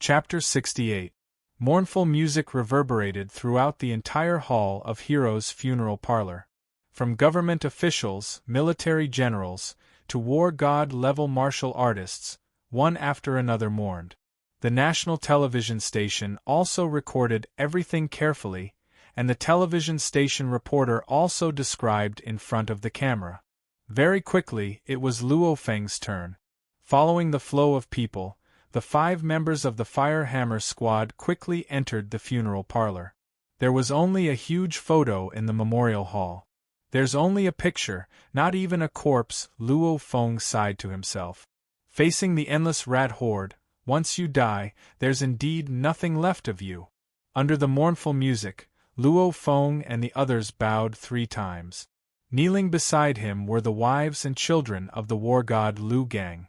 Chapter 68. Mournful music reverberated throughout the entire hall of Hero's funeral parlor. From government officials, military generals, to war god-level martial artists, one after another mourned. The national television station also recorded everything carefully, and the television station reporter also described in front of the camera. Very quickly, it was Luo Feng's turn. Following the flow of people, the 5 members of the Firehammer squad quickly entered the funeral parlor. There was only a huge photo in the memorial hall. There's only a picture, not even a corpse, Luo Feng sighed to himself. Facing the endless rat horde, once you die, there's indeed nothing left of you. Under the mournful music, Luo Feng and the others bowed 3 times. Kneeling beside him were the wives and children of the war god Lu Gang.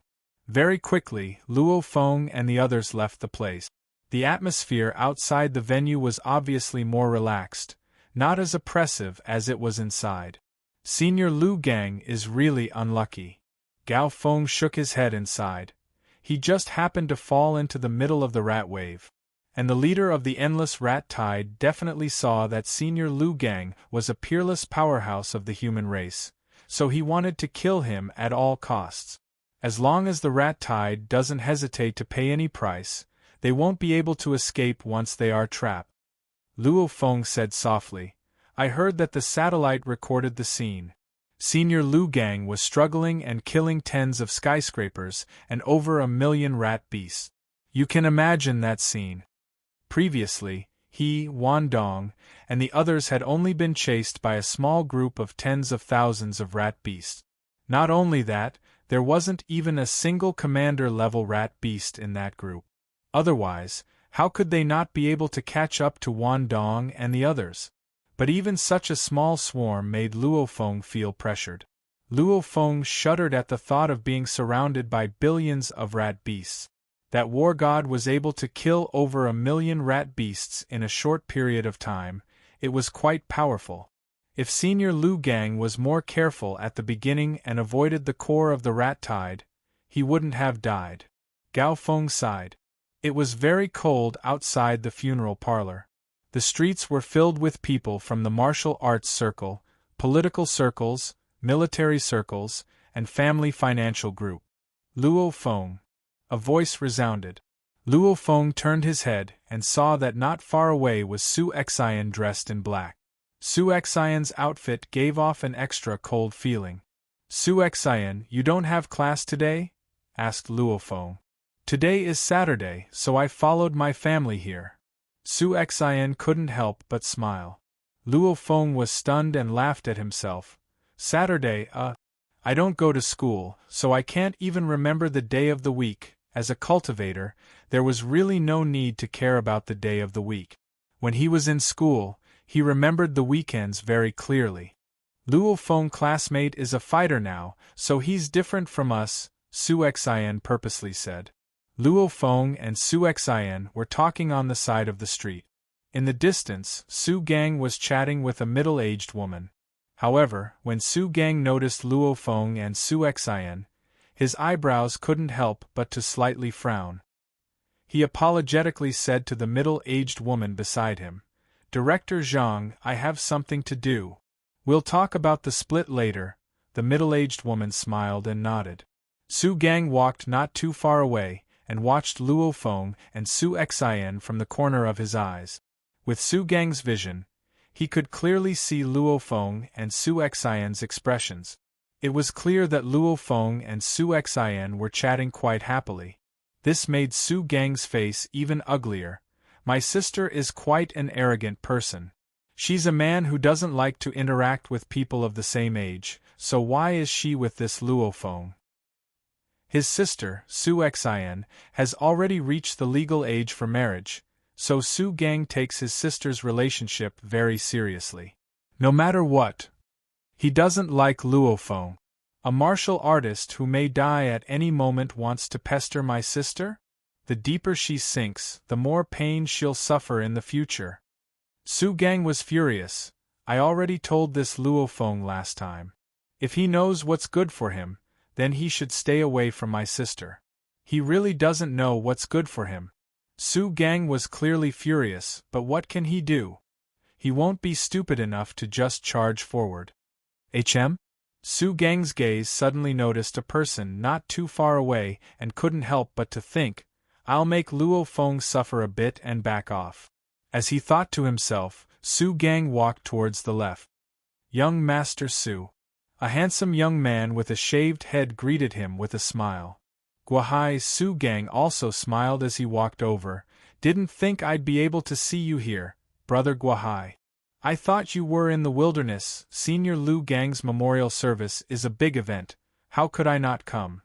Very quickly, Luo Feng and the others left the place. The atmosphere outside the venue was obviously more relaxed, not as oppressive as it was inside. Senior Lu Gang is really unlucky. Gao Feng shook his head and sighed. He just happened to fall into the middle of the rat wave. And the leader of the endless rat tide definitely saw that Senior Lu Gang was a peerless powerhouse of the human race, so he wanted to kill him at all costs. As long as the rat tide doesn't hesitate to pay any price, they won't be able to escape once they are trapped. Luo Feng said softly, I heard that the satellite recorded the scene. Senior Lu Gang was struggling and killing tens of skyscrapers and over 1 million rat beasts. You can imagine that scene. Previously, he, Wan Dong, and the others had only been chased by a small group of tens of thousands of rat beasts. Not only that, there wasn't even a single commander-level rat beast in that group. Otherwise, how could they not be able to catch up to Wan Dong and the others? But even such a small swarm made Luo Feng feel pressured. Luo Feng shuddered at the thought of being surrounded by billions of rat beasts. That war god was able to kill over 1 million rat beasts in a short period of time. It was quite powerful. If Senior Lu Gang was more careful at the beginning and avoided the core of the rat tide, he wouldn't have died. Gao Feng sighed. It was very cold outside the funeral parlor. The streets were filled with people from the martial arts circle, political circles, military circles, and family financial group. Luo Feng. A voice resounded. Luo Feng turned his head and saw that not far away was Su Xian dressed in black. Su Xian's outfit gave off an extra cold feeling. Su Xian, you don't have class today? Asked Luo Feng. Today is Saturday, so I followed my family here. Su Xian couldn't help but smile. Luo Feng was stunned and laughed at himself. Saturday, I don't go to school, so I can't even remember the day of the week. As a cultivator, there was really no need to care about the day of the week. When he was in school, he remembered the weekends very clearly. Luo Feng's classmate is a fighter now, so he's different from us, Su Xian purposely said. Luo Feng and Su Xian were talking on the side of the street. In the distance, Su Gang was chatting with a middle-aged woman. However, when Su Gang noticed Luo Feng and Su Xian, his eyebrows couldn't help but to slightly frown. He apologetically said to the middle-aged woman beside him, Director Zhang, I have something to do. We'll talk about the split later. The middle-aged woman smiled and nodded. Su Gang walked not too far away and watched Luo Feng and Su Xian from the corner of his eyes. With Su Gang's vision, he could clearly see Luo Feng and Su Xian's expressions. It was clear that Luo Feng and Su Xian were chatting quite happily. This made Su Gang's face even uglier. My sister is quite an arrogant person. She's a man who doesn't like to interact with people of the same age, so why is she with this Luo Feng? His sister, Su Xian, has already reached the legal age for marriage, so Su Gang takes his sister's relationship very seriously. No matter what, he doesn't like Luo Feng. A martial artist who may die at any moment wants to pester my sister? The deeper she sinks, the more pain she'll suffer in the future. Su Gang was furious. I already told this Luo Feng last time. If he knows what's good for him, then he should stay away from my sister. He really doesn't know what's good for him. Su Gang was clearly furious, but what can he do? He won't be stupid enough to just charge forward. Su Gang's gaze suddenly noticed a person not too far away and couldn't help but to think, I'll make Luo Feng suffer a bit and back off. As he thought to himself, Su Gang walked towards the left. Young Master Su. A handsome young man with a shaved head greeted him with a smile. Guahai. Su Gang also smiled as he walked over. Didn't think I'd be able to see you here, Brother Guahai. I thought you were in the wilderness. Senior Lu Gang's memorial service is a big event. How could I not come?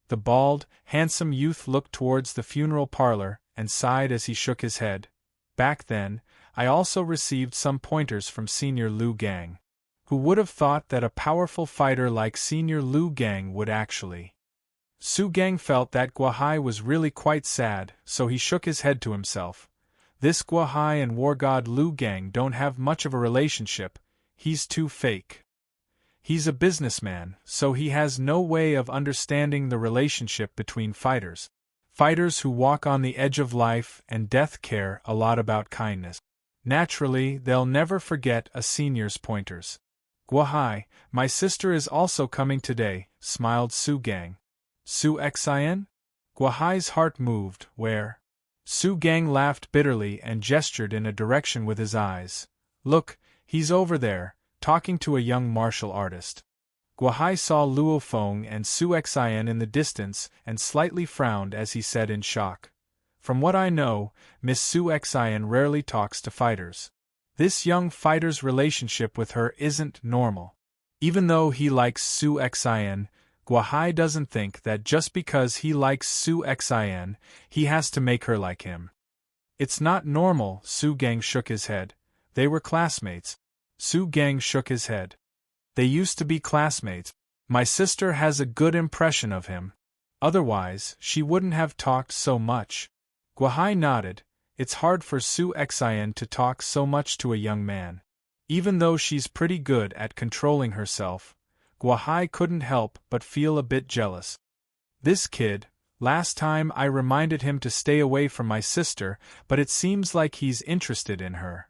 The bald, handsome youth looked towards the funeral parlor and sighed as he shook his head. Back then, I also received some pointers from Senior Lu Gang. Who would have thought that a powerful fighter like Senior Lu Gang would actually? Su Gang felt that Guahai was really quite sad, so he shook his head to himself. This Guahai and war god Lu Gang don't have much of a relationship, he's too fake. He's a businessman, so he has no way of understanding the relationship between fighters. Fighters who walk on the edge of life and death care a lot about kindness. Naturally, they'll never forget a senior's pointers. Guahai, my sister is also coming today, smiled Su Gang. Su Xian? Guahai's heart moved. Where? Su Gang laughed bitterly and gestured in a direction with his eyes. Look, he's over there, talking to a young martial artist. Guahai saw Luo Feng and Su Xian in the distance and slightly frowned as he said in shock. From what I know, Miss Su Xian rarely talks to fighters. This young fighter's relationship with her isn't normal. Even though he likes Su Xian, Guahai doesn't think that just because he likes Su Xian, he has to make her like him. It's not normal. Su Gang shook his head. They were classmates. Su Gang shook his head. They used to be classmates. My sister has a good impression of him. Otherwise, she wouldn't have talked so much. Guahai nodded. It's hard for Su Xian to talk so much to a young man. Even though she's pretty good at controlling herself, Guahai couldn't help but feel a bit jealous. This kid, last time I reminded him to stay away from my sister, but it seems like he's interested in her.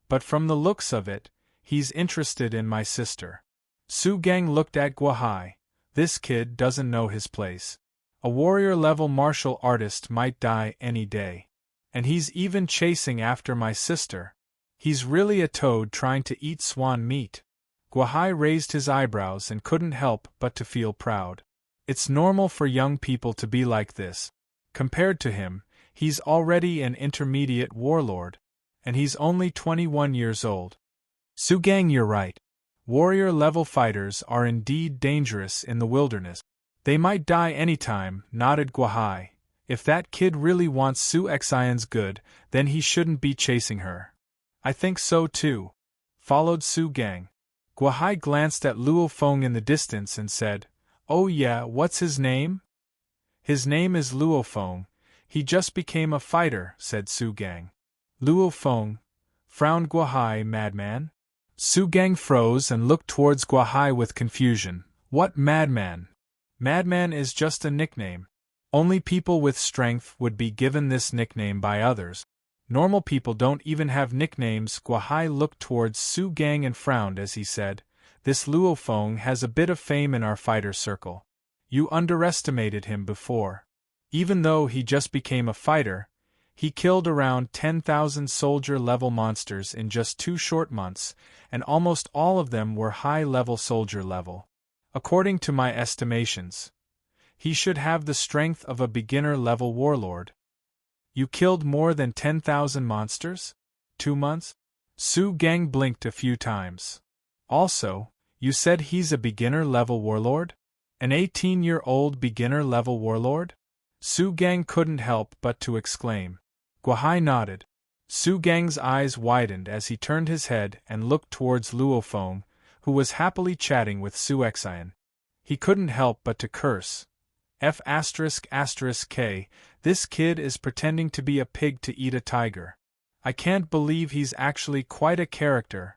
But from the looks of it, he's interested in my sister. Su Gang looked at Guahai. This kid doesn't know his place. A warrior-level martial artist might die any day. And he's even chasing after my sister. He's really a toad trying to eat swan meat. Guahai raised his eyebrows and couldn't help but to feel proud. It's normal for young people to be like this. Compared to him, he's already an intermediate warlord. And he's only 21 years old. Su Gang, you're right. Warrior-level fighters are indeed dangerous in the wilderness. They might die anytime, nodded Guahai. If that kid really wants Su Xian's good, then he shouldn't be chasing her. I think so too, followed Su Gang. Guahai glanced at Luo Feng in the distance and said, Oh yeah, what's his name? His name is Luo Feng. He just became a fighter, said Su Gang. Luo Feng, frowned Guahai. Madman? Su Gang froze and looked towards Guahai with confusion. What madman? Madman is just a nickname. Only people with strength would be given this nickname by others. Normal people don't even have nicknames. Guahai looked towards Su Gang and frowned as he said, This Luo Feng has a bit of fame in our fighter circle. You underestimated him before. Even though he just became a fighter, he killed around 10,000 soldier-level monsters in just 2 short months, and almost all of them were high-level soldier level. According to my estimations, he should have the strength of a beginner-level warlord. You killed more than 10,000 monsters? 2 months? Su Gang blinked a few times. Also, you said he's a beginner-level warlord? An 18-year-old beginner-level warlord? Su Gang couldn't help but to exclaim. Guahai nodded. Su Gang's eyes widened as he turned his head and looked towards Luo Feng, who was happily chatting with Su Xian. He couldn't help but to curse. F***K, this kid is pretending to be a pig to eat a tiger. I can't believe he's actually quite a character.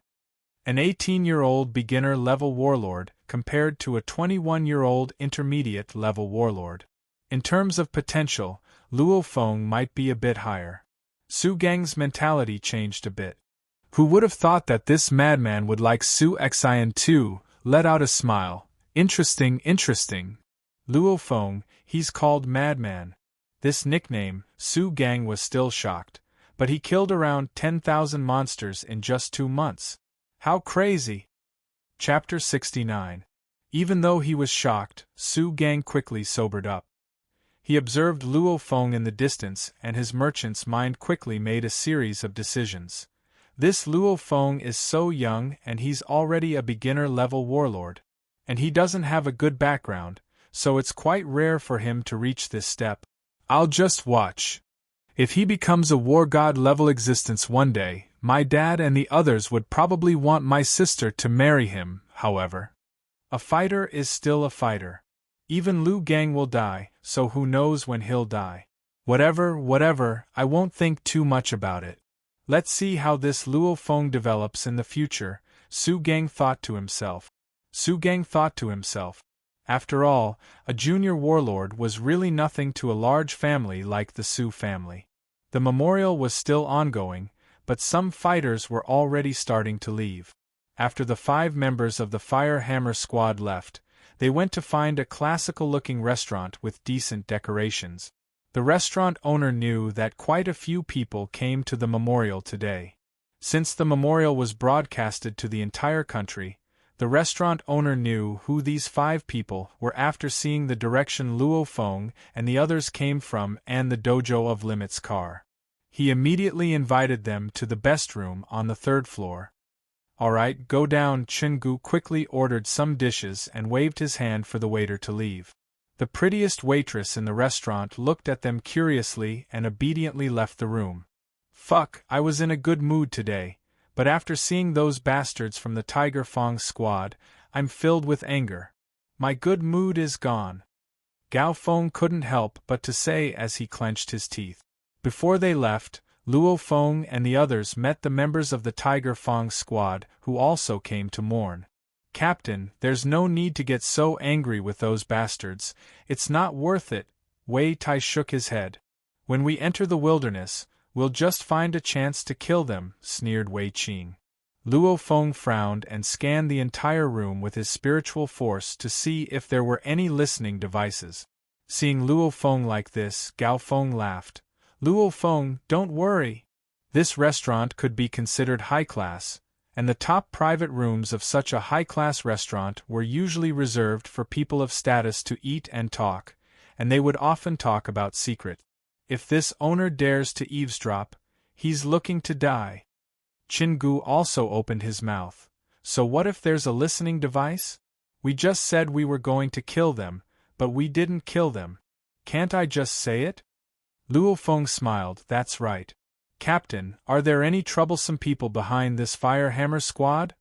An 18-year-old beginner-level warlord compared to a 21-year-old intermediate-level warlord. In terms of potential, Luo Feng might be a bit higher. Su Gang's mentality changed a bit. Who would have thought that this madman would like Su Xian too? Let out a smile. Interesting, interesting. Luo Feng, he's called Madman. This nickname, Su Gang was still shocked, but he killed around 10,000 monsters in just 2 months. How crazy! Chapter 69. Even though he was shocked, Su Gang quickly sobered up. He observed Luo Feng in the distance, and his merchant's mind quickly made a series of decisions. This Luo Feng is so young and he's already a beginner-level warlord. And he doesn't have a good background, so it's quite rare for him to reach this step. I'll just watch. If he becomes a war god-level existence one day, my dad and the others would probably want my sister to marry him, however. A fighter is still a fighter. Even Lu Gang will die, so who knows when he'll die. Whatever, I won't think too much about it. Let's see how this Luo Feng develops in the future, Su Gang thought to himself. After all, a junior warlord was really nothing to a large family like the Su family. The memorial was still ongoing, but some fighters were already starting to leave. After the 5 members of the Fire Hammer squad left, they went to find a classical-looking restaurant with decent decorations. The restaurant owner knew that quite a few people came to the memorial today. Since the memorial was broadcasted to the entire country, the restaurant owner knew who these 5 people were after seeing the direction Luo Feng and the others came from and the Dojo of Limit's car. He immediately invited them to the best room on the 3rd floor. Alright, go down. Chingu quickly ordered some dishes and waved his hand for the waiter to leave. The prettiest waitress in the restaurant looked at them curiously and obediently left the room. Fuck, I was in a good mood today, but after seeing those bastards from the Tiger Fong squad, I'm filled with anger. My good mood is gone. Gao Feng couldn't help but to say as he clenched his teeth. Before they left, Luo Feng and the others met the members of the Tiger Fong squad, who also came to mourn. Captain, there's no need to get so angry with those bastards, it's not worth it. Wei Tai shook his head. When we enter the wilderness, we'll just find a chance to kill them, sneered Wei Qing. Luo Feng frowned and scanned the entire room with his spiritual force to see if there were any listening devices. Seeing Luo Feng like this, Gao Feng laughed. Luo Feng, don't worry. This restaurant could be considered high-class, and the top private rooms of such a high-class restaurant were usually reserved for people of status to eat and talk, and they would often talk about secret. If this owner dares to eavesdrop, he's looking to die. Chingu also opened his mouth. So what if there's a listening device? We just said we were going to kill them, but we didn't kill them. Can't I just say it? Luo Feng smiled. That's right. Captain, are there any troublesome people behind this Fire Hammer squad?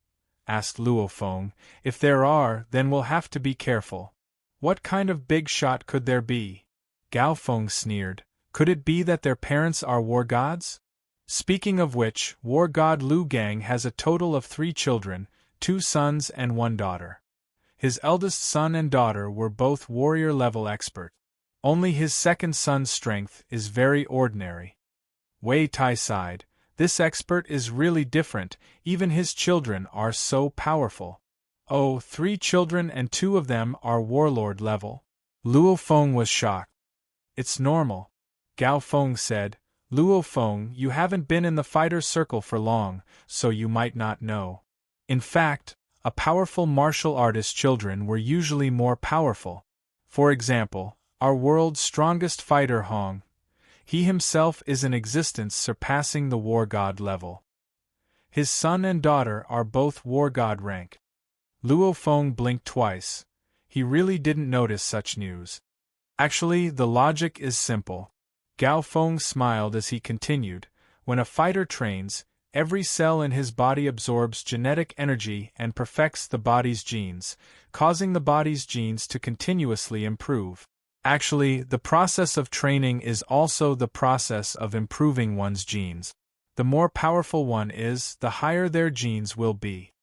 Asked Luo Feng. If there are, then we'll have to be careful. What kind of big shot could there be? Gao Feng sneered. Could it be that their parents are war gods? Speaking of which, war god Lu Gang has a total of 3 children, 2 sons and 1 daughter. His eldest son and daughter were both warrior-level expert. Only his second son's strength is very ordinary. Wei Tai sighed. This expert is really different, even his children are so powerful. Oh, 3 children and 2 of them are warlord level. Luo Feng was shocked. It's normal. Gao Feng said. Luo Feng, you haven't been in the fighter circle for long, so you might not know. In fact, a powerful martial artist's children were usually more powerful. For example, our world's strongest fighter Hong. He himself is in existence surpassing the war god level. His son and daughter are both war god rank. Luo Feng blinked twice. He really didn't notice such news. Actually, the logic is simple. Gao Feng smiled as he continued. When a fighter trains, every cell in his body absorbs genetic energy and perfects the body's genes, causing the body's genes to continuously improve. Actually, the process of training is also the process of improving one's genes. The more powerful one is, the higher their genes will be.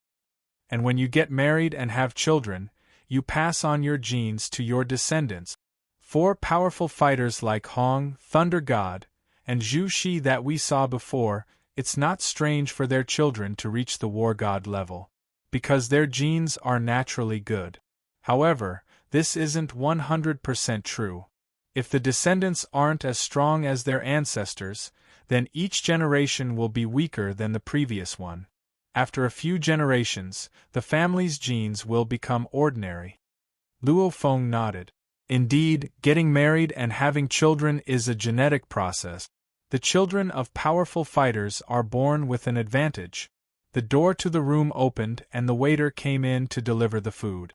And when you get married and have children, you pass on your genes to your descendants. 4 powerful fighters like Hong, Thunder God, and Zhu Shi that we saw before. It's not strange for their children to reach the war god level, because their genes are naturally good. However, this isn't 100% true. If the descendants aren't as strong as their ancestors, then each generation will be weaker than the previous one. After a few generations, the family's genes will become ordinary. Luo Feng nodded. Indeed, getting married and having children is a genetic process. The children of powerful fighters are born with an advantage. The door to the room opened and the waiter came in to deliver the food.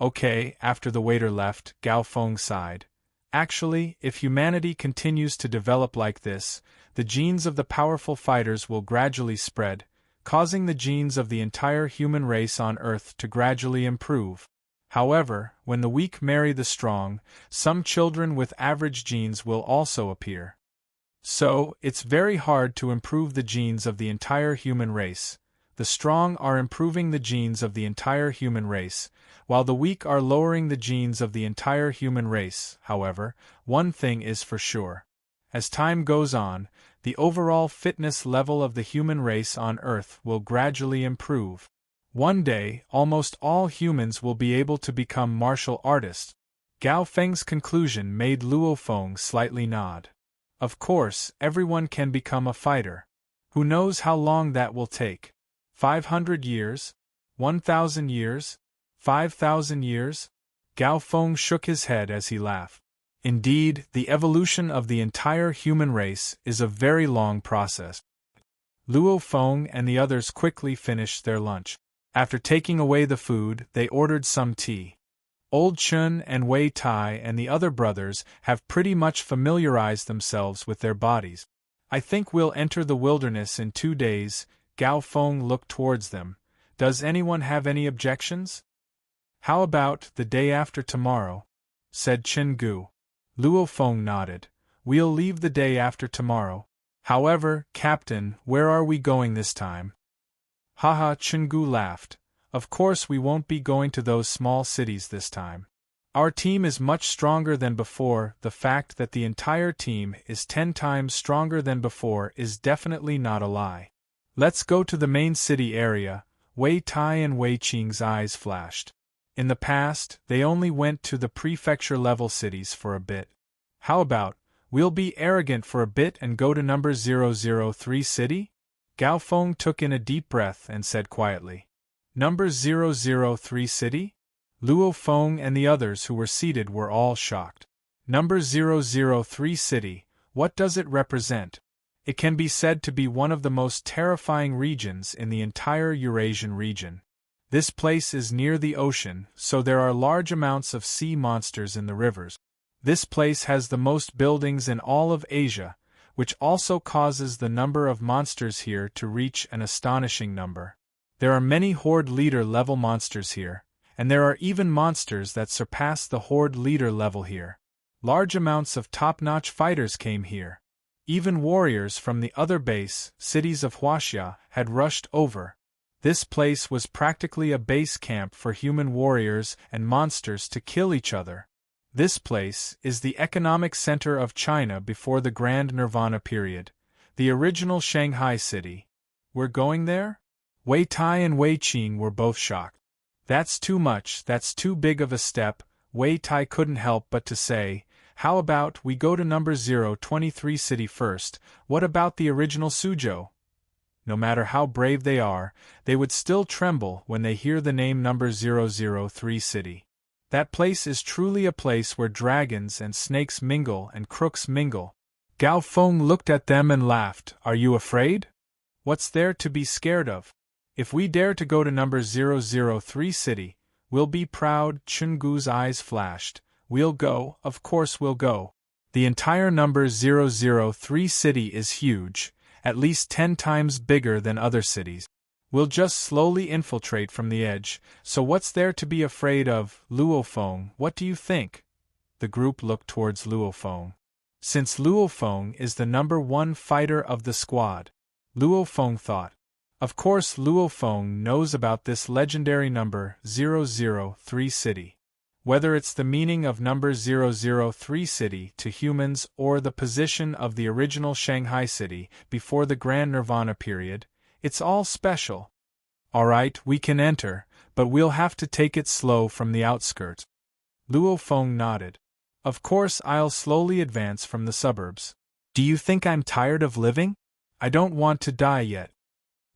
Okay, after the waiter left, Gao Feng sighed. Actually, if humanity continues to develop like this, the genes of the powerful fighters will gradually spread, causing the genes of the entire human race on Earth to gradually improve. However, when the weak marry the strong, some children with average genes will also appear. So, it's very hard to improve the genes of the entire human race. The strong are improving the genes of the entire human race, while the weak are lowering the genes of the entire human race. However, one thing is for sure. As time goes on, the overall fitness level of the human race on Earth will gradually improve. One day, almost all humans will be able to become martial artists. Gao Feng's conclusion made Luo Feng slightly nod. Of course, everyone can become a fighter. Who knows how long that will take? 500 years? 1,000 years? 5,000 years? Gao Feng shook his head as he laughed. Indeed, the evolution of the entire human race is a very long process. Luo Feng and the others quickly finished their lunch. After taking away the food, they ordered some tea. Old Chun and Wei Tai and the other brothers have pretty much familiarized themselves with their bodies. I think we'll enter the wilderness in 2 days. Gao Feng looked towards them. Does anyone have any objections? How about the day after tomorrow? Said Chen Gu. Luo Feng nodded. We'll leave the day after tomorrow. However, Captain, where are we going this time? Haha, Chen Gu laughed. Of course we won't be going to those small cities this time. Our team is much stronger than before. The fact that the entire team is 10 times stronger than before is definitely not a lie. Let's go to the main city area. Wei Tai and Wei Qing's eyes flashed. In the past, they only went to the prefecture-level cities for a bit. How about, we'll be arrogant for a bit and go to number 003 city? Gao Feng took in a deep breath and said quietly. Number 003 city? Luo Feng and the others who were seated were all shocked. Number 003 city, what does it represent? It can be said to be one of the most terrifying regions in the entire Eurasian region. This place is near the ocean, so there are large amounts of sea monsters in the rivers. This place has the most buildings in all of Asia, which also causes the number of monsters here to reach an astonishing number. There are many Horde Leader level monsters here, and there are even monsters that surpass the Horde Leader level here. Large amounts of top-notch fighters came here. Even warriors from the other base, cities of Huaxia, had rushed over. This place was practically a base camp for human warriors and monsters to kill each other. This place is the economic center of China before the Grand Nirvana period, the original Shanghai city. We're going there? Wei Tai and Wei Qing were both shocked. That's too much, that's too big of a step. Wei Tai couldn't help but to say, how about we go to number 023 city first? What about the original Suzhou? No matter how brave they are, they would still tremble when they hear the name number 003 city. That place is truly a place where dragons and snakes mingle and crooks mingle. Gao Feng looked at them and laughed. Are you afraid? What's there to be scared of? If we dare to go to number 003 city, we'll be proud. Chen Gu's eyes flashed. We'll go, of course we'll go. The entire number 003 city is huge, at least 10 times bigger than other cities. We'll just slowly infiltrate from the edge, so what's there to be afraid of? Luo Feng, what do you think? The group looked towards Luo Feng. Since Luo Feng is the number 1 fighter of the squad, Luo Feng thought. Of course Luo Feng knows about this legendary number 003 city. Whether it's the meaning of number 003 city to humans or the position of the original Shanghai city before the Grand Nirvana period, it's all special. Alright, we can enter, but we'll have to take it slow from the outskirts. Luo Feng nodded. Of course I'll slowly advance from the suburbs. Do you think I'm tired of living? I don't want to die yet.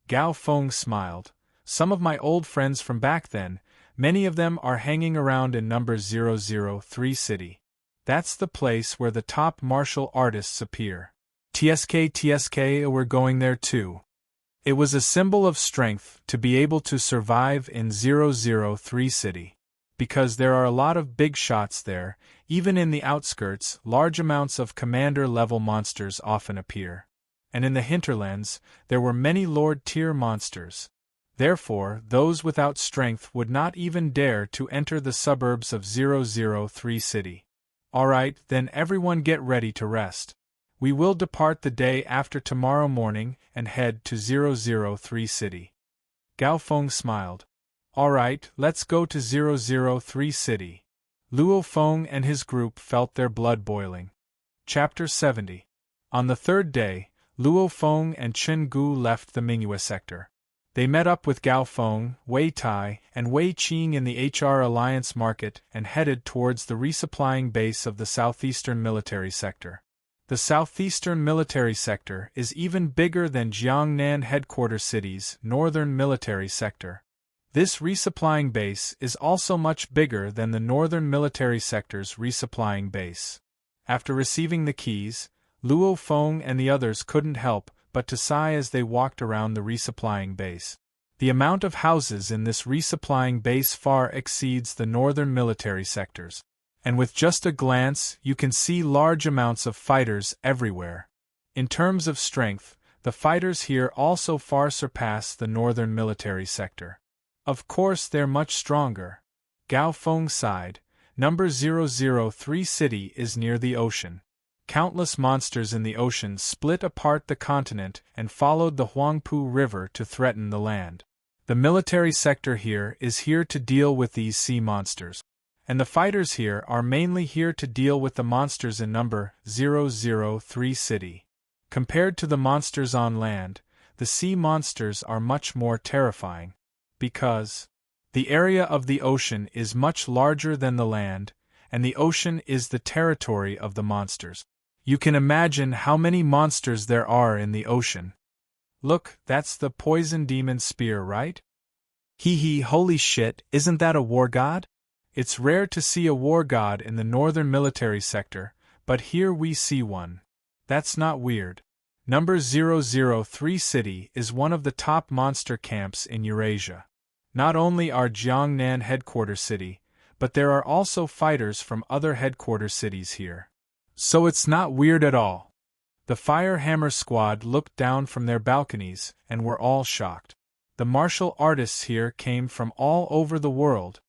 Gao Feng smiled. Some of my old friends from back then, many of them are hanging around in number 003 city. That's the place where the top martial artists appear. TSK, we're going there too. It was a symbol of strength to be able to survive in 003 city. Because there are a lot of big shots there, even in the outskirts, large amounts of commander-level monsters often appear. And in the hinterlands, there were many Lord-tier monsters. Therefore, those without strength would not even dare to enter the suburbs of 003 city. Alright, then everyone get ready to rest. We will depart the day after tomorrow morning and head to 003 city. Gao Feng smiled. Alright, let's go to 003 city. Luo Feng and his group felt their blood boiling. Chapter 70. On the third day, Luo Feng and Chen Gu left the Mingyue sector. They met up with Gao Feng, Wei Tai, and Wei Qing in the HR Alliance market and headed towards the resupplying base of the Southeastern Military Sector. The Southeastern Military Sector is even bigger than Jiangnan Headquarter City's Northern Military Sector. This resupplying base is also much bigger than the Northern Military Sector's resupplying base. After receiving the keys, Luo Feng and the others couldn't help but to sigh as they walked around the resupplying base. The amount of houses in this resupplying base far exceeds the Northern Military Sectors. And with just a glance, you can see large amounts of fighters everywhere. In terms of strength, the fighters here also far surpass the Northern Military Sector. Of course they're much stronger. Gao Feng sighed. Number 003 city is near the ocean. Countless monsters in the ocean split apart the continent and followed the Huangpu River to threaten the land. The military sector here is here to deal with these sea monsters. And the fighters here are mainly here to deal with the monsters in number 003 city. Compared to the monsters on land, the sea monsters are much more terrifying. Because the area of the ocean is much larger than the land, and the ocean is the territory of the monsters. You can imagine how many monsters there are in the ocean. Look, that's the poison demon spear, right? Hee hee, holy shit, isn't that a war god? It's rare to see a war god in the Northern Military Sector, but here we see one. That's not weird. Number 003 city is one of the top monster camps in Eurasia. Not only are Jiangnan headquarter city, but there are also fighters from other headquarter cities here. So it's not weird at all. The Fire Hammer Squad looked down from their balconies and were all shocked. The martial artists here came from all over the world.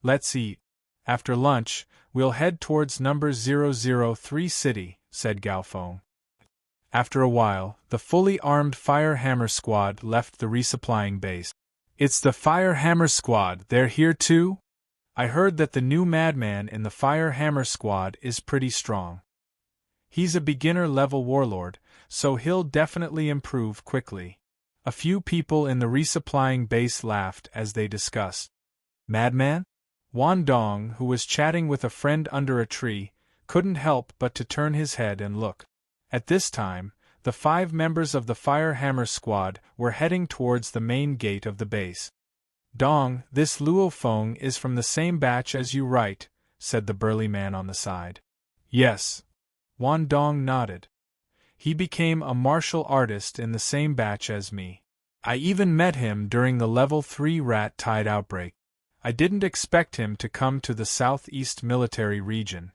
Let's eat. After lunch, we'll head towards number 003 city, said Gao Feng. After a while, the fully armed Fire Hammer Squad left the resupplying base. It's the Fire Hammer Squad, they're here too? I heard that the new madman in the Fire Hammer Squad is pretty strong. He's a beginner-level warlord, so he'll definitely improve quickly. A few people in the resupplying base laughed as they discussed. Madman? Wan Dong, who was chatting with a friend under a tree, couldn't help but to turn his head and look. At this time, the 5 members of the Fire Hammer Squad were heading towards the main gate of the base. Dong, this Luo Feng is from the same batch as you, right? Said the burly man on the side. Yes. Wan Dong nodded. He became a martial artist in the same batch as me. I even met him during the level 3 rat tide outbreak. I didn't expect him to come to the southeast military region.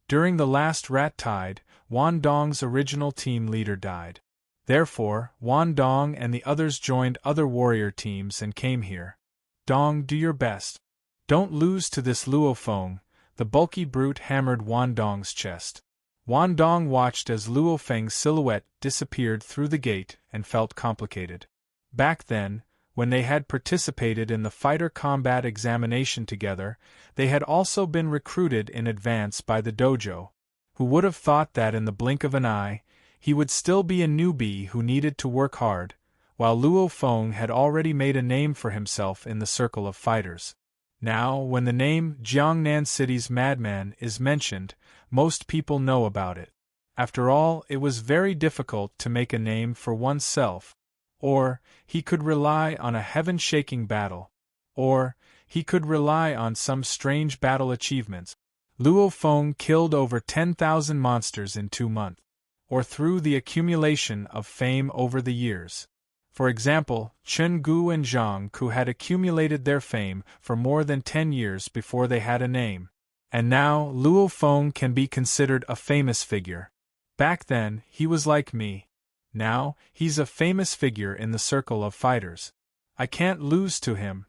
During the last rat tide, Wan Dong's original team leader died. Therefore, Wan Dong and the others joined other warrior teams and came here. Dong, do your best. Don't lose to this Luo Feng. The bulky brute hammered Wan Dong's chest. Wan Dong watched as Luo Feng's silhouette disappeared through the gate and felt complicated. Back then, When they had participated in the fighter combat examination together, they had also been recruited in advance by the dojo. Who would have thought that in the blink of an eye, he would still be a newbie who needed to work hard, while Luo Feng had already made a name for himself in the circle of fighters. Now, when the name Jiangnan City's madman is mentioned, most people know about it. After all, it was very difficult to make a name for oneself. Or, he could rely on a heaven-shaking battle. Or, he could rely on some strange battle achievements. Luo Feng killed over 10,000 monsters in 2 months. Or through the accumulation of fame over the years. For example, Chen Gu and Zhang Ku had accumulated their fame for more than 10 years before they had a name. And now, Luo Feng can be considered a famous figure. Back then, he was like me. Now, he's a famous figure in the circle of fighters. I can't lose to him.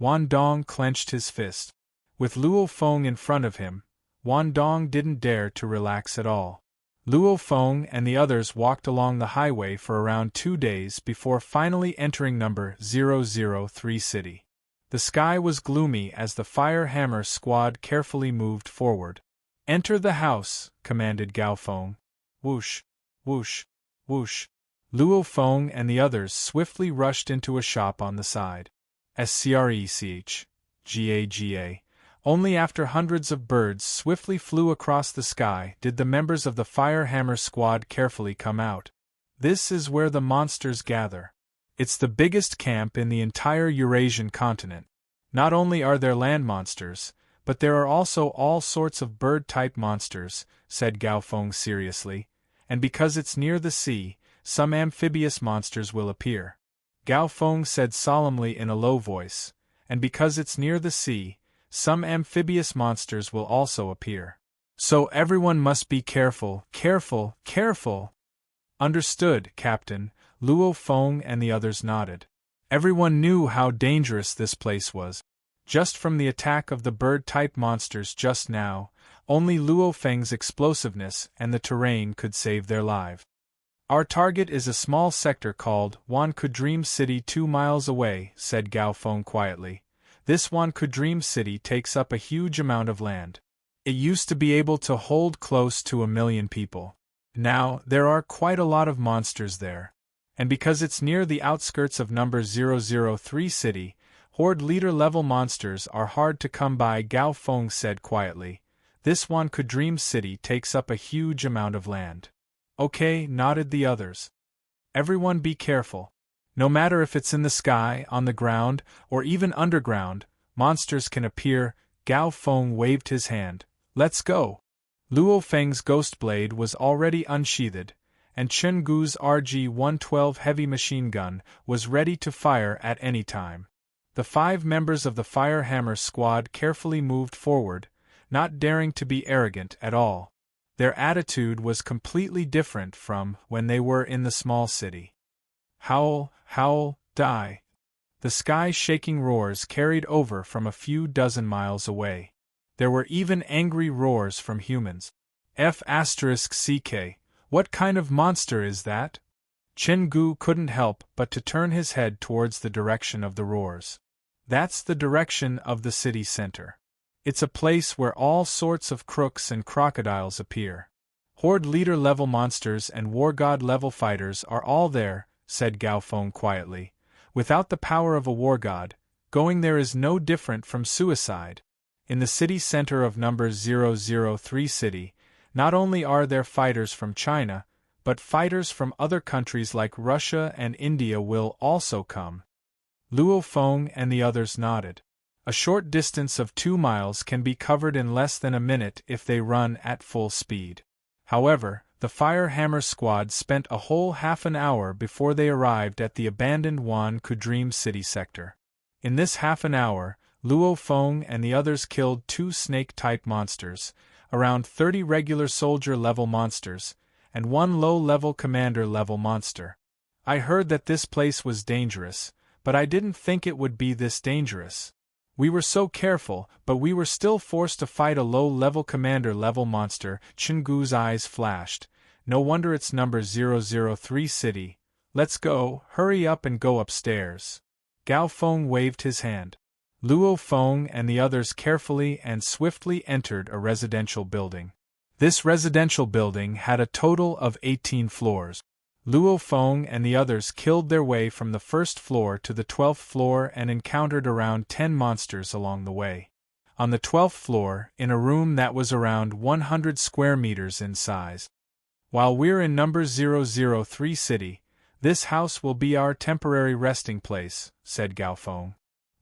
Wan Dong clenched his fist. With Luo Feng in front of him, Wan Dong didn't dare to relax at all. Luo Feng and the others walked along the highway for around 2 days before finally entering number 003 city. The sky was gloomy as the Fire Hammer squad carefully moved forward. "Enter the house," commanded Gao Feng. Whoosh, whoosh, whoosh. Luo Feng and the others swiftly rushed into a shop on the side. Screch, GAGA. Only after hundreds of birds swiftly flew across the sky did the members of the Fire Hammer squad carefully come out. This is where the monsters gather. It's the biggest camp in the entire Eurasian continent. Not only are there land monsters, but there are also all sorts of bird-type monsters, said Gao Feng seriously, and because it's near the sea, some amphibious monsters will appear. Gao Feng said solemnly in a low voice, and because it's near the sea, some amphibious monsters will also appear. So everyone must be careful, careful, careful. Understood, Captain, Luo Feng and the others nodded. Everyone knew how dangerous this place was. Just from the attack of the bird-type monsters just now, only Luo Feng's explosiveness and the terrain could save their lives. Our target is a small sector called Wan Kudream City 2 miles away, said Gao Feng quietly. This Wan Kudream City takes up a huge amount of land. It used to be able to hold close to 1 million people. Now, there are quite a lot of monsters there. And because it's near the outskirts of number 003 city, Horde leader-level monsters are hard to come by, Gao Feng said quietly. This Wan Kudream City takes up a huge amount of land. Okay, nodded the others. Everyone be careful. No matter if it's in the sky, on the ground, or even underground, monsters can appear. Gao Feng waved his hand. Let's go. Luo Feng's ghost blade was already unsheathed, and Chen Gu's RG-112 heavy machine gun was ready to fire at any time. The 5 members of the Fire Hammer squad carefully moved forward, not daring to be arrogant at all. Their attitude was completely different from when they were in the small city. Howl, howl, die. The sky-shaking roars carried over from a few dozen miles away. There were even angry roars from humans. F***CK, what kind of monster is that? Chen Gu couldn't help but to turn his head towards the direction of the roars. That's the direction of the city center. It's a place where all sorts of crooks and crocodiles appear. Horde leader-level monsters and war god-level fighters are all there, said Gao Feng quietly. Without the power of a war god, going there is no different from suicide. In the city center of number 003 city, not only are there fighters from China, but fighters from other countries like Russia and India will also come. Luo Feng and the others nodded. A short distance of 2 miles can be covered in less than a minute if they run at full speed. However, the Fire Hammer squad spent a whole half an hour before they arrived at the abandoned Wan Kudream City sector. In this half an hour, Luo Feng and the others killed 2 snake-type monsters, around 30 regular soldier-level monsters, and 1 low-level commander-level monster. I heard that this place was dangerous, but I didn't think it would be this dangerous. We were so careful, but we were still forced to fight a low-level commander-level monster. Chen Gu's eyes flashed. No wonder it's number 003 city. Let's go, hurry up and go upstairs. Gao Feng waved his hand. Luo Feng and the others carefully and swiftly entered a residential building. This residential building had a total of 18 floors. Luo Feng and the others killed their way from the first floor to the 12th floor and encountered around 10 monsters along the way. On the 12th floor, in a room that was around 100 square meters in size. While we're in number 003 city, this house will be our temporary resting place, said Gao Feng.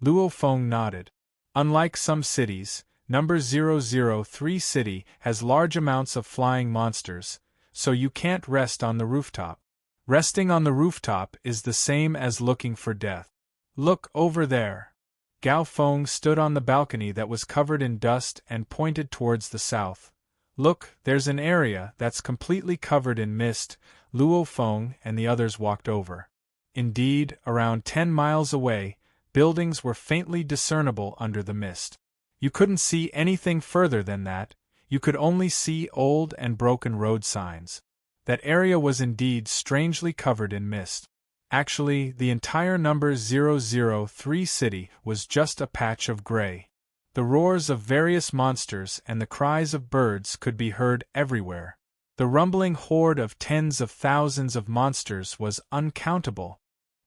Luo Feng nodded. Unlike some cities, number 003 city has large amounts of flying monsters, so you can't rest on the rooftop. Resting on the rooftop is the same as looking for death. Look over there. Gao Feng stood on the balcony that was covered in dust and pointed towards the south. Look, there's an area that's completely covered in mist. Luo Feng and the others walked over. Indeed, around 10 miles away, buildings were faintly discernible under the mist. You couldn't see anything further than that, you could only see old and broken road signs. That area was indeed strangely covered in mist. Actually, the entire number 003 city was just a patch of gray. The roars of various monsters and the cries of birds could be heard everywhere. The rumbling horde of tens of thousands of monsters was uncountable.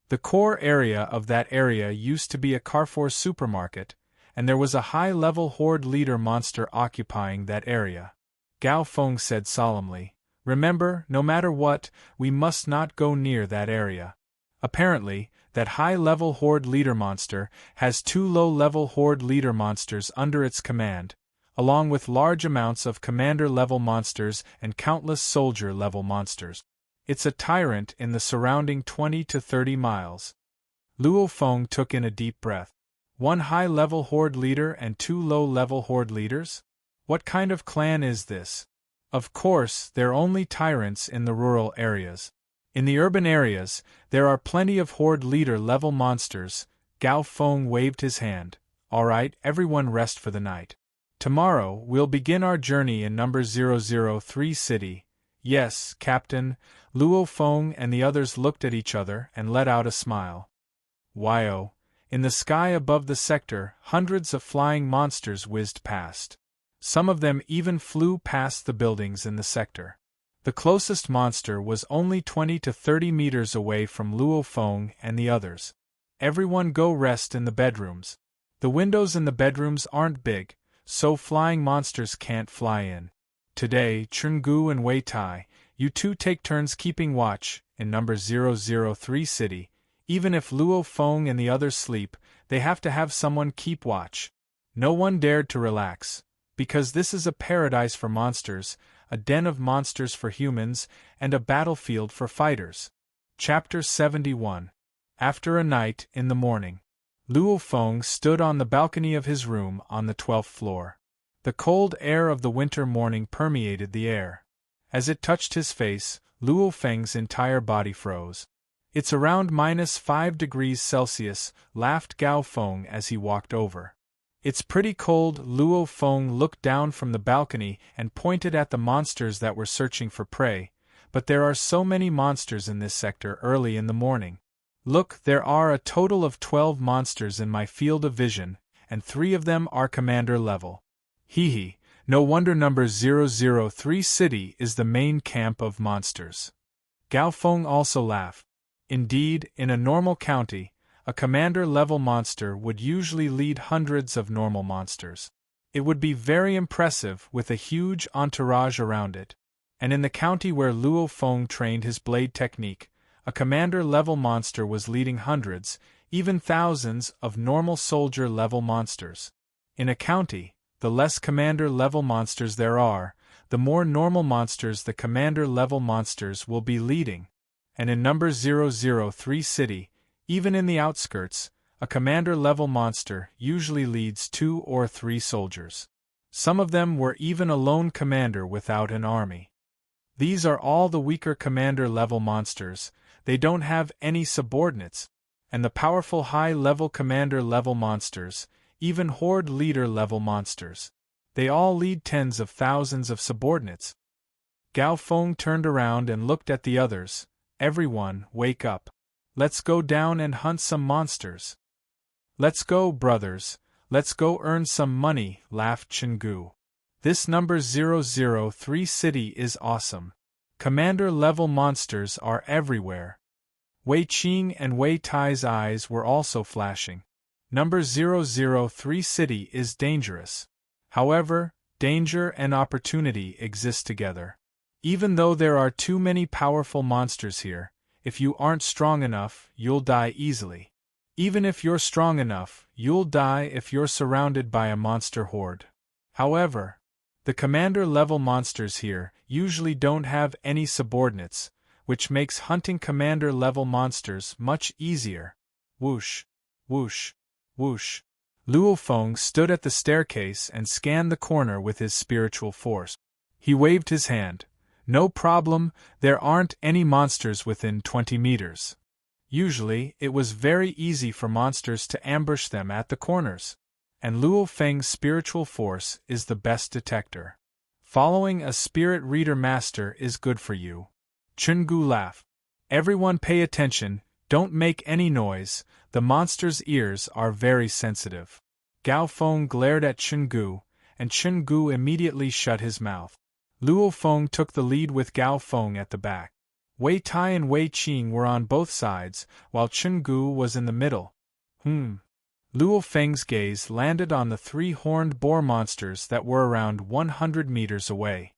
The core area of that area used to be a Carrefour supermarket, and there was a high-level horde leader monster occupying that area. Gao Feng said solemnly, "Remember, no matter what, we must not go near that area." Apparently, that high-level horde leader monster has 2 low-level horde leader monsters under its command, along with large amounts of commander-level monsters and countless soldier-level monsters. It's a tyrant in the surrounding 20 to 30 miles. Luo Feng took in a deep breath. 1 high-level horde leader and 2 low-level horde leaders? What kind of clan is this? Of course, they're only tyrants in the rural areas. In the urban areas, there are plenty of horde leader-level monsters. Gao Feng waved his hand. All right, everyone rest for the night. Tomorrow, we'll begin our journey in number 003 city. Yes, Captain. Luo Feng and the others looked at each other and let out a smile. Wow! In the sky above the sector, hundreds of flying monsters whizzed past. Some of them even flew past the buildings in the sector. The closest monster was only 20 to 30 meters away from Luo Feng and the others. Everyone go rest in the bedrooms. The windows in the bedrooms aren't big, so flying monsters can't fly in. Today, Chungu and Wei Tai, you two take turns keeping watch in number 003 city. Even if Luo Feng and the others sleep, they have to have someone keep watch. No one dared to relax, because this is a paradise for monsters, a den of monsters for humans, and a battlefield for fighters. Chapter 71. After a night, in the morning, Luo Feng stood on the balcony of his room on the 12th floor. The cold air of the winter morning permeated the air. As it touched his face, Luo Feng's entire body froze. It's around -5 degrees Celsius, laughed Gao Feng as he walked over. It's pretty cold. Luo Feng looked down from the balcony and pointed at the monsters that were searching for prey, but there are so many monsters in this sector early in the morning. Look, there are a total of 12 monsters in my field of vision, and 3 of them are commander level. Hee, no wonder number 003 city is the main camp of monsters. Gao Feng also laughed. Indeed, in a normal county, a commander-level monster would usually lead hundreds of normal monsters. It would be very impressive with a huge entourage around it. And in the county where Luo Feng trained his blade technique, a commander-level monster was leading hundreds, even thousands, of normal soldier-level monsters. In a county, the less commander-level monsters there are, the more normal monsters the commander-level monsters will be leading. And in number 003 city, even in the outskirts, a commander-level monster usually leads 2 or 3 soldiers. Some of them were even a lone commander without an army. These are all the weaker commander-level monsters. They don't have any subordinates. And the powerful high-level commander-level monsters, even horde leader-level monsters, they all lead tens of thousands of subordinates. Gao Feng turned around and looked at the others. Everyone, wake up. Let's go down and hunt some monsters. Let's go, brothers, let's go earn some money, laughed Chungu. This number 003 city is awesome. Commander-level monsters are everywhere. Wei Qing and Wei Tai's eyes were also flashing. Number 003 city is dangerous. However, danger and opportunity exist together. Even though there are too many powerful monsters here, if you aren't strong enough, you'll die easily. Even if you're strong enough, you'll die if you're surrounded by a monster horde. However, the commander-level monsters here usually don't have any subordinates, which makes hunting commander-level monsters much easier. Whoosh, whoosh, whoosh. Luo Feng stood at the staircase and scanned the corner with his spiritual force. He waved his hand. No problem, there aren't any monsters within 20 meters. Usually, it was very easy for monsters to ambush them at the corners. And Luo Feng's spiritual force is the best detector. Following a spirit reader master is good for you. Chungu laughed. Everyone pay attention, don't make any noise, the monster's ears are very sensitive. Gao Feng glared at Chungu, and Chungu immediately shut his mouth. Luo Feng took the lead with Gao Feng at the back. Wei Tai and Wei Qing were on both sides, while Chungu was in the middle. Luo Feng's gaze landed on the 3 horned boar monsters that were around 100 meters away.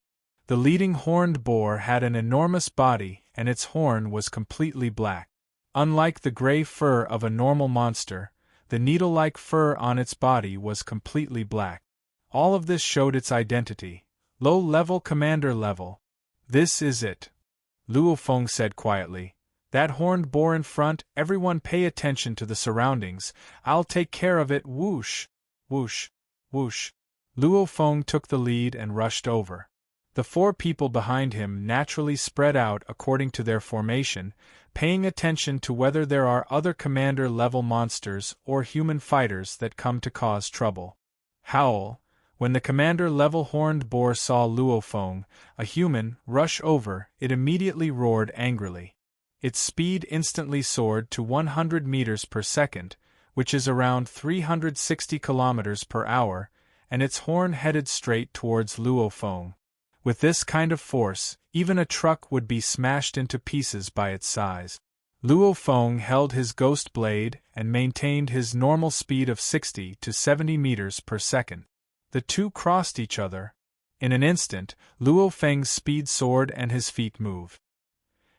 The leading horned boar had an enormous body, and its horn was completely black. Unlike the gray fur of a normal monster, the needle-like fur on its body was completely black. All of this showed its identity. Low-level commander level. This is it. Luo Feng said quietly. That horned boar in front, everyone pay attention to the surroundings, I'll take care of it. Whoosh, whoosh, whoosh. Luo Feng took the lead and rushed over. The 4 people behind him naturally spread out according to their formation, paying attention to whether there are other commander-level monsters or human fighters that come to cause trouble. Howl. When the commander-level horned boar saw Luo Feng, a human, rush over, it immediately roared angrily. Its speed instantly soared to 100 meters per second, which is around 360 kilometers per hour, and its horn headed straight towards Luo Feng. With this kind of force, even a truck would be smashed into pieces by its size. Luo Feng held his ghost blade and maintained his normal speed of 60 to 70 meters per second. The two crossed each other. In an instant, Luo Feng's speed soared and his feet moved.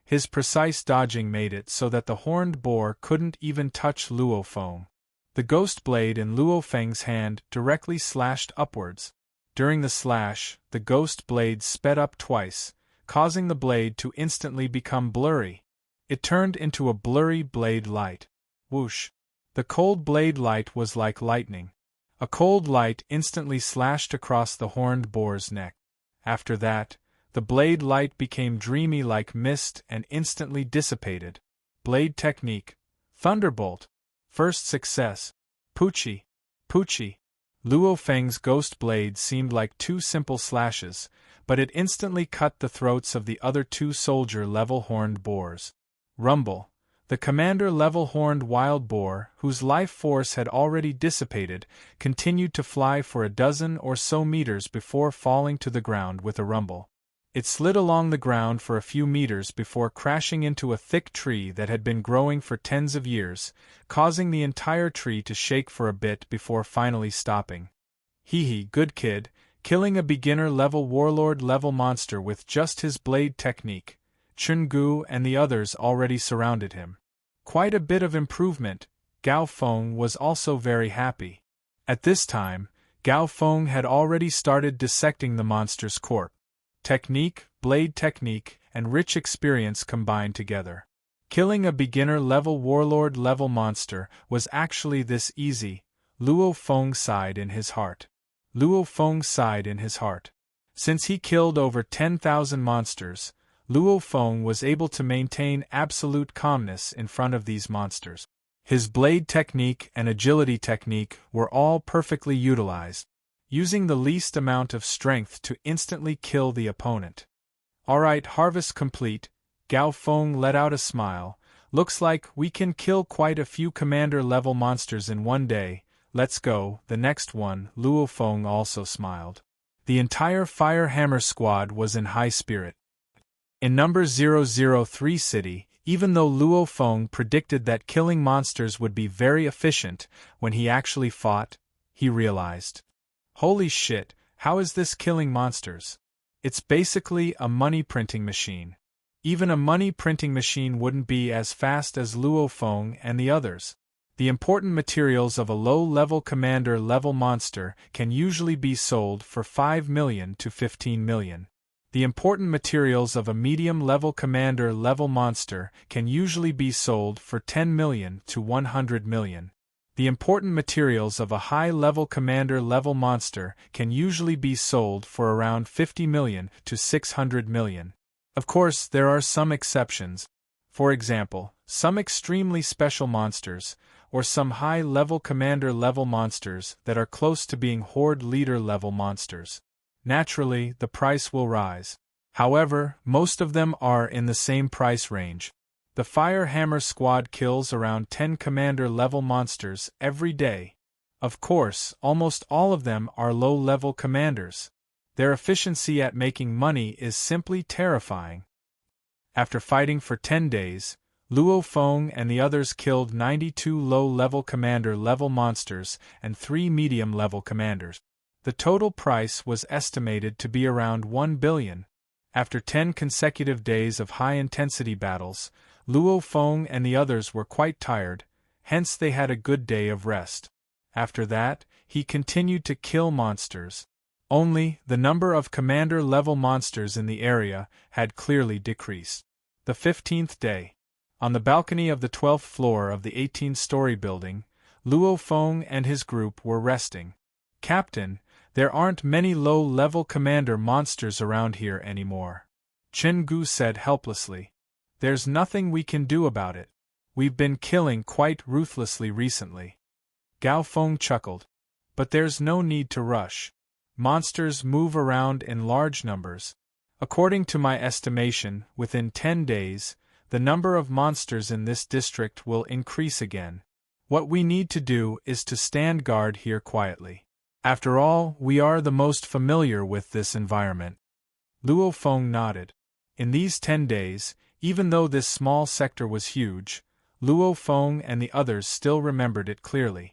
His precise dodging made it so that the horned boar couldn't even touch Luo Feng. The ghost blade in Luo Feng's hand directly slashed upwards. During the slash, the ghost blade sped up twice, causing the blade to instantly become blurry. It turned into a blurry blade light. Whoosh! The cold blade light was like lightning. A cold light instantly slashed across the horned boar's neck. After that, the blade light became dreamy like mist and instantly dissipated. Blade technique. Thunderbolt. First success. Poochie. Poochie. Luo Feng's ghost blade seemed like 2 simple slashes, but it instantly cut the throats of the other 2 soldier-level horned boars. Rumble. The commander-level horned wild boar, whose life force had already dissipated, continued to fly for a dozen or so meters before falling to the ground with a rumble. It slid along the ground for a few meters before crashing into a thick tree that had been growing for tens of years, causing the entire tree to shake for a bit before finally stopping. Hee, good kid, killing a beginner-level warlord-level monster with just his blade technique. Chungu and the others already surrounded him. Quite a bit of improvement. Gao Feng was also very happy. At this time, Gao Feng had already started dissecting the monster's corpse. Technique, blade technique, and rich experience combined together. Killing a beginner-level warlord-level monster was actually this easy. Luo Feng sighed in his heart. Luo Feng sighed in his heart. Since he killed over 10,000 monsters, Luo Feng was able to maintain absolute calmness in front of these monsters. His blade technique and agility technique were all perfectly utilized, using the least amount of strength to instantly kill the opponent. Alright, harvest complete. Gao Feng let out a smile. Looks like we can kill quite a few commander-level monsters in one day. Let's go." The next one, Luo Feng also smiled. The entire Fire Hammer squad was in high spirit. In number 003 city, even though Luo Feng predicted that killing monsters would be very efficient, when he actually fought, he realized, "Holy shit, how is this killing monsters? It's basically a money-printing machine. Even a money-printing machine wouldn't be as fast as Luo Feng and the others. The important materials of a low-level commander-level monster can usually be sold for 5 million to 15 million. The important materials of a medium-level commander-level monster can usually be sold for 10 million to 100 million. The important materials of a high-level commander-level monster can usually be sold for around 50 million to 600 million. Of course, there are some exceptions. For example, some extremely special monsters, or some high-level commander-level monsters that are close to being horde leader-level monsters. Naturally, the price will rise. However, most of them are in the same price range. The Fire Hammer squad kills around 10 commander-level monsters every day. Of course, almost all of them are low-level commanders. Their efficiency at making money is simply terrifying. After fighting for 10 days, Luo Feng and the others killed 92 low-level commander-level monsters and 3 medium-level commanders. The total price was estimated to be around 1 billion. After 10 consecutive days of high-intensity battles, Luo Feng and the others were quite tired, hence they had a good day of rest. After that, he continued to kill monsters. Only, the number of commander-level monsters in the area had clearly decreased. The 15th day. On the balcony of the 12th floor of the 18-story building, Luo Feng and his group were resting. "Captain, there aren't many low-level commander monsters around here anymore," Chen Gu said helplessly. "There's nothing we can do about it. We've been killing quite ruthlessly recently." Gao Feng chuckled. "But there's no need to rush. Monsters move around in large numbers. According to my estimation, within 10 days, the number of monsters in this district will increase again. What we need to do is to stand guard here quietly. After all, we are the most familiar with this environment." Luo Feng nodded. In these 10 days, even though this small sector was huge, Luo Feng and the others still remembered it clearly.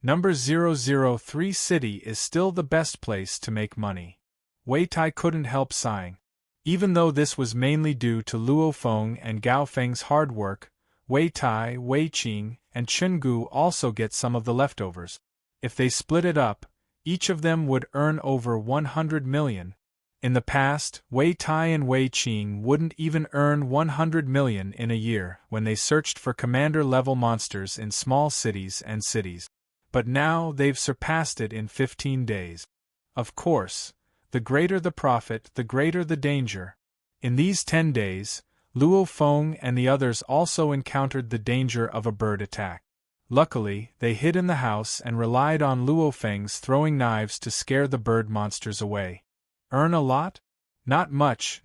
Number 003 city is still the best place to make money. Wei Tai couldn't help sighing. Even though this was mainly due to Luo Feng and Gao Feng's hard work, Wei Tai, Wei Qing, and Chen Gu also get some of the leftovers. If they split it up, each of them would earn over 100 million. In the past, Wei Tai and Wei Qing wouldn't even earn 100 million in a year when they searched for commander-level monsters in small cities and cities. But now they've surpassed it in 15 days. Of course, the greater the profit, the greater the danger. In these 10 days, Luo Feng and the others also encountered the danger of a bird attack. Luckily, they hid in the house and relied on Luo Feng's throwing knives to scare the bird monsters away. "Earn a lot?" Not much,"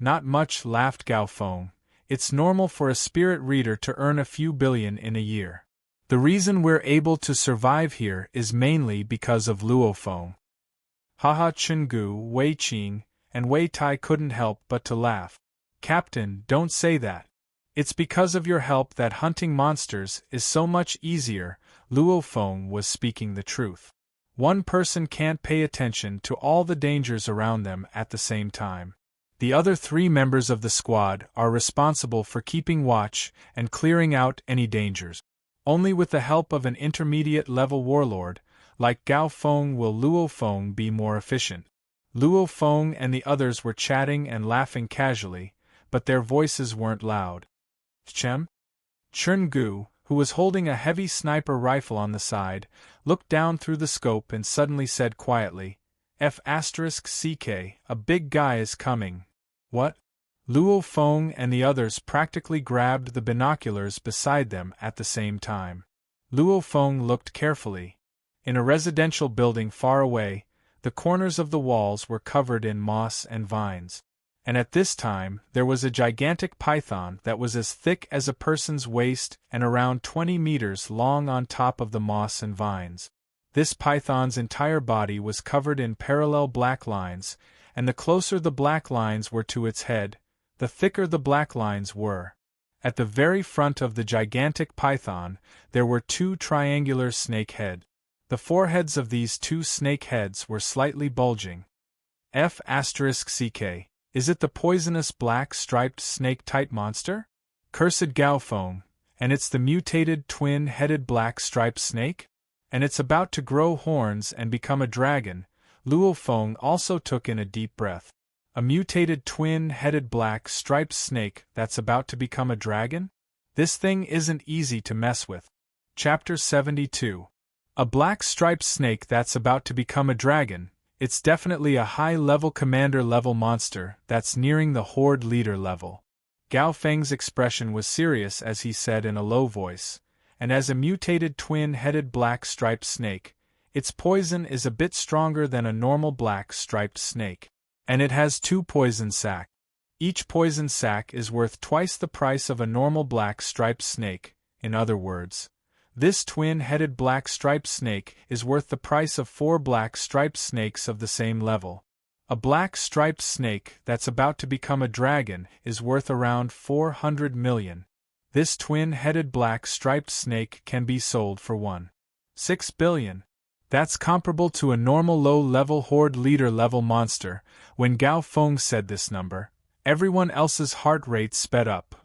laughed Gao Feng. "It's normal for a spirit reader to earn a few billion in a year. The reason we're able to survive here is mainly because of Luo Feng." Haha, Chen Gu, Wei Qing, and Wei Tai couldn't help but to laugh. "Captain, don't say that. It's because of your help that hunting monsters is so much easier." Luo Feng was speaking the truth. One person can't pay attention to all the dangers around them at the same time. The other 3 members of the squad are responsible for keeping watch and clearing out any dangers. Only with the help of an intermediate-level warlord, like Gao Feng, will Luo Feng be more efficient. Luo Feng and the others were chatting and laughing casually, but their voices weren't loud. Chen Gu, who was holding a heavy sniper rifle on the side, looked down through the scope and suddenly said quietly, "F***CK, a big guy is coming." "What?" Luo Feng and the others practically grabbed the binoculars beside them at the same time. Luo Feng looked carefully. In a residential building far away, the corners of the walls were covered in moss and vines. And at this time, there was a gigantic python that was as thick as a person's waist and around 20 meters long on top of the moss and vines. This python's entire body was covered in parallel black lines, and the closer the black lines were to its head, the thicker the black lines were. At the very front of the gigantic python, there were two triangular snake heads. The foreheads of these two snake heads were slightly bulging. F***CK. Is it the poisonous black striped snake-type monster? Cursed Gaofeng, and it's the mutated twin-headed black striped snake? And it's about to grow horns and become a dragon. Luo Feng also took in a deep breath. A mutated twin-headed black striped snake that's about to become a dragon? This thing isn't easy to mess with. Chapter 72. A black striped snake that's about to become a dragon. It's definitely a high-level commander-level monster that's nearing the horde leader level. Gao Feng's expression was serious as he said in a low voice, and as a mutated twin-headed black striped snake, its poison is a bit stronger than a normal black striped snake. And it has 2 poison sacs. Each poison sac is worth twice the price of a normal black striped snake. In other words, this twin-headed black striped snake is worth the price of 4 black striped snakes of the same level. A black striped snake that's about to become a dragon is worth around 400 million. This twin-headed black striped snake can be sold for 1.6 billion. That's comparable to a normal low-level horde leader-level monster. When Gao Feng said this number, everyone else's heart rate sped up.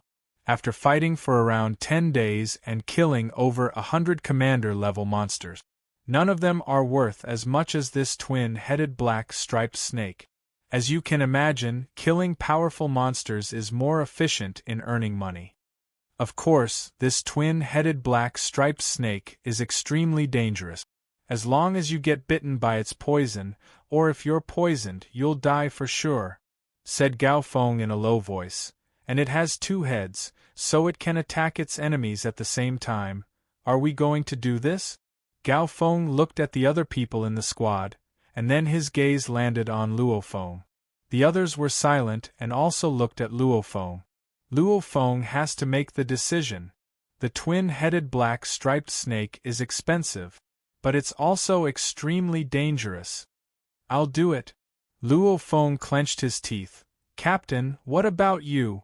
After fighting for around 10 days and killing over 100 commander-level monsters, none of them are worth as much as this twin-headed black striped snake. As you can imagine, killing powerful monsters is more efficient in earning money. Of course, this twin-headed black striped snake is extremely dangerous. As long as you get bitten by its poison, or if you're poisoned, you'll die for sure, said Gao Feng in a low voice. And it has 2 heads, so it can attack its enemies at the same time. Are we going to do this? Gao Feng looked at the other people in the squad, and then his gaze landed on Luo Feng. The others were silent and also looked at Luo Feng. Luo Feng has to make the decision. The twin-headed black striped snake is expensive, but it's also extremely dangerous. I'll do it. Luo Feng clenched his teeth. Captain, what about you?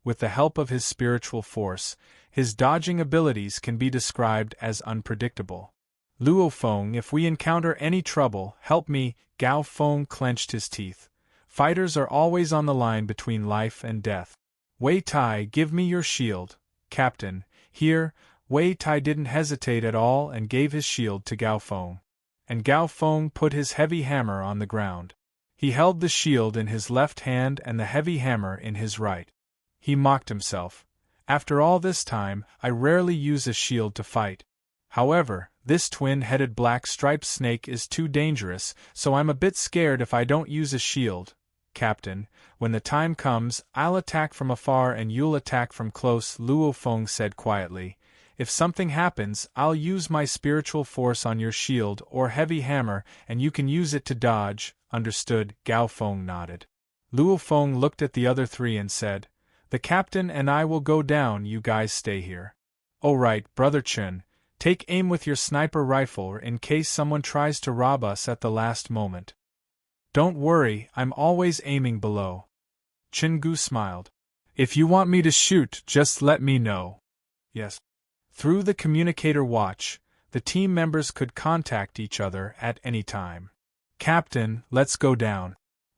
With the help of his spiritual force, his dodging abilities can be described as unpredictable. Luo Feng, if we encounter any trouble, help me. Gao Feng clenched his teeth. Fighters are always on the line between life and death. Wei Tai, give me your shield. Captain, here. Wei Tai didn't hesitate at all and gave his shield to Gao Feng. And Gao Feng put his heavy hammer on the ground. He held the shield in his left hand and the heavy hammer in his right. He mocked himself. After all this time, I rarely use a shield to fight. However, this twin-headed black striped snake is too dangerous, so I'm a bit scared if I don't use a shield. Captain, when the time comes, I'll attack from afar and you'll attack from close, Luo Feng said quietly. If something happens, I'll use my spiritual force on your shield or heavy hammer and you can use it to dodge. Understood, Gao Feng nodded. Luo Feng looked at the other 3 and said, the captain and I will go down, you guys stay here. Oh right, Brother Chen, take aim with your sniper rifle in case someone tries to rob us at the last moment. Don't worry, I'm always aiming below. Chen Gu smiled. If you want me to shoot, just let me know. Yes. Through the communicator watch, the team members could contact each other at any time. Captain, let's go down.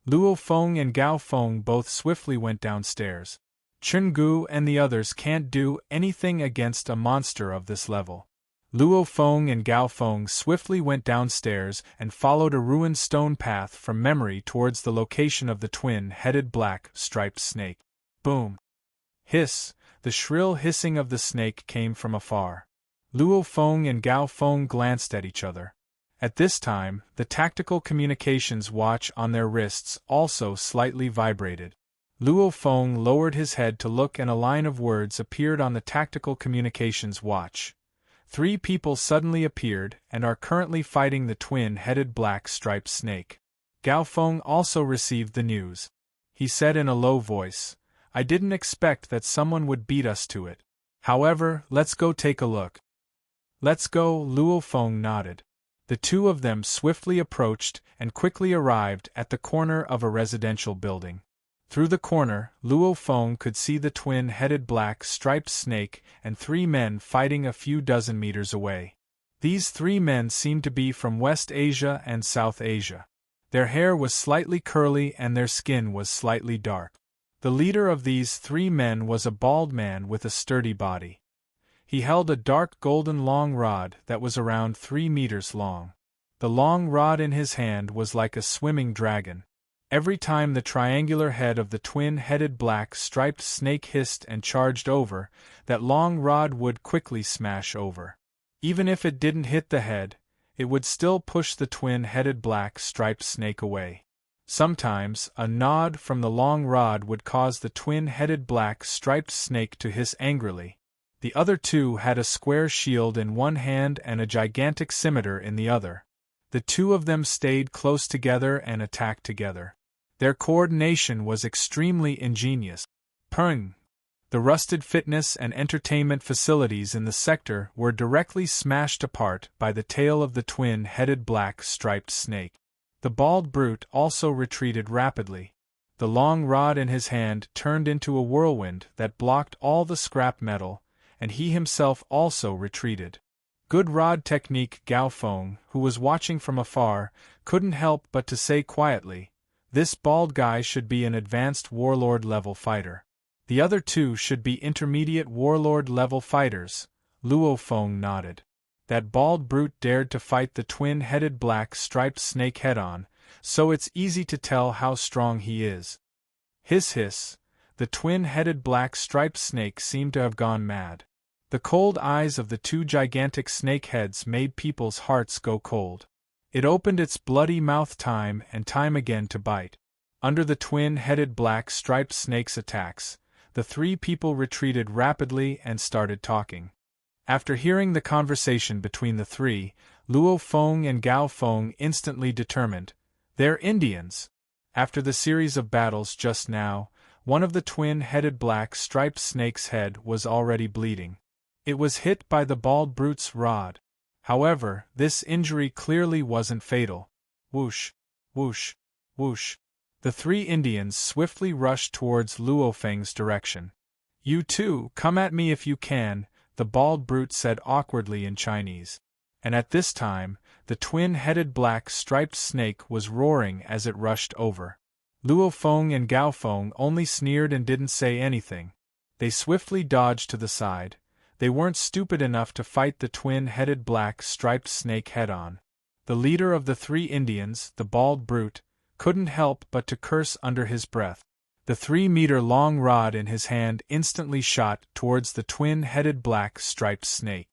Luo Feng and Gao Feng both swiftly went downstairs. Chen Gu and the others can't do anything against a monster of this level. Luo Feng and Gao Feng swiftly went downstairs and followed a ruined stone path from memory towards the location of the twin-headed black striped snake. Boom! Hiss! The shrill hissing of the snake came from afar. Luo Feng and Gao Feng glanced at each other. At this time, the tactical communications watch on their wrists also slightly vibrated. Luo Feng lowered his head to look and a line of words appeared on the tactical communications watch. 3 people suddenly appeared and are currently fighting the twin-headed black striped snake. Gao Feng also received the news. he said in a low voice. I didn't expect that someone would beat us to it. However, let's go take a look. Let's go, Luo Feng nodded. The two of them swiftly approached and quickly arrived at the corner of a residential building. Through the corner, Luo Feng could see the twin-headed black striped snake and 3 men fighting a few dozen meters away. These 3 men seemed to be from West Asia and South Asia. Their hair was slightly curly and their skin was slightly dark. The leader of these 3 men was a bald man with a sturdy body. He held a dark golden long rod that was around 3 meters long. The long rod in his hand was like a swimming dragon. Every time the triangular head of the twin-headed black striped snake hissed and charged over, that long rod would quickly smash over. Even if it didn't hit the head, it would still push the twin-headed black striped snake away. Sometimes, a nod from the long rod would cause the twin-headed black striped snake to hiss angrily. The other 2 had a square shield in one hand and a gigantic scimitar in the other. The 2 of them stayed close together and attacked together. Their coordination was extremely ingenious. Pung! The rusted fitness and entertainment facilities in the sector were directly smashed apart by the tail of the twin-headed black striped snake. The bald brute also retreated rapidly. The long rod in his hand turned into a whirlwind that blocked all the scrap metal, and he himself also retreated. Good rod technique. Gao Feng, who was watching from afar, couldn't help but to say quietly, "This bald guy should be an advanced warlord-level fighter. The other 2 should be intermediate warlord-level fighters." Luo Feng nodded. That bald brute dared to fight the twin-headed black striped snake head-on, so it's easy to tell how strong he is. Hiss hiss. The twin-headed black striped snake seemed to have gone mad. The cold eyes of the 2 gigantic snake heads made people's hearts go cold. It opened its bloody mouth time and time again to bite. Under the twin-headed black striped snake's attacks, the 3 people retreated rapidly and started talking. After hearing the conversation between the 3, Luo Feng and Gao Feng instantly determined, "They're Indians." After the series of battles just now, one of the twin-headed black striped snake's head was already bleeding. It was hit by the bald brute's rod. However, this injury clearly wasn't fatal. Whoosh, whoosh, whoosh. The 3 Indians swiftly rushed towards Luo Feng's direction. "You too, come at me if you can," the bald brute said awkwardly in Chinese. And at this time, the twin-headed black striped snake was roaring as it rushed over. Luo Feng and Gao Feng only sneered and didn't say anything. They swiftly dodged to the side. They weren't stupid enough to fight the twin-headed black striped snake head-on. The leader of the 3 Indians, the bald brute, couldn't help but to curse under his breath. The 3-meter-long rod in his hand instantly shot towards the twin-headed black striped snake.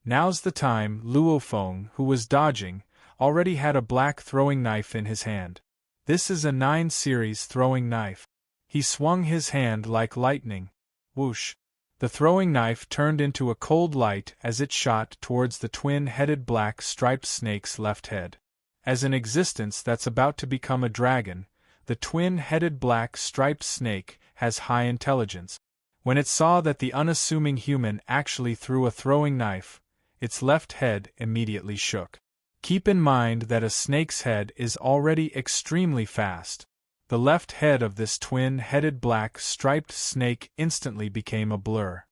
"Now's the time." Luo Feng, who was dodging, already had a black throwing knife in his hand. This is a 9 series throwing knife. He swung his hand like lightning. Whoosh! The throwing knife turned into a cold light as it shot towards the twin-headed black striped snake's left head. As an existence that's about to become a dragon, the twin-headed black striped snake has high intelligence. When it saw that the unassuming human actually threw a throwing knife, its left head immediately shook. Keep in mind that a snake's head is already extremely fast. The left head of this twin-headed black striped snake instantly became a blur.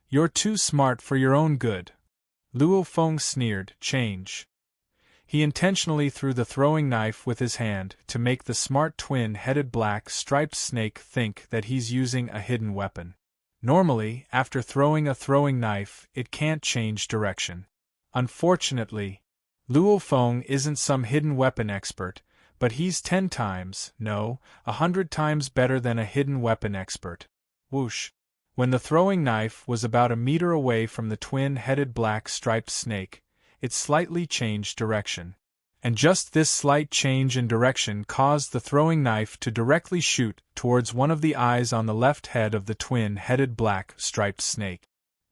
"You're too smart for your own good." Luo Feng sneered. "Change." He intentionally threw the throwing knife with his hand to make the smart twin-headed black striped snake think that he's using a hidden weapon. Normally, after throwing a throwing knife, it can't change direction. Unfortunately, Luo Feng isn't some hidden weapon expert, but he's 10 times, no, 100 times better than a hidden weapon expert. Whoosh! When the throwing knife was about a meter away from the twin-headed black striped snake, it slightly changed direction. And just this slight change in direction caused the throwing knife to directly shoot towards one of the eyes on the left head of the twin-headed black striped snake.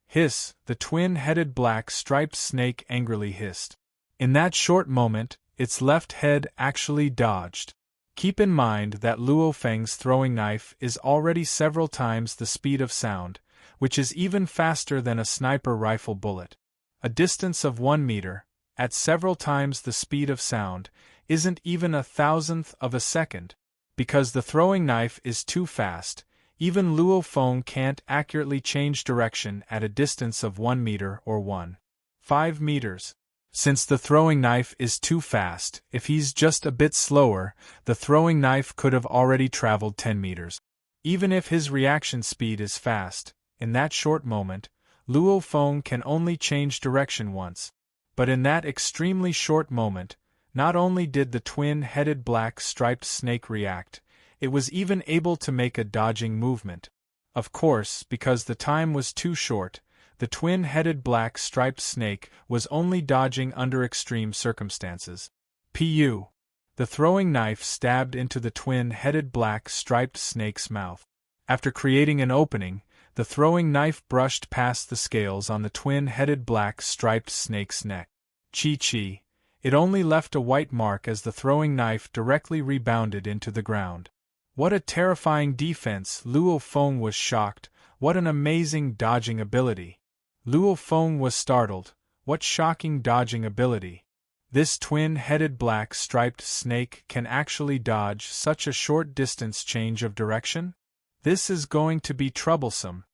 Hiss! The twin-headed black striped snake angrily hissed. In that short moment, its left head actually dodged. Keep in mind that Luo Feng's throwing knife is already several times the speed of sound, which is even faster than a sniper rifle bullet. A distance of 1 meter, at several times the speed of sound, isn't even a thousandth of a second. Because the throwing knife is too fast, even Luo Feng can't accurately change direction at a distance of 1 meter or 1.5 meters. Since the throwing knife is too fast, if he's just a bit slower, the throwing knife could have already traveled 10 meters. Even if his reaction speed is fast, in that short moment, Luo Feng can only change direction once. But in that extremely short moment, not only did the twin-headed black striped snake react, it was even able to make a dodging movement. Of course, because the time was too short, the twin-headed black striped snake was only dodging under extreme circumstances. Pu. The throwing knife stabbed into the twin-headed black striped snake's mouth. After creating an opening, the throwing knife brushed past the scales on the twin-headed black striped snake's neck. Chi. It only left a white mark as the throwing knife directly rebounded into the ground. What a terrifying defense! Luo Feng was shocked. What an amazing dodging ability! Luo Feng was startled. What shocking dodging ability! This twin-headed black striped snake can actually dodge such a short distance change of direction? This is going to be troublesome.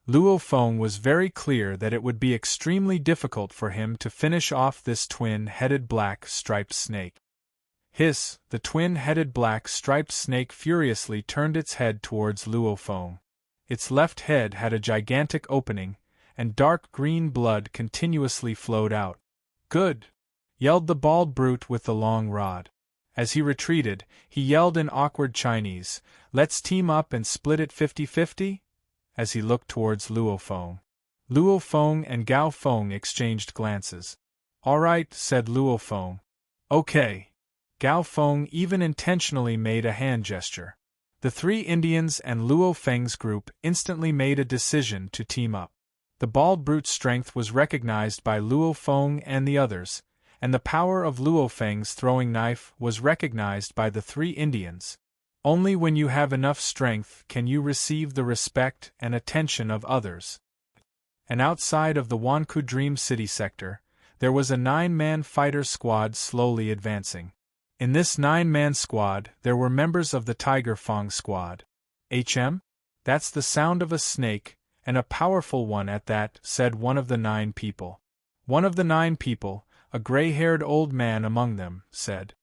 Luo Feng was very clear that it would be extremely difficult for him to finish off this twin-headed black striped snake. Hiss! The twin-headed black striped snake furiously turned its head towards Luo Feng. Its left head had a gigantic opening, and dark green blood continuously flowed out. Good! Yelled the bald brute with the long rod. As he retreated, he yelled in awkward Chinese, "Let's team up and split it 50-50?" As he looked towards Luo Feng. Luo Feng and Gao Feng exchanged glances. "All right," said Luo Feng. "Okay." Gao Feng even intentionally made a hand gesture. The 3 Indians and Luo Feng's group instantly made a decision to team up. The bald brute's strength was recognized by Luo Feng and the others, and the power of Luo Feng's throwing knife was recognized by the 3 Indians. Only when you have enough strength can you receive the respect and attention of others. And outside of the Wanku Dream City sector, there was a 9-man fighter squad slowly advancing. In this 9-man squad, there were members of the Tiger Fang squad. That's the sound of a snake, and a powerful one at that, said one of the 9 people. One of the 9 people, a gray-haired old man among them, said.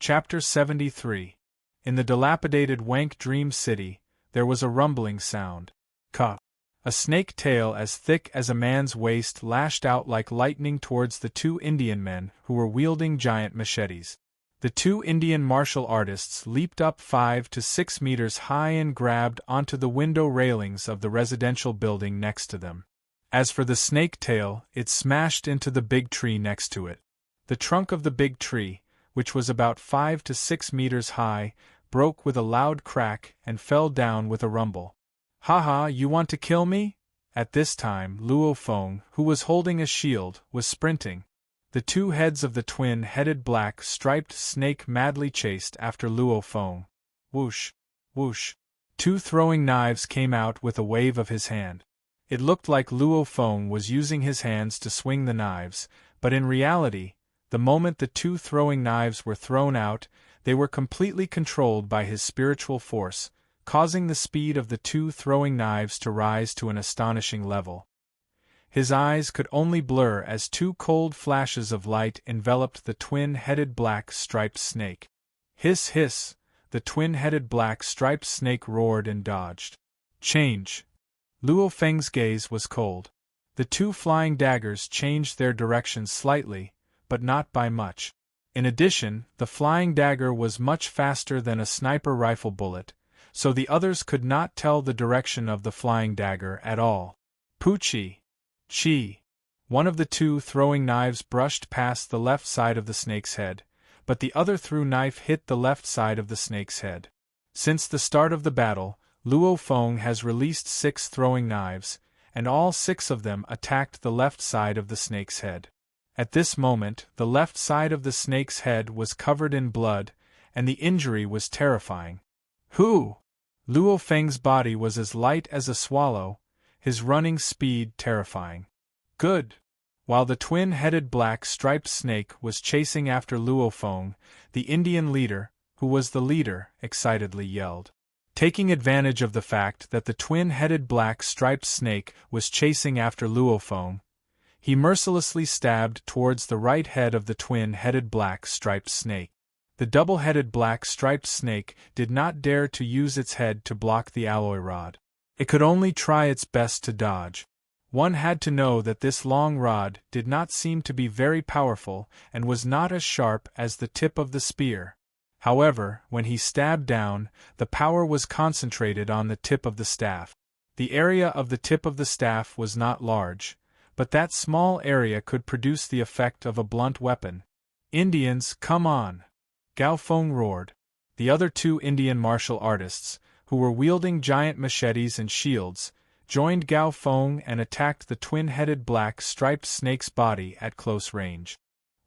Chapter 73. In the dilapidated Wank Dream City, there was a rumbling sound. A snake tail as thick as a man's waist lashed out like lightning towards the 2 Indian men who were wielding giant machetes. The 2 Indian martial artists leaped up 5 to 6 meters high and grabbed onto the window railings of the residential building next to them. As for the snake tail, it smashed into the big tree next to it. The trunk of the big tree, which was about 5 to 6 meters high, broke with a loud crack and fell down with a rumble. "Ha, you want to kill me?" At this time, Luo Feng, who was holding a shield, was sprinting. The 2 heads of the twin-headed black striped snake madly chased after Luo Feng. Whoosh! Whoosh! 2 throwing knives came out with a wave of his hand. It looked like Luo Feng was using his hands to swing the knives, but in reality, the moment the 2 throwing knives were thrown out, they were completely controlled by his spiritual force, causing the speed of the 2 throwing knives to rise to an astonishing level. His eyes could only blur as 2 cold flashes of light enveloped the twin-headed black striped snake. Hiss, hiss! The twin-headed black striped snake roared and dodged. Change! Luo Feng's gaze was cold. The 2 flying daggers changed their direction slightly, but not by much. In addition, the flying dagger was much faster than a sniper rifle bullet, so the others could not tell the direction of the flying dagger at all. Poochie! Chi! One of the 2 throwing knives brushed past the left side of the snake's head, but the other through knife hit the left side of the snake's head. Since the start of the battle, Luo Feng has released 6 throwing knives, and all 6 of them attacked the left side of the snake's head. At this moment, the left side of the snake's head was covered in blood, and the injury was terrifying. Who? Luo Feng's body was as light as a swallow, his running speed terrifying. Good! While the twin-headed black-striped snake was chasing after Luo Feng, the Indian leader, who was the leader, excitedly yelled. Taking advantage of the fact that the twin-headed black-striped snake was chasing after Luo Feng, he mercilessly stabbed towards the right head of the twin-headed black-striped snake. The double-headed black-striped snake did not dare to use its head to block the alloy rod. It could only try its best to dodge. One had to know that this long rod did not seem to be very powerful and was not as sharp as the tip of the spear. However, when he stabbed down, the power was concentrated on the tip of the staff. The area of the tip of the staff was not large, but that small area could produce the effect of a blunt weapon. "Indians, come on!" Gao Feng roared. The other two Indian martial artists, who were wielding giant machetes and shields, joined Gao Feng and attacked the twin-headed black-striped snake's body at close range.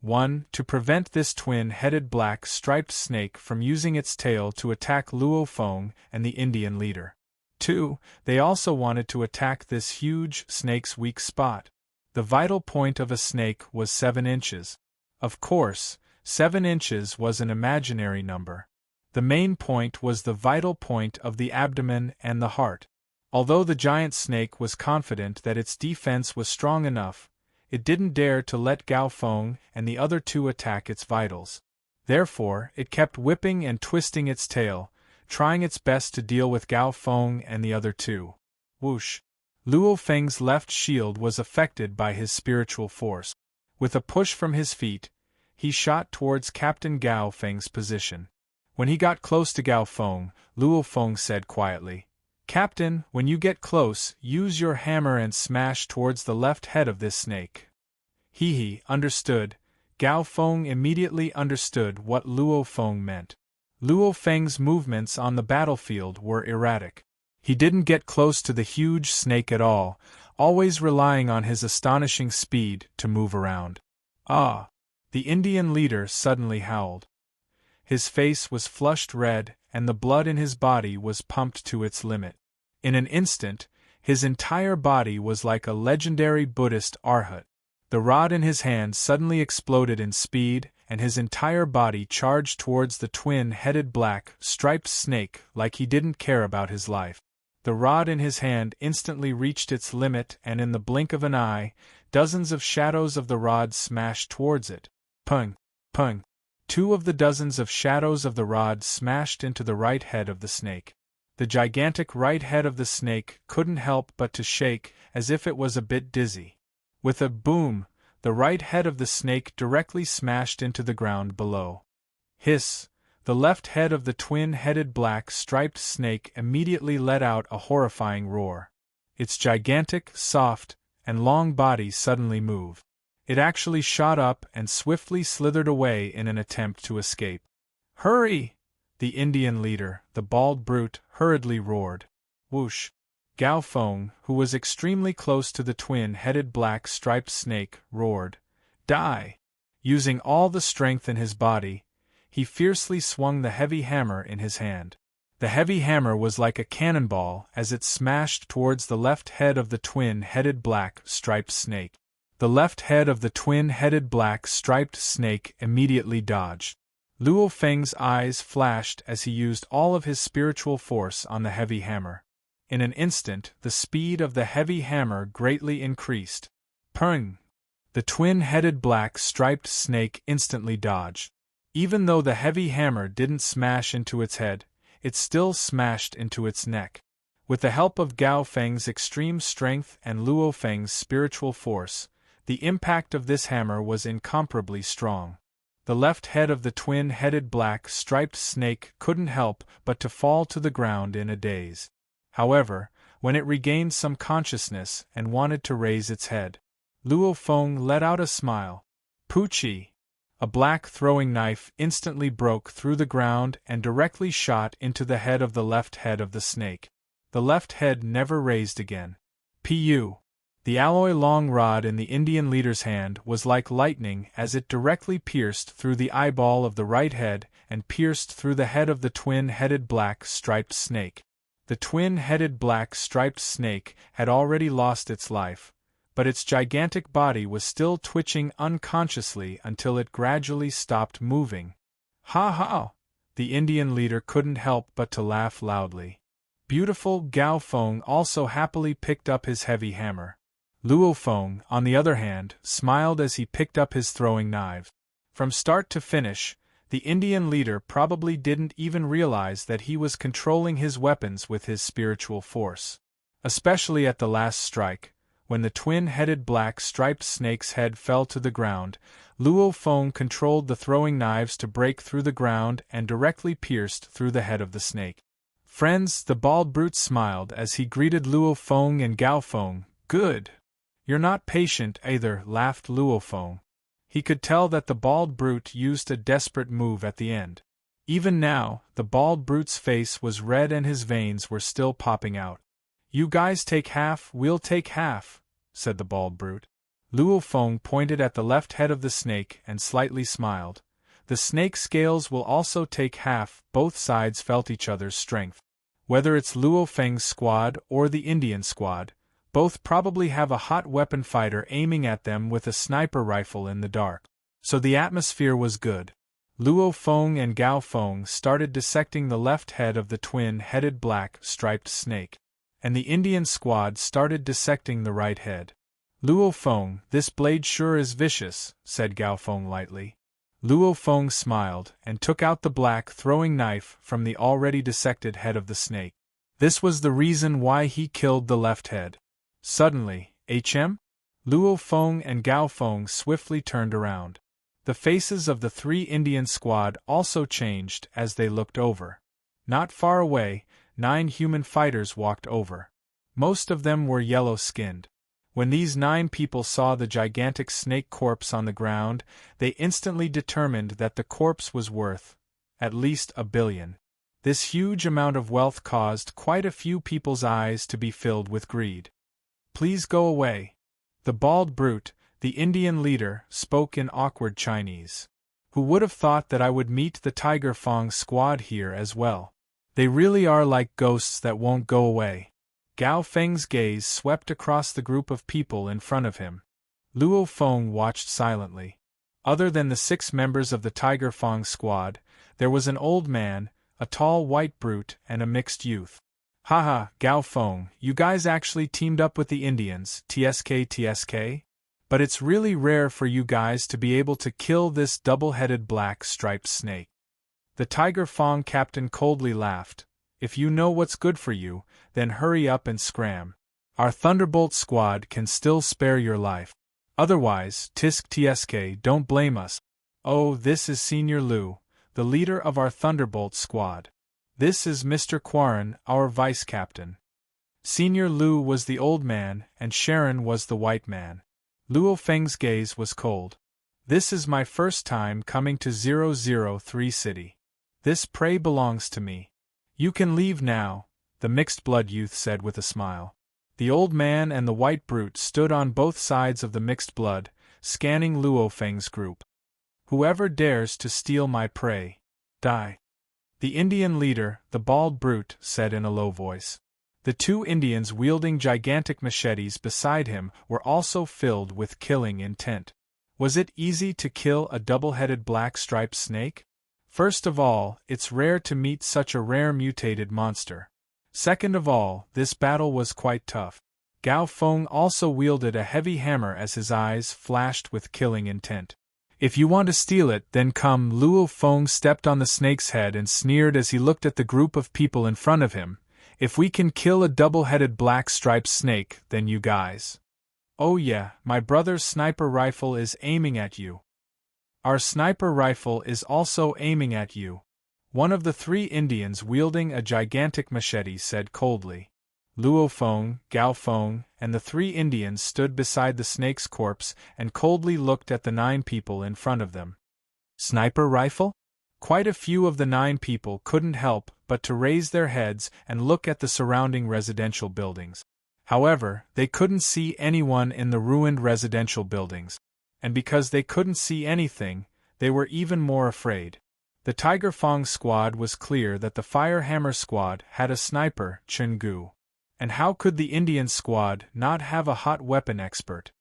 1. To prevent this twin-headed black-striped snake from using its tail to attack Luo Feng and the Indian leader. 2. They also wanted to attack this huge snake's weak spot. The vital point of a snake was 7 inches. Of course, 7 inches was an imaginary number. The main point was the vital point of the abdomen and the heart. Although the giant snake was confident that its defense was strong enough, it didn't dare to let Gao Feng and the other two attack its vitals. Therefore, it kept whipping and twisting its tail, trying its best to deal with Gao Feng and the other two. Whoosh! Luo Feng's left shield was affected by his spiritual force. With a push from his feet, he shot towards Captain Gao Feng's position. When he got close to Gao Feng, Luo Feng said quietly, "Captain, when you get close, use your hammer and smash towards the left head of this snake." He understood. Gao Feng immediately understood what Luo Feng meant. Luo Feng's movements on the battlefield were erratic. He didn't get close to the huge snake at all, always relying on his astonishing speed to move around. "Ah!" The Indian leader suddenly howled. His face was flushed red, and the blood in his body was pumped to its limit. In an instant, his entire body was like a legendary Buddhist arhat. The rod in his hand suddenly exploded in speed, and his entire body charged towards the twin-headed black-striped snake like he didn't care about his life. The rod in his hand instantly reached its limit, and in the blink of an eye, dozens of shadows of the rod smashed towards it. Pung! Pung! 2 of the dozens of shadows of the rod smashed into the right head of the snake. The gigantic right head of the snake couldn't help but to shake, as if it was a bit dizzy. With a boom, the right head of the snake directly smashed into the ground below. Hiss! The left head of the twin-headed black-striped snake immediately let out a horrifying roar. Its gigantic, soft, and long body suddenly moved. It actually shot up and swiftly slithered away in an attempt to escape. "Hurry!" The Indian leader, the bald brute, hurriedly roared. Whoosh! Gao Feng, who was extremely close to the twin-headed black-striped snake, roared, "Die!" Using all the strength in his body, he fiercely swung the heavy hammer in his hand. The heavy hammer was like a cannonball as it smashed towards the left head of the twin-headed black-striped snake. The left head of the twin-headed black-striped snake immediately dodged. Luo Feng's eyes flashed as he used all of his spiritual force on the heavy hammer. In an instant, the speed of the heavy hammer greatly increased. Pung! The twin-headed black-striped snake instantly dodged. Even though the heavy hammer didn't smash into its head, it still smashed into its neck. With the help of Gao Feng's extreme strength and Luo Feng's spiritual force, the impact of this hammer was incomparably strong. The left head of the twin-headed black-striped snake couldn't help but to fall to the ground in a daze. However, when it regained some consciousness and wanted to raise its head, Luo Feng let out a smile. Poochie! A black throwing knife instantly broke through the ground and directly shot into the head of the left head of the snake. The left head never raised again. Pu! The alloy long rod in the Indian leader's hand was like lightning as it directly pierced through the eyeball of the right head and pierced through the head of the twin-headed black striped snake. The twin-headed black striped snake had already lost its life, but its gigantic body was still twitching unconsciously until it gradually stopped moving. Ha ha! The Indian leader couldn't help but to laugh loudly. Beautiful Gao Feng also happily picked up his heavy hammer. Luo Feng, on the other hand, smiled as he picked up his throwing knife. From start to finish, the Indian leader probably didn't even realize that he was controlling his weapons with his spiritual force. Especially at the last strike, when the twin-headed black striped snake's head fell to the ground, Luo Feng controlled the throwing knives to break through the ground and directly pierced through the head of the snake. Friends, the bald brute smiled as he greeted Luo Feng and Gao Feng. Good. You're not patient either, laughed Luo Feng. He could tell that the bald brute used a desperate move at the end. Even now, the bald brute's face was red and his veins were still popping out. You guys take half, we'll take half, said the bald brute. Luo Feng pointed at the left head of the snake and slightly smiled. The snake scales will also take half. Both sides felt each other's strength. Whether it's Luo Feng's squad or the Indian squad, both probably have a hot weapon fighter aiming at them with a sniper rifle in the dark. So the atmosphere was good. Luo Feng and Gao Feng started dissecting the left head of the twin-headed black striped snake, and the Indian squad started dissecting the right head. Luo Feng, this blade sure is vicious, said Gao Feng lightly. Luo Feng smiled and took out the black throwing knife from the already dissected head of the snake. This was the reason why he killed the left head. Suddenly, Luo Feng and Gao Feng swiftly turned around. The faces of the three Indian squad also changed as they looked over. Not far away, 9 human fighters walked over. Most of them were yellow-skinned. When these 9 people saw the gigantic snake corpse on the ground, they instantly determined that the corpse was worth at least $1 billion. This huge amount of wealth caused quite a few people's eyes to be filled with greed. Please go away. The bald brute, the Indian leader, spoke in awkward Chinese. Who would have thought that I would meet the Tiger Fong squad here as well? They really are like ghosts that won't go away. Gao Feng's gaze swept across the group of people in front of him. Luo Feng watched silently. Other than the 6 members of the Tiger Fong squad, there was an old man, a tall white brute, and a mixed youth. Haha, Gao Feng, you guys actually teamed up with the Indians, TSK. But it's really rare for you guys to be able to kill this double-headed black striped snake. The Tiger Fong captain coldly laughed. If you know what's good for you, then hurry up and scram. Our Thunderbolt squad can still spare your life. Otherwise, TSK, don't blame us. Oh, this is Senior Lu, the leader of our Thunderbolt squad. This is Mr. Quarren, our vice captain. Senior Lu was the old man, and Sharon was the white man. Luo Feng's gaze was cold. This is my first time coming to 003 City. This prey belongs to me. You can leave now, the mixed-blood youth said with a smile. The old man and the white brute stood on both sides of the mixed blood, scanning Luo Feng's group. Whoever dares to steal my prey, die. The Indian leader, the bald brute, said in a low voice. The 2 Indians wielding gigantic machetes beside him were also filled with killing intent. Was it easy to kill a double-headed black-striped snake? First of all, it's rare to meet such a rare mutated monster. Second of all, this battle was quite tough. Gao Feng also wielded a heavy hammer as his eyes flashed with killing intent. If you want to steal it, then come. Luo Feng stepped on the snake's head and sneered as he looked at the group of people in front of him. If we can kill a double-headed black-striped snake, then you guys. Oh yeah, my brother's sniper rifle is aiming at you. Our sniper rifle is also aiming at you. One of the 3 Indians wielding a gigantic machete said coldly. Luo Feng, Gao Feng, and the 3 Indians stood beside the snake's corpse and coldly looked at the 9 people in front of them. Sniper rifle? Quite a few of the 9 people couldn't help but to raise their heads and look at the surrounding residential buildings. However, they couldn't see anyone in the ruined residential buildings. And because they couldn't see anything, they were even more afraid. The Tiger Fong squad was clear that the Fire Hammer squad had a sniper, Chungu. And how could the Indian squad not have a hot weapon expert?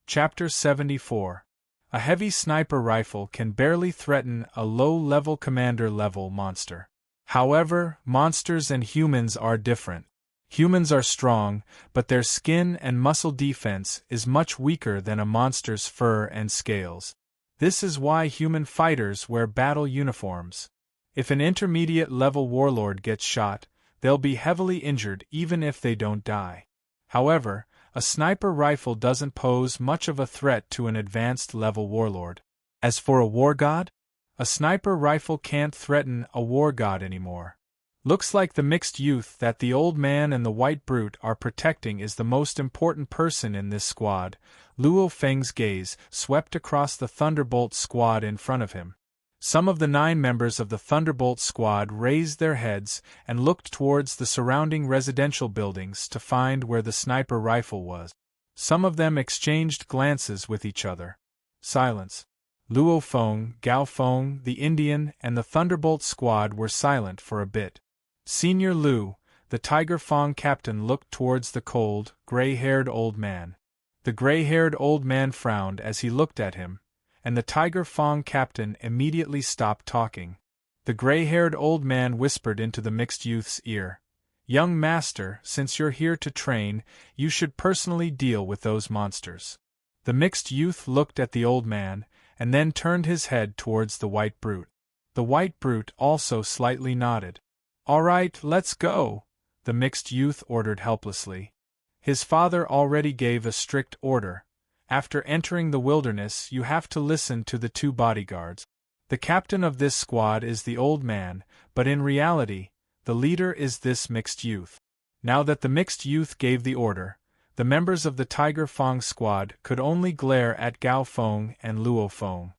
Chapter 74. A heavy sniper rifle can barely threaten a low-level commander-level monster. However, monsters and humans are different. Humans are strong, but their skin and muscle defense is much weaker than a monster's fur and scales. This is why human fighters wear battle uniforms. If an intermediate-level warlord gets shot, they'll be heavily injured even if they don't die. However, a sniper rifle doesn't pose much of a threat to an advanced-level warlord. As for a war god, a sniper rifle can't threaten a war god anymore. Looks like the mixed youth that the old man and the white brute are protecting is the most important person in this squad. Luo Feng's gaze swept across the Thunderbolt squad in front of him. Some of the 9 members of the Thunderbolt squad raised their heads and looked towards the surrounding residential buildings to find where the sniper rifle was. Some of them exchanged glances with each other. Silence. Luo Feng, Gao Feng, the Indian, and the Thunderbolt squad were silent for a bit. Senior Lu, the Tiger Fong captain, looked towards the cold, gray-haired old man. The gray-haired old man frowned as he looked at him, and the Tiger Fong captain immediately stopped talking. The gray-haired old man whispered into the mixed youth's ear, "Young master, since you're here to train, you should personally deal with those monsters." The mixed youth looked at the old man, and then turned his head towards the white brute. The white brute also slightly nodded. "All right, let's go," the mixed youth ordered helplessly. His father already gave a strict order. After entering the wilderness, you have to listen to the 2 bodyguards. The captain of this squad is the old man, but in reality, the leader is this mixed youth. Now that the mixed youth gave the order, the members of the Tiger Fong squad could only glare at Gao Feng and Luo Feng.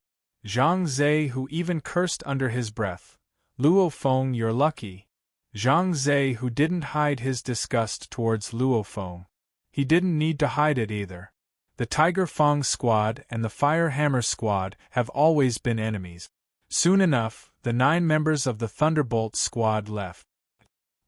Zhang Zhe, who even cursed under his breath, "Luo Feng, you're lucky." Zhang Zhe, who didn't hide his disgust towards Luo Feng. He didn't need to hide it either. The Tiger Fong squad and the Fire Hammer squad have always been enemies. Soon enough, the 9 members of the Thunderbolt squad left.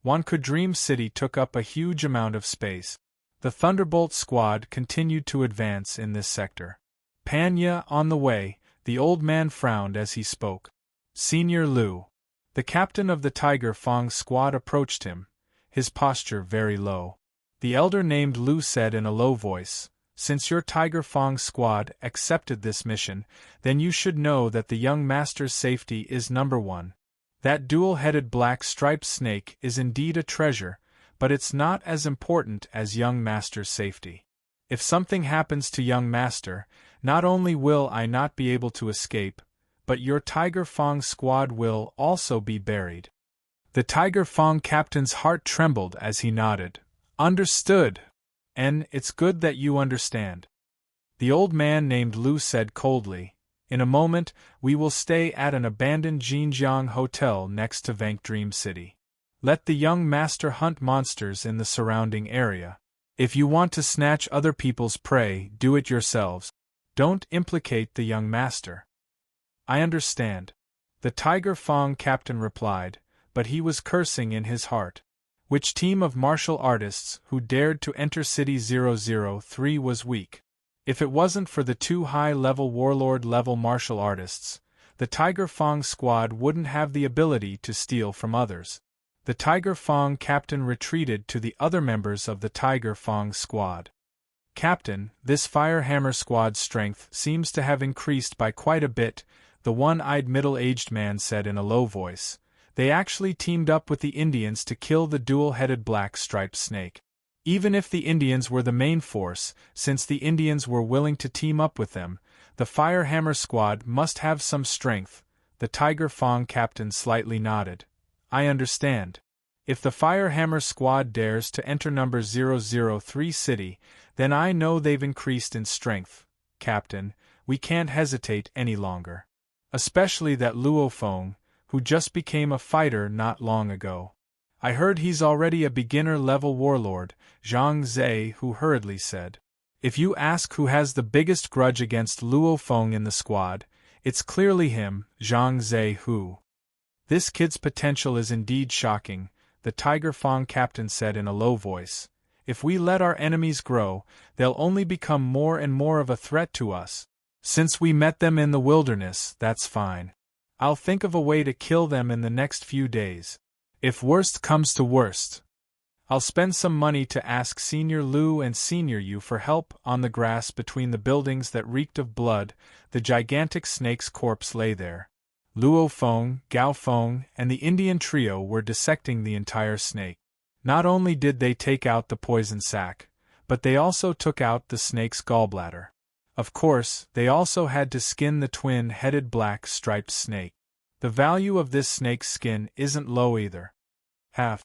One could dream city took up a huge amount of space. The Thunderbolt squad continued to advance in this sector. "Panya, on the way," the old man frowned as he spoke. "Senior Lu." The captain of the Tiger Fong squad approached him, his posture very low. The elder named Lu said in a low voice, "Since your Tiger Fong squad accepted this mission, then you should know that the young master's safety is number 1. That dual-headed black striped snake is indeed a treasure, but it's not as important as young master's safety. If something happens to young master, not only will I not be able to escape, but your Tiger Fong squad will also be buried." The Tiger Fong captain's heart trembled as he nodded. "Understood. And it's good that you understand." The old man named Lu said coldly, "In a moment, we will stay at an abandoned Xinjiang hotel next to Vank Dream City. Let the young master hunt monsters in the surrounding area. If you want to snatch other people's prey, do it yourselves. Don't implicate the young master." "I understand," the Tiger Fong captain replied, but he was cursing in his heart. Which team of martial artists who dared to enter City 003 was weak? If it wasn't for the 2 high-level warlord-level martial artists, the Tiger Fong squad wouldn't have the ability to steal from others. The Tiger Fong captain retreated to the other members of the Tiger Fong squad. "Captain, this Fire Hammer squad's strength seems to have increased by quite a bit," the one-eyed middle-aged man said in a low voice. "They actually teamed up with the Indians to kill the dual-headed black striped snake. Even if the Indians were the main force, since the Indians were willing to team up with them, the Fire Hammer squad must have some strength." The Tiger Fong captain slightly nodded. "I understand. If the Fire Hammer squad dares to enter number 003 city, then I know they've increased in strength. Captain, we can't hesitate any longer. Especially that Luo Feng, who just became a fighter not long ago. I heard he's already a beginner-level warlord," Zhang Zhe who hurriedly said. "If you ask who has the biggest grudge against Luo Feng in the squad, it's clearly him, Zhang Zhe who." This kid's potential is indeed shocking, the Tiger Fong captain said in a low voice. If we let our enemies grow, they'll only become more and more of a threat to us. Since we met them in the wilderness, that's fine. I'll think of a way to kill them in the next few days. If worst comes to worst, I'll spend some money to ask Senior Lu and Senior Yu for help. On the grass between the buildings that reeked of blood, the gigantic snake's corpse lay there. Luo Feng, Gao Feng, and the Indian trio were dissecting the entire snake. Not only did they take out the poison sac, but they also took out the snake's gallbladder. Of course, they also had to skin the twin-headed black striped snake. The value of this snake's skin isn't low either. Half.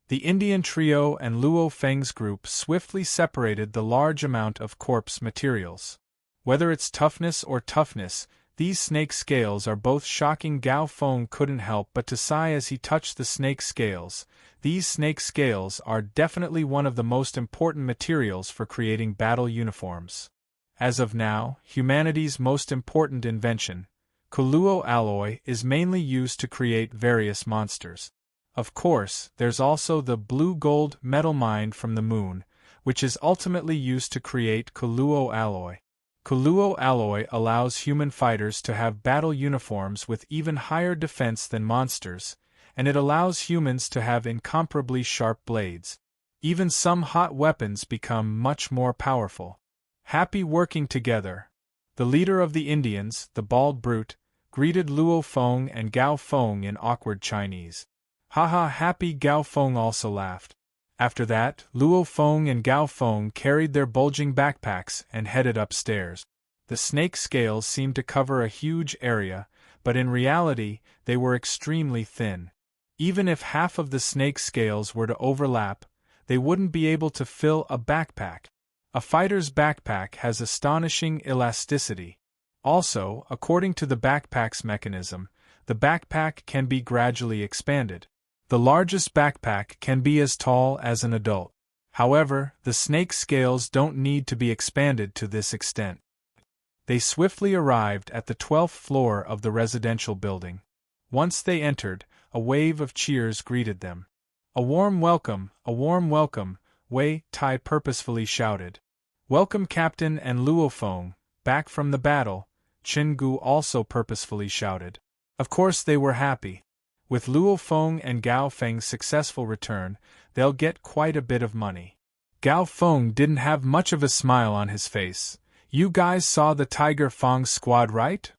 The Indian trio and Luo Feng's group swiftly separated the large amount of corpse materials. Whether it's toughness or toughness, these snake scales are both shocking. Gao Feng couldn't help but to sigh as he touched the snake scales. These snake scales are definitely one of the most important materials for creating battle uniforms. As of now, humanity's most important invention, Koluo alloy, is mainly used to create various monsters. Of course, there's also the blue-gold metal mined from the moon, which is ultimately used to create Koluo alloy. Koluo alloy allows human fighters to have battle uniforms with even higher defense than monsters, and it allows humans to have incomparably sharp blades. Even some hot weapons become much more powerful. Happy working together. The leader of the Indians, the bald brute, greeted Luo Feng and Gao Feng in awkward Chinese. Haha, happy. Gao Feng also laughed. After that, Luo Feng and Gao Feng carried their bulging backpacks and headed upstairs. The snake scales seemed to cover a huge area, but in reality, they were extremely thin. Even if half of the snake scales were to overlap, they wouldn't be able to fill a backpack. A fighter's backpack has astonishing elasticity. Also, according to the backpack's mechanism, the backpack can be gradually expanded. The largest backpack can be as tall as an adult. However, the snake scales don't need to be expanded to this extent. They swiftly arrived at the 12th floor of the residential building. Once they entered, a wave of cheers greeted them. A warm welcome, Wei Tai purposefully shouted. Welcome Captain and Luo Feng, back from the battle, Chen Gu also purposefully shouted. Of course they were happy. With Luo Feng and Gao Feng's successful return, they'll get quite a bit of money. Gao Feng didn't have much of a smile on his face. You guys saw the Tiger Fong squad, right?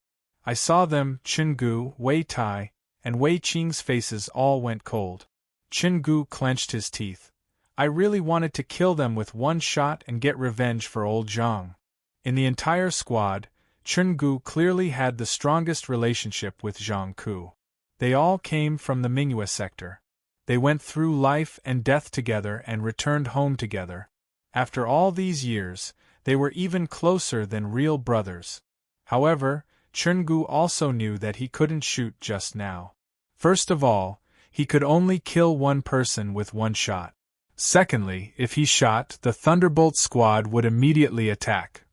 I saw them. Chen Gu, Wei Tai, and Wei Qing's faces all went cold. Chen Gu clenched his teeth. I really wanted to kill them with one shot and get revenge for old Zhang. In the entire squad, Chen Gu clearly had the strongest relationship with Zhang Ku. They all came from the Mingyue sector. They went through life and death together and returned home together. After all these years, they were even closer than real brothers. However, Chen Gu also knew that he couldn't shoot just now. First of all, he could only kill one person with one shot. Secondly, if he shot, the Thunderbolt squad would immediately attack.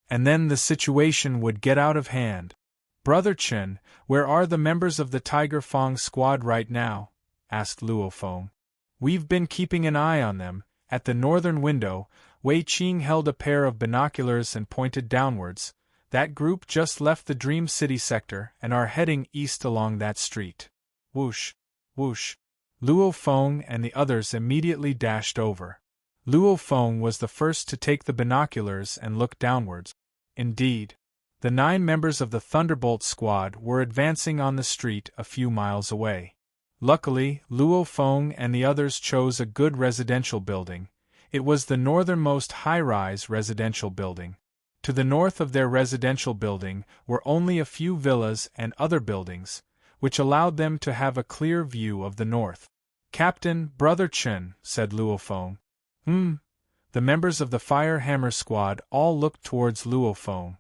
And then the situation would get out of hand. Brother Chen, where are the members of the Tiger Fong squad right now? Asked Luo Feng. We've been keeping an eye on them. At the northern window, Wei Qing held a pair of binoculars and pointed downwards. That group just left the Dream City sector and are heading east along that street. Whoosh, whoosh. Luo Feng and the others immediately dashed over. Luo Feng was the first to take the binoculars and look downwards. Indeed, the 9 members of the Thunderbolt squad were advancing on the street a few miles away. Luckily, Luo Feng and the others chose a good residential building. It was the northernmost high-rise residential building. To the north of their residential building were only a few villas and other buildings, which allowed them to have a clear view of the north. Captain, Brother Chen, said Luo Feng. The members of the Fire Hammer squad all looked towards Luo Feng.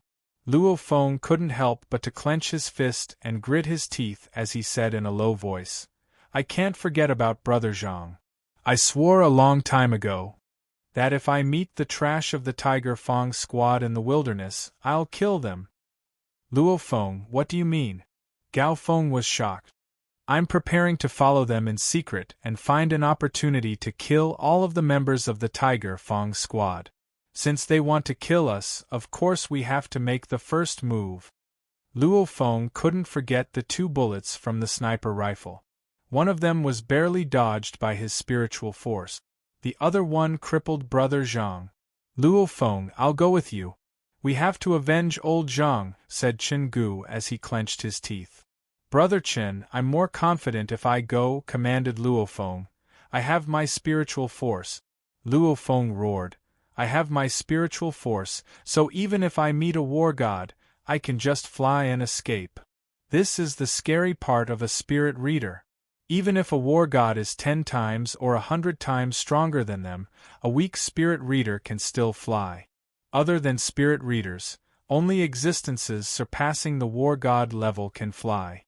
Luo Feng couldn't help but to clench his fist and grit his teeth as he said in a low voice, I can't forget about Brother Zhang. I swore a long time ago that if I meet the trash of the Tiger Fong squad in the wilderness, I'll kill them. Luo Feng, what do you mean? Gao Feng was shocked. I'm preparing to follow them in secret and find an opportunity to kill all of the members of the Tiger Fang squad. Since they want to kill us, of course we have to make the first move. Luo Feng couldn't forget the 2 bullets from the sniper rifle. One of them was barely dodged by his spiritual force. The other one crippled Brother Zhang. Luo Feng, I'll go with you. We have to avenge old Zhang, said Chen Gu as he clenched his teeth. Brother Chen, I'm more confident if I go, commanded Luo Feng. I have my spiritual force. Luo Feng roared. I have my spiritual force, so even if I meet a war god, I can just fly and escape. This is the scary part of a spirit reader. Even if a war god is 10 times or 100 times stronger than them, a weak spirit reader can still fly. Other than spirit readers, only existences surpassing the war god level can fly.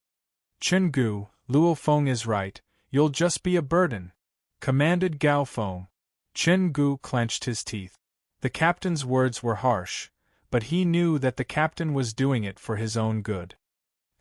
Chen Gu, Luo Feng is right, you'll just be a burden, commanded Gao Feng. Chen Gu clenched his teeth. The captain's words were harsh, but he knew that the captain was doing it for his own good.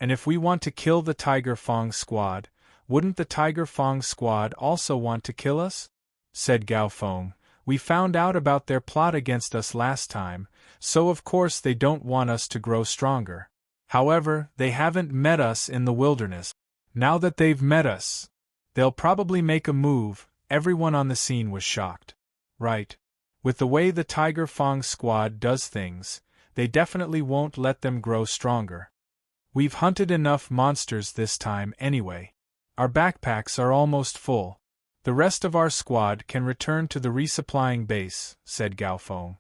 And if we want to kill the Tiger Fang squad, wouldn't the Tiger Fang squad also want to kill us? Said Gao Feng. We found out about their plot against us last time, so of course they don't want us to grow stronger. However, they haven't met us in the wilderness. Now that they've met us, they'll probably make a move. Everyone on the scene was shocked. Right. With the way the Tiger Fang squad does things, they definitely won't let them grow stronger. We've hunted enough monsters this time anyway. Our backpacks are almost full. The rest of our squad can return to the resupplying base, said Gao Feng.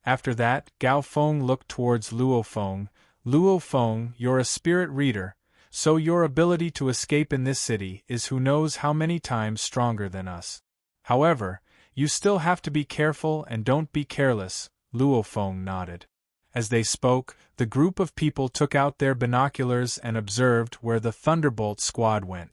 After that, Gao Feng looked towards Luo Feng. Luo Feng, you're a spirit reader, so your ability to escape in this city is who knows how many times stronger than us. However, you still have to be careful and don't be careless, Luo Feng nodded. As they spoke, the group of people took out their binoculars and observed where the Thunderbolt squad went.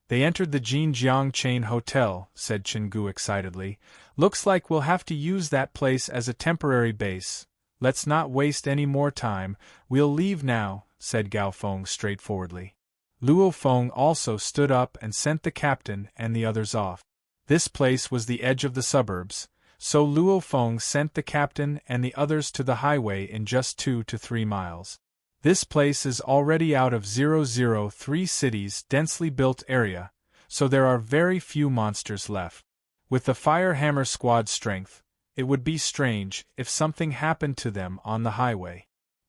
They entered the Jinjiang chain hotel, said Chen Gu excitedly. Looks like we'll have to use that place as a temporary base. Let's not waste any more time, we'll leave now, said Gao Feng straightforwardly. Luo Feng also stood up and sent the captain and the others off. This place was the edge of the suburbs, so Luo Feng sent the captain and the others to the highway in just 2 to 3 miles. This place is already out of 003 city's densely built area, so there are very few monsters left. With the Fire Hammer squad's strength, it would be strange if something happened to them on the highway.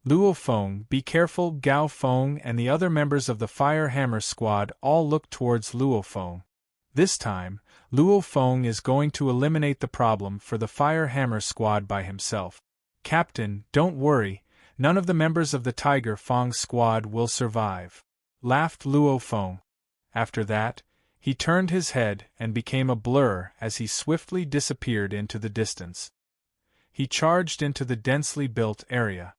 Luo Feng, be careful. Gao Feng and the other members of the Fire Hammer squad all looked towards Luo Feng. This time, Luo Feng is going to eliminate the problem for the Fire Hammer squad by himself. Captain, don't worry, none of the members of the Tiger Fang squad will survive, laughed Luo Feng. After that, he turned his head and became a blur as he swiftly disappeared into the distance. He charged into the densely built area.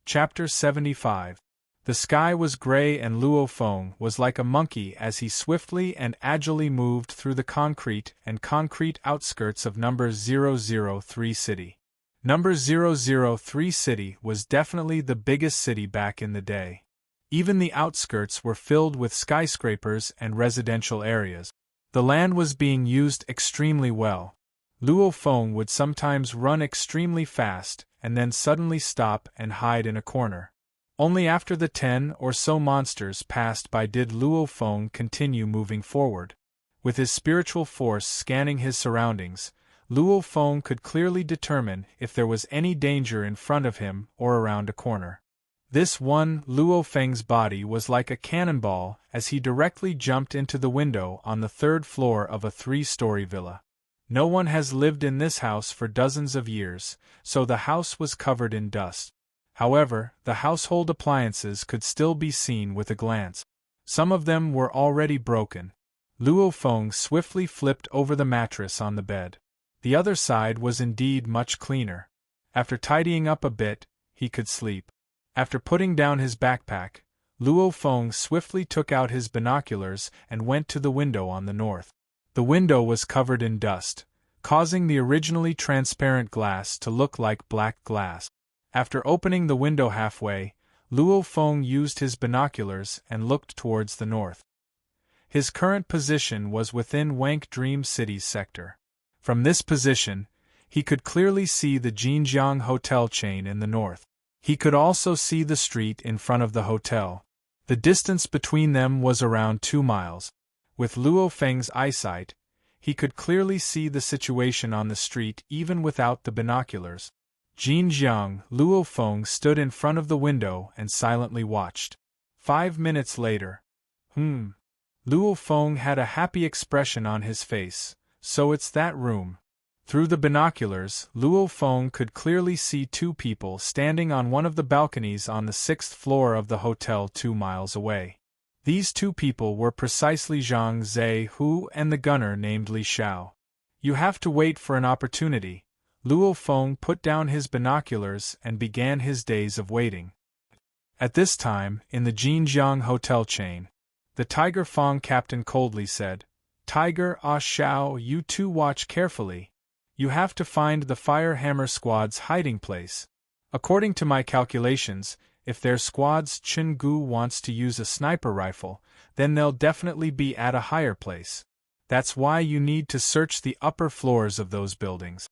Chapter 75. The sky was gray and Luo Feng was like a monkey as he swiftly and agilely moved through the concrete outskirts of number 003 city. Number 003 city was definitely the biggest city back in the day. Even the outskirts were filled with skyscrapers and residential areas. The land was being used extremely well. Luo Feng would sometimes run extremely fast and then suddenly stop and hide in a corner. Only after the 10 or so monsters passed by did Luo Feng continue moving forward. With his spiritual force scanning his surroundings, Luo Feng could clearly determine if there was any danger in front of him or around a corner. This one, Luo Feng's body was like a cannonball as he directly jumped into the window on the 3rd floor of a 3-story villa. No one has lived in this house for dozens of years, so the house was covered in dust. However, the household appliances could still be seen with a glance. Some of them were already broken. Luo Feng swiftly flipped over the mattress on the bed. The other side was indeed much cleaner. After tidying up a bit, he could sleep. After putting down his backpack, Luo Feng swiftly took out his binoculars and went to the window on the north. The window was covered in dust, causing the originally transparent glass to look like black glass. After opening the window halfway, Luo Feng used his binoculars and looked towards the north. His current position was within Wank Dream City's sector. From this position, he could clearly see the Jinjiang hotel chain in the north. He could also see the street in front of the hotel. The distance between them was around 2 miles. With Luo Feng's eyesight, he could clearly see the situation on the street even without the binoculars. Jinjiang, Luo Feng stood in front of the window and silently watched. 5 minutes later. Luo Feng had a happy expression on his face. So it's that room. Through the binoculars, Luo Feng could clearly see 2 people standing on one of the balconies on the 6th floor of the hotel 2 miles away. These 2 people were precisely Zhang Zhe-hu and the gunner named Li Xiao. You have to wait for an opportunity. Luo Feng put down his binoculars and began his days of waiting. At this time, in the Jinjiang hotel chain, the Tiger Fang captain coldly said, "Tiger Xiao, you 2 watch carefully. You have to find the Fire Hammer Squad's hiding place. According to my calculations, if their squad's Chen Gu wants to use a sniper rifle, then they'll definitely be at a higher place. That's why you need to search the upper floors of those buildings."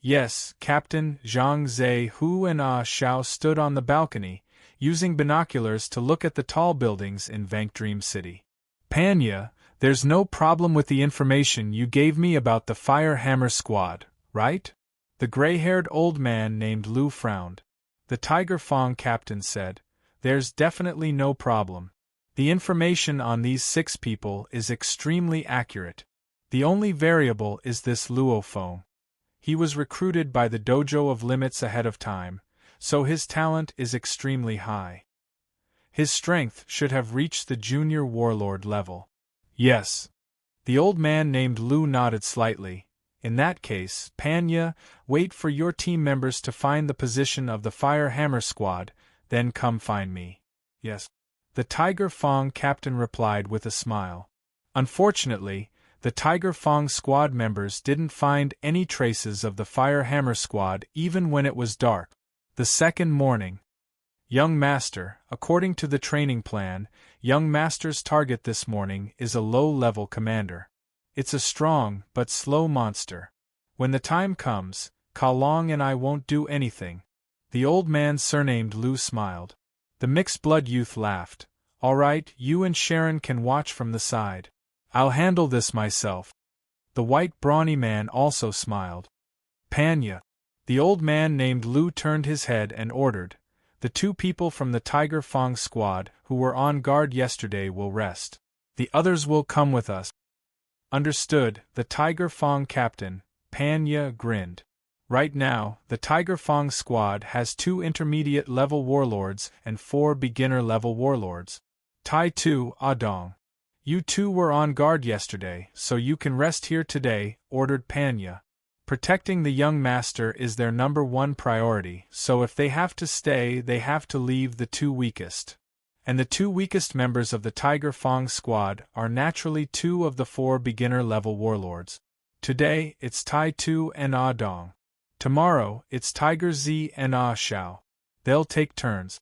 Yes, Captain. Zhang Zhe-hu and Xiao stood on the balcony, using binoculars to look at the tall buildings in Vank Dream City. "Panya, there's no problem with the information you gave me about the Fire Hammer Squad, right?" The gray-haired old man named Lu frowned. The Tiger Fang captain said, "There's definitely no problem. The information on these 6 people is extremely accurate. The only variable is this Luo Feng. He was recruited by the Dojo of Limits ahead of time, so his talent is extremely high. His strength should have reached the junior warlord level." "Yes." The old man named Lu nodded slightly. "In that case, Panya, wait for your team members to find the position of the Fire Hammer Squad, then come find me." "Yes." The Tiger Fang captain replied with a smile. Unfortunately, the Tiger Fang squad members didn't find any traces of the Fire Hammer Squad even when it was dark. The second morning. "Young Master, according to the training plan, Young Master's target this morning is a low-level commander. It's a strong but slow monster. When the time comes, Ka Long and I won't do anything." The old man surnamed Lu smiled. The mixed-blood youth laughed. "All right, you and Sharon can watch from the side. I'll handle this myself." The white brawny man also smiled. "Panya." The old man named Lu turned his head and ordered, "The 2 people from the Tiger Fang squad who were on guard yesterday will rest. The others will come with us." "Understood," the Tiger Fang captain, Panya, grinned. Right now, the Tiger Fang squad has 2 intermediate-level warlords and 4 beginner-level warlords. Tai Tu, Adong. "You 2 were on guard yesterday, so you can rest here today," ordered Panya. "Protecting the young master is their number 1 priority, so if they have to stay, they have to leave the 2 weakest. And the 2 weakest members of the Tiger Fang squad are naturally 2 of the 4 beginner-level warlords. Today, it's Tai Tu and Dong. Tomorrow, it's Tiger Z and Xiao. They'll take turns."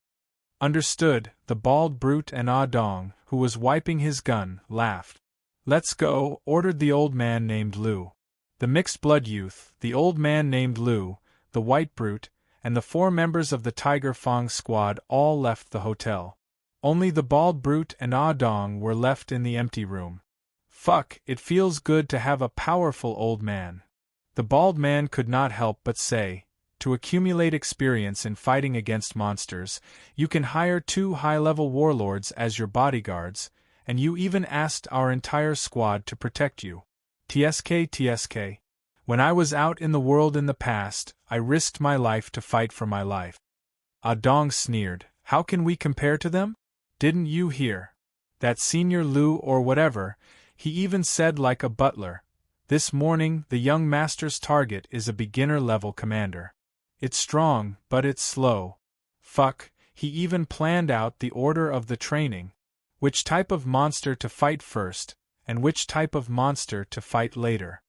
"Understood," the bald brute and Dong, who was wiping his gun, laughed. "Let's go," ordered the old man named Lu. The mixed-blood youth, the old man named Lu, the white brute, and the 4 members of the Tiger Fang squad all left the hotel. Only the bald brute and Dong were left in the empty room. "Fuck, it feels good to have a powerful old man." The bald man could not help but say, "To accumulate experience in fighting against monsters, you can hire 2 high-level warlords as your bodyguards, and you even asked our entire squad to protect you. TSK. When I was out in the world in the past, I risked my life to fight for my life." Dong sneered. "How can we compare to them? Didn't you hear? That Senior Lu or whatever, he even said like a butler, 'This morning the young master's target is a beginner-level commander. It's strong, but it's slow.' Fuck, he even planned out the order of the training. Which type of monster to fight first, and which type of monster to fight later.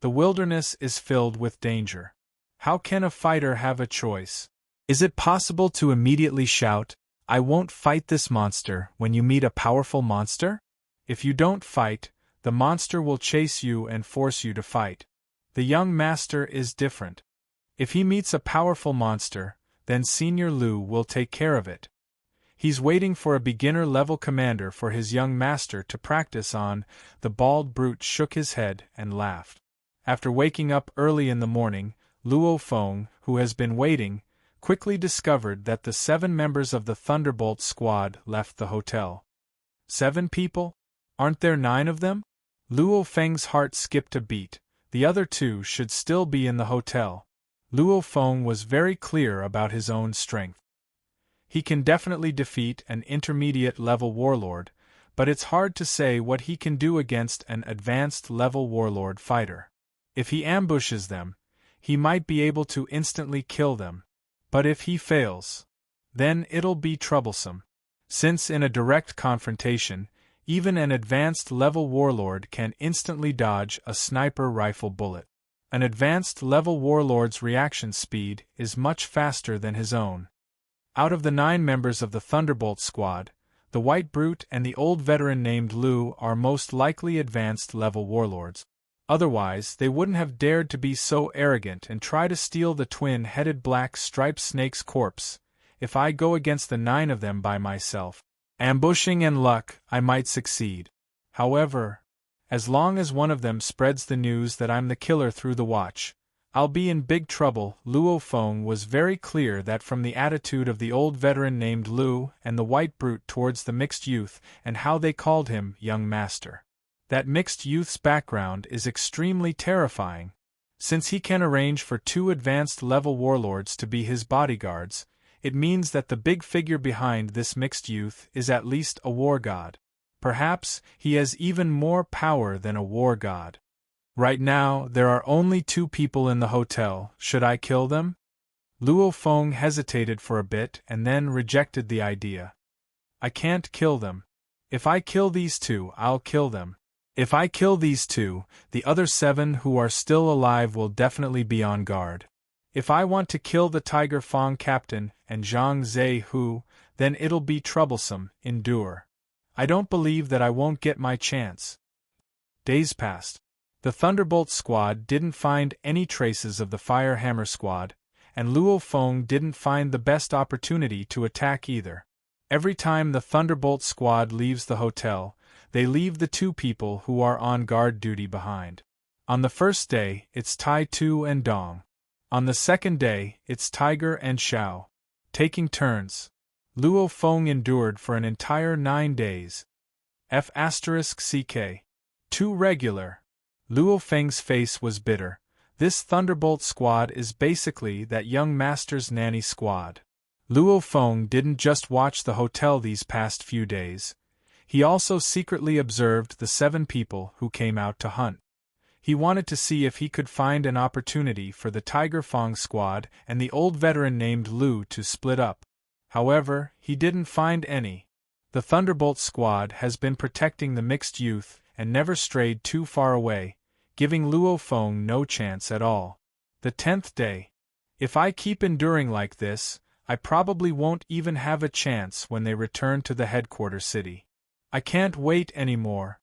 The wilderness is filled with danger. How can a fighter have a choice? Is it possible to immediately shout, I won't fight this monster when you meet a powerful monster? If you don't fight, the monster will chase you and force you to fight. The young master is different. If he meets a powerful monster, then Senior Lu will take care of it. He's waiting for a beginner-level commander for his young master to practice on. The bald brute shook his head and laughed. After waking up early in the morning, Luo Feng, who has been waiting, quickly discovered that the 7 members of the Thunderbolt squad left the hotel. 7 people? Aren't there 9 of them? Luo Feng's heart skipped a beat. The other 2 should still be in the hotel. Luo Feng was very clear about his own strength. He can definitely defeat an intermediate-level warlord, but it's hard to say what he can do against an advanced-level warlord fighter. If he ambushes them, he might be able to instantly kill them. But if he fails, then it'll be troublesome. Since in a direct confrontation, even an advanced-level warlord can instantly dodge a sniper rifle bullet. An advanced-level warlord's reaction speed is much faster than his own. Out of the 9 members of the Thunderbolt squad, the White Brute and the old veteran named Lu are most likely advanced-level warlords. Otherwise, they wouldn't have dared to be so arrogant and try to steal the twin-headed black striped snake's corpse. If I go against the 9 of them by myself, ambushing and luck, I might succeed. However, as long as one of them spreads the news that I'm the killer through the watch, I'll be in big trouble. Luo Feng was very clear that from the attitude of the old veteran named Lu and the White Brute towards the mixed youth and how they called him young master. That mixed youth's background is extremely terrifying. Since he can arrange for 2 advanced-level warlords to be his bodyguards, it means that the big figure behind this mixed youth is at least a war god. Perhaps he has even more power than a war god. Right now, there are only 2 people in the hotel. Should I kill them? Luo Feng hesitated for a bit and then rejected the idea. I can't kill them. If I kill these 2, I'll kill them. If I kill these 2, the other 7 who are still alive will definitely be on guard. If I want to kill the Tiger Fang captain and Zhang Zhe, then it'll be troublesome. Endure. I don't believe that I won't get my chance. Days passed. The Thunderbolt squad didn't find any traces of the Fire Hammer squad, and Luo Feng didn't find the best opportunity to attack either. Every time the Thunderbolt squad leaves the hotel, they leave the 2 people who are on guard duty behind. On the first day, it's Tai Tu and Dong. On the second day, it's Tiger and Xiao. Taking turns. Luo Feng endured for an entire 9 days. F***ck. Too regular. Luo Feng's face was bitter. This Thunderbolt squad is basically that young master's nanny squad. Luo Feng didn't just watch the hotel these past few days. He also secretly observed the 7 people who came out to hunt. He wanted to see if he could find an opportunity for the Tiger Fang squad and the old veteran named Lu to split up. However, he didn't find any. The Thunderbolt squad has been protecting the mixed youth and never strayed too far away, giving Luo Feng no chance at all. The 10th day. If I keep enduring like this, I probably won't even have a chance when they return to the headquarters city. I can't wait anymore.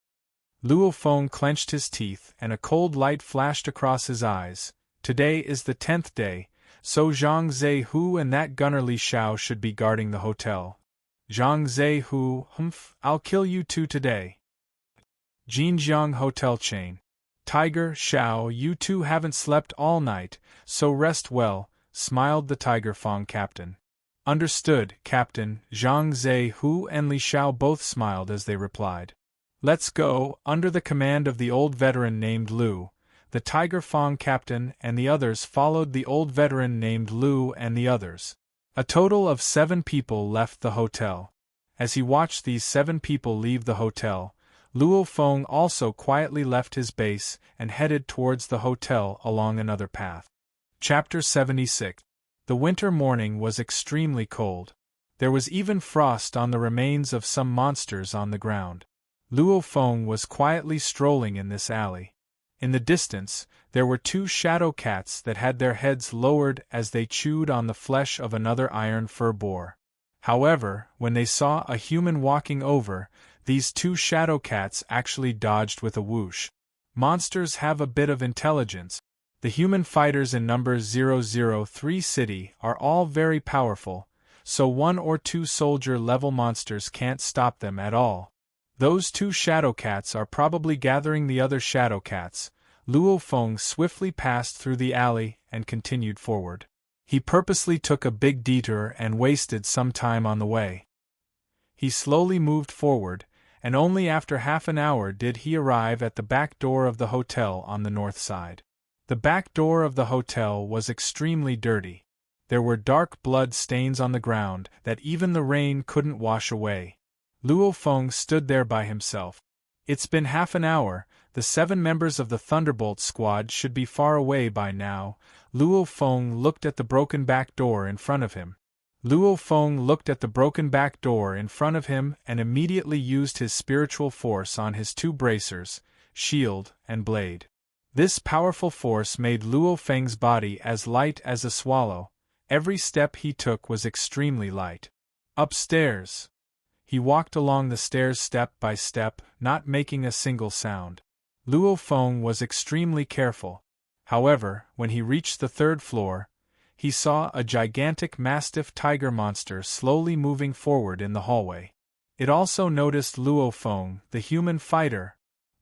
Luo Feng clenched his teeth and a cold light flashed across his eyes. Today is the 10th day, so Zhang Zhe and that gunner Li Xiao should be guarding the hotel. Zhang Zhe, I'll kill you 2 today. Jinjiang Hotel Chain. Tiger, Xiao, you 2 haven't slept all night, so rest well, smiled the Tiger Fang captain. Understood, Captain. Zhang Zhe and Li Xiao both smiled as they replied. Let's go. Under the command of the old veteran named Lu, the Tiger Fang captain and the others followed the old veteran named Lu and the others. A total of 7 people left the hotel. As he watched these 7 people leave the hotel, Luo Feng also quietly left his base and headed towards the hotel along another path. Chapter 76. The winter morning was extremely cold. There was even frost on the remains of some monsters on the ground. Luo Feng was quietly strolling in this alley. In the distance, there were 2 shadow cats that had their heads lowered as they chewed on the flesh of another iron fur boar. However, when they saw a human walking over, these two shadow cats actually dodged with a whoosh. Monsters have a bit of intelligence. The human fighters in number 003 city are all very powerful, so 1 or 2 soldier-level monsters can't stop them at all. Those two shadow cats are probably gathering the other shadow cats. Luo Feng swiftly passed through the alley and continued forward. He purposely took a big detour and wasted some time on the way. He slowly moved forward, and only after half an hour did he arrive at the back door of the hotel on the north side. The back door of the hotel was extremely dirty. There were dark blood stains on the ground that even the rain couldn't wash away. Luo Feng stood there by himself. It's been half an hour, the 7 members of the Thunderbolt squad should be far away by now. Luo Feng looked at the broken back door in front of him. And immediately used his spiritual force on his 2 bracers, shield and blade. This powerful force made Luo Feng's body as light as a swallow. Every step he took was extremely light. Upstairs. He walked along the stairs step by step, not making a single sound. Luo Feng was extremely careful. However, when he reached the 3rd floor, he saw a gigantic mastiff tiger monster slowly moving forward in the hallway. It also noticed Luo Feng, the human fighter.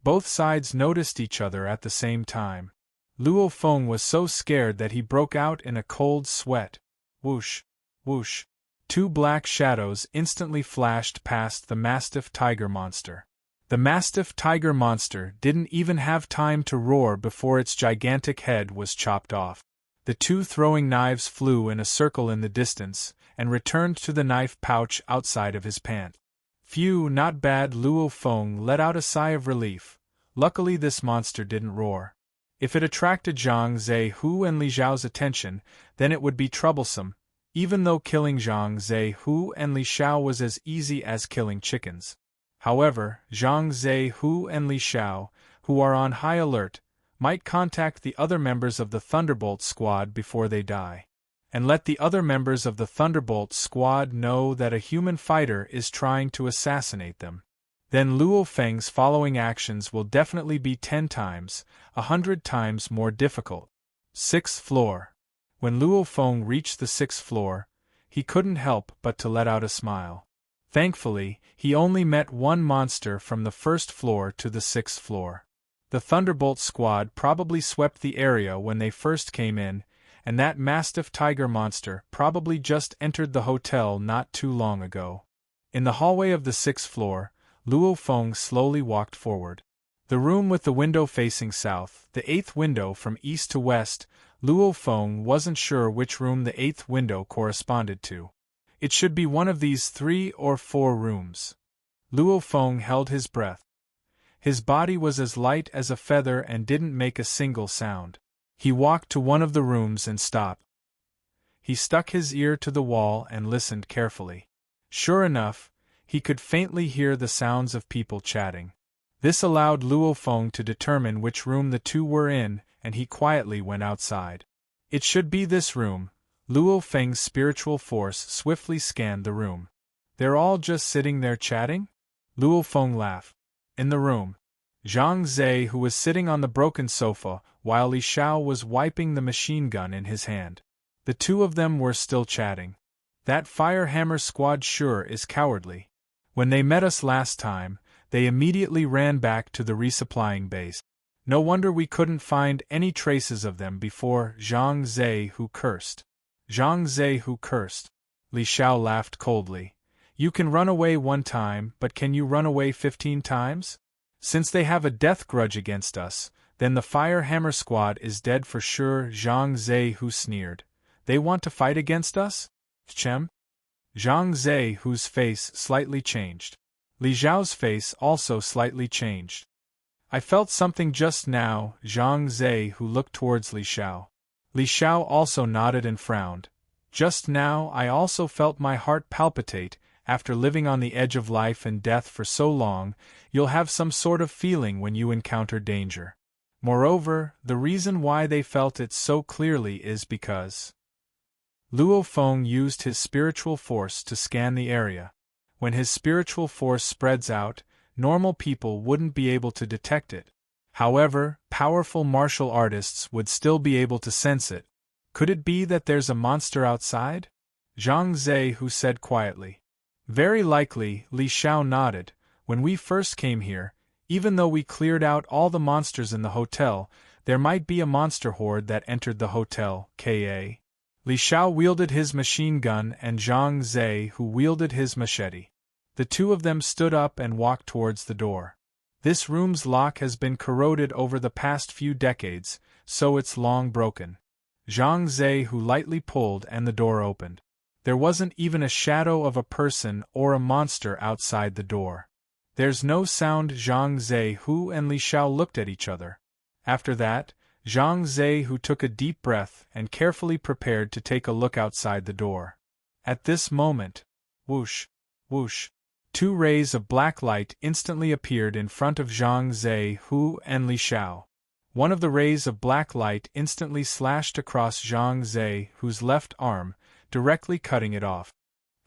Both sides noticed each other at the same time. Luo Feng was so scared that he broke out in a cold sweat. Whoosh, whoosh. 2 black shadows instantly flashed past the mastiff tiger monster. The mastiff tiger monster didn't even have time to roar before its gigantic head was chopped off. The 2 throwing knives flew in a circle in the distance, and returned to the knife pouch outside of his pant. Phew, not bad. Luo Feng let out a sigh of relief. Luckily this monster didn't roar. If it attracted Zhang Zehu and Li Xiao's attention, then it would be troublesome, even though killing Zhang Zehu and Li Xiao was as easy as killing chickens. However, Zhang Zehu and Li Xiao, who are on high alert, might contact the other members of the Thunderbolt squad before they die. And let the other members of the Thunderbolt squad know that a human fighter is trying to assassinate them. Then Luo Feng's following actions will definitely be 10 times, 100 times more difficult. 6th floor. When Luo Feng reached the 6th floor, he couldn't help but to let out a smile. Thankfully, he only met one monster from the 1st floor to the 6th floor. The Thunderbolt squad probably swept the area when they first came in, and that mastiff tiger monster probably just entered the hotel not too long ago. In the hallway of the 6th floor, Luo Feng slowly walked forward. The room with the window facing south, the 8th window from east to west, Luo Feng wasn't sure which room the 8th window corresponded to. It should be one of these 3 or 4 rooms. Luo Feng held his breath. His body was as light as a feather and didn't make a single sound. He walked to one of the rooms and stopped. He stuck his ear to the wall and listened carefully. Sure enough, he could faintly hear the sounds of people chatting. This allowed Luo Feng to determine which room the 2 were in, and he quietly went outside. It should be this room. Luo Feng's spiritual force swiftly scanned the room. They're all just sitting there chatting? Luo Feng laughed. In the room, Zhang Zhe, who was sitting on the broken sofa, while Li Xiao was wiping the machine gun in his hand. The 2 of them were still chatting. That Firehammer squad sure is cowardly. When they met us last time, they immediately ran back to the resupplying base. No wonder we couldn't find any traces of them before. Zhang Zehu cursed. Zhang Zehu cursed. Li Xiao laughed coldly. You can run away 1 time, but can you run away 15 times? Since they have a death grudge against us, then the Firehammer squad is dead for sure. Zhang Zehu sneered. They want to fight against us? Chem? Zhang Zehu's face slightly changed. Li Xiao's face also slightly changed. I felt something just now. Zhang Zehu looked towards Li Xiao. Li Xiao also nodded and frowned. Just now I also felt my heart palpitate. After living on the edge of life and death for so long, you'll have some sort of feeling when you encounter danger. Moreover, the reason why they felt it so clearly is because Luo Feng used his spiritual force to scan the area. When his spiritual force spreads out, normal people wouldn't be able to detect it. However, powerful martial artists would still be able to sense it. Could it be that there's a monster outside? Zhang Zhe said quietly. Very likely, Li Xiao nodded. When we first came here, even though we cleared out all the monsters in the hotel, there might be a monster horde that entered the hotel, Ka. Li Xiao wielded his machine gun and Zhang Zhe wielded his machete. The two of them stood up and walked towards the door. This room's lock has been corroded over the past few decades, so it's long broken. Zhang Zhe lightly pulled and the door opened. There wasn't even a shadow of a person or a monster outside the door. There's no sound. Zhang Zhe and Li Xiao looked at each other. After that, Zhang Zhe took a deep breath and carefully prepared to take a look outside the door. At this moment, whoosh, whoosh, two rays of black light instantly appeared in front of Zhang Zhe and Li Xiao. One of the rays of black light instantly slashed across Zhang Ze's left arm, directly cutting it off.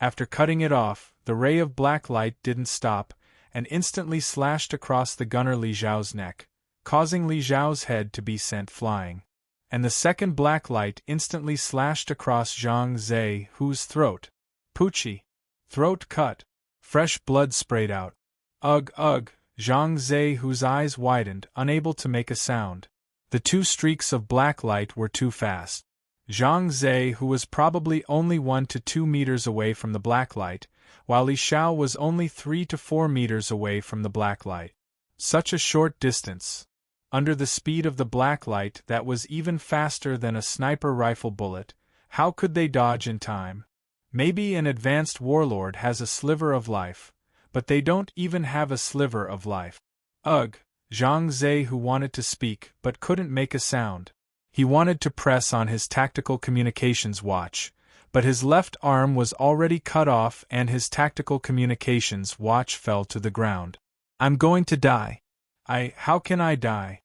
After cutting it off, the ray of black light didn't stop, and instantly slashed across the gunner Li Xiao's neck, causing Li Xiao's head to be sent flying. And the second black light instantly slashed across Zhang Ze's throat. Poochie! Throat cut. Fresh blood sprayed out. Ugh, ugh! Zhang Ze's eyes widened, unable to make a sound. The two streaks of black light were too fast. Zhang Zhe was probably only 1 to 2 meters away from the black light, while Li Xiao was only 3 to 4 meters away from the black light. Such a short distance. Under the speed of the black light that was even faster than a sniper rifle bullet, how could they dodge in time? Maybe an advanced warlord has a sliver of life, but they don't even have a sliver of life. Ugh! Zhang Zhe wanted to speak but couldn't make a sound. He wanted to press on his tactical communications watch, but his left arm was already cut off and his tactical communications watch fell to the ground. I'm going to die. How can I die?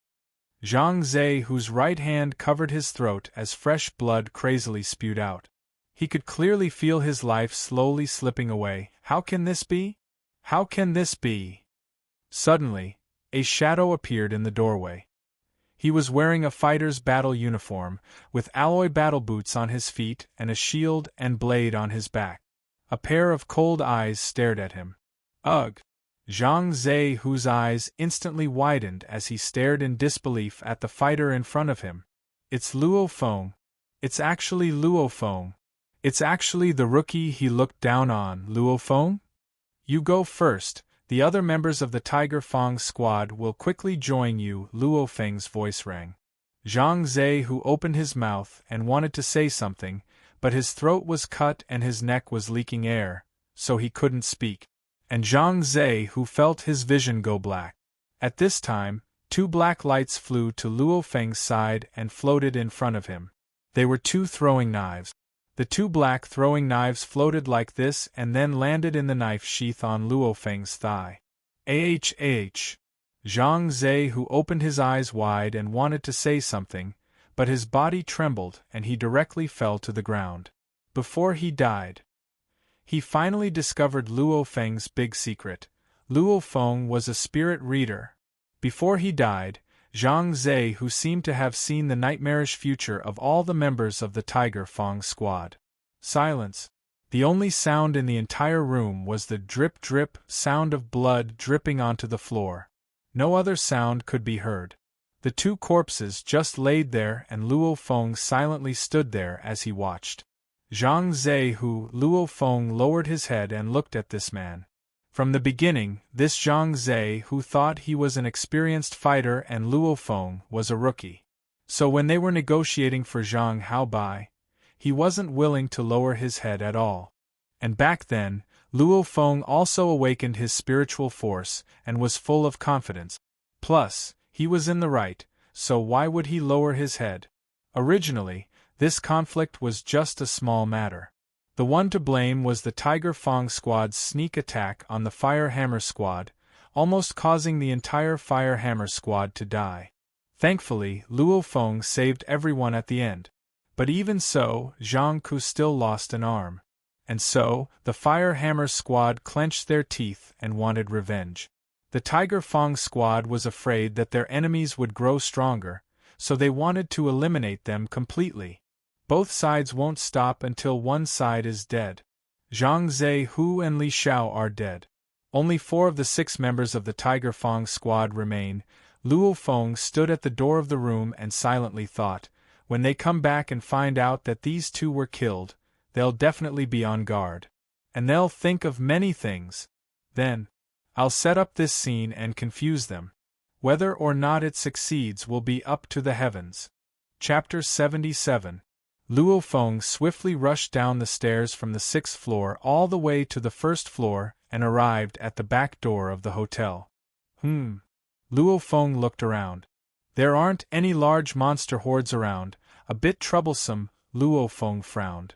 Zhang Ze's right hand covered his throat as fresh blood crazily spewed out. He could clearly feel his life slowly slipping away. How can this be? How can this be? Suddenly, a shadow appeared in the doorway. He was wearing a fighter's battle uniform, with alloy battle boots on his feet and a shield and blade on his back. A pair of cold eyes stared at him. Ugh! Zhang Ze's eyes instantly widened as he stared in disbelief at the fighter in front of him. It's Luo Feng. It's actually Luo Feng. It's actually the rookie he looked down on. Luo Feng? You go first. The other members of the Tiger Fang squad will quickly join you. Luo Feng's voice rang. Zhang Zhe opened his mouth and wanted to say something, but his throat was cut and his neck was leaking air, so he couldn't speak. And Zhang Zhe felt his vision go black. At this time, two black lights flew to Luo Feng's side and floated in front of him. They were two throwing knives. The two black throwing knives floated like this and then landed in the knife sheath on Luo Feng's thigh. Zhang Zhe opened his eyes wide and wanted to say something, but his body trembled and he directly fell to the ground. Before he died, he finally discovered Luo Feng's big secret. Luo Feng was a spirit reader. Before he died, Zhang Zhe seemed to have seen the nightmarish future of all the members of the Tiger Fang squad. Silence. The only sound in the entire room was the drip-drip sound of blood dripping onto the floor. No other sound could be heard. The two corpses just laid there and Luo Feng silently stood there as he watched. Zhang Zhe Luo Feng lowered his head and looked at this man. From the beginning, this Zhang Zhe thought he was an experienced fighter and Luo Feng was a rookie. So when they were negotiating for Zhang Haobai, he wasn't willing to lower his head at all. And back then, Luo Feng also awakened his spiritual force and was full of confidence. Plus, he was in the right, so why would he lower his head? Originally, this conflict was just a small matter. The one to blame was the Tiger Fang squad's sneak attack on the Fire Hammer squad, almost causing the entire Fire Hammer squad to die. Thankfully, Luo Feng saved everyone at the end. But even so, Zhang Ku still lost an arm. And so, the Fire Hammer squad clenched their teeth and wanted revenge. The Tiger Fang squad was afraid that their enemies would grow stronger, so they wanted to eliminate them completely. Both sides won't stop until one side is dead. Zhang Zehu and Li Xiao are dead. Only 4 of the 6 members of the Tiger Fang squad remain. Luo Feng stood at the door of the room and silently thought, when they come back and find out that these 2 were killed, they'll definitely be on guard. And they'll think of many things. Then, I'll set up this scene and confuse them. Whether or not it succeeds will be up to the heavens. Chapter 77. Luo Feng swiftly rushed down the stairs from the 6th floor all the way to the 1st floor and arrived at the back door of the hotel. Luo Feng looked around. There aren't any large monster hordes around, a bit troublesome, Luo Feng frowned.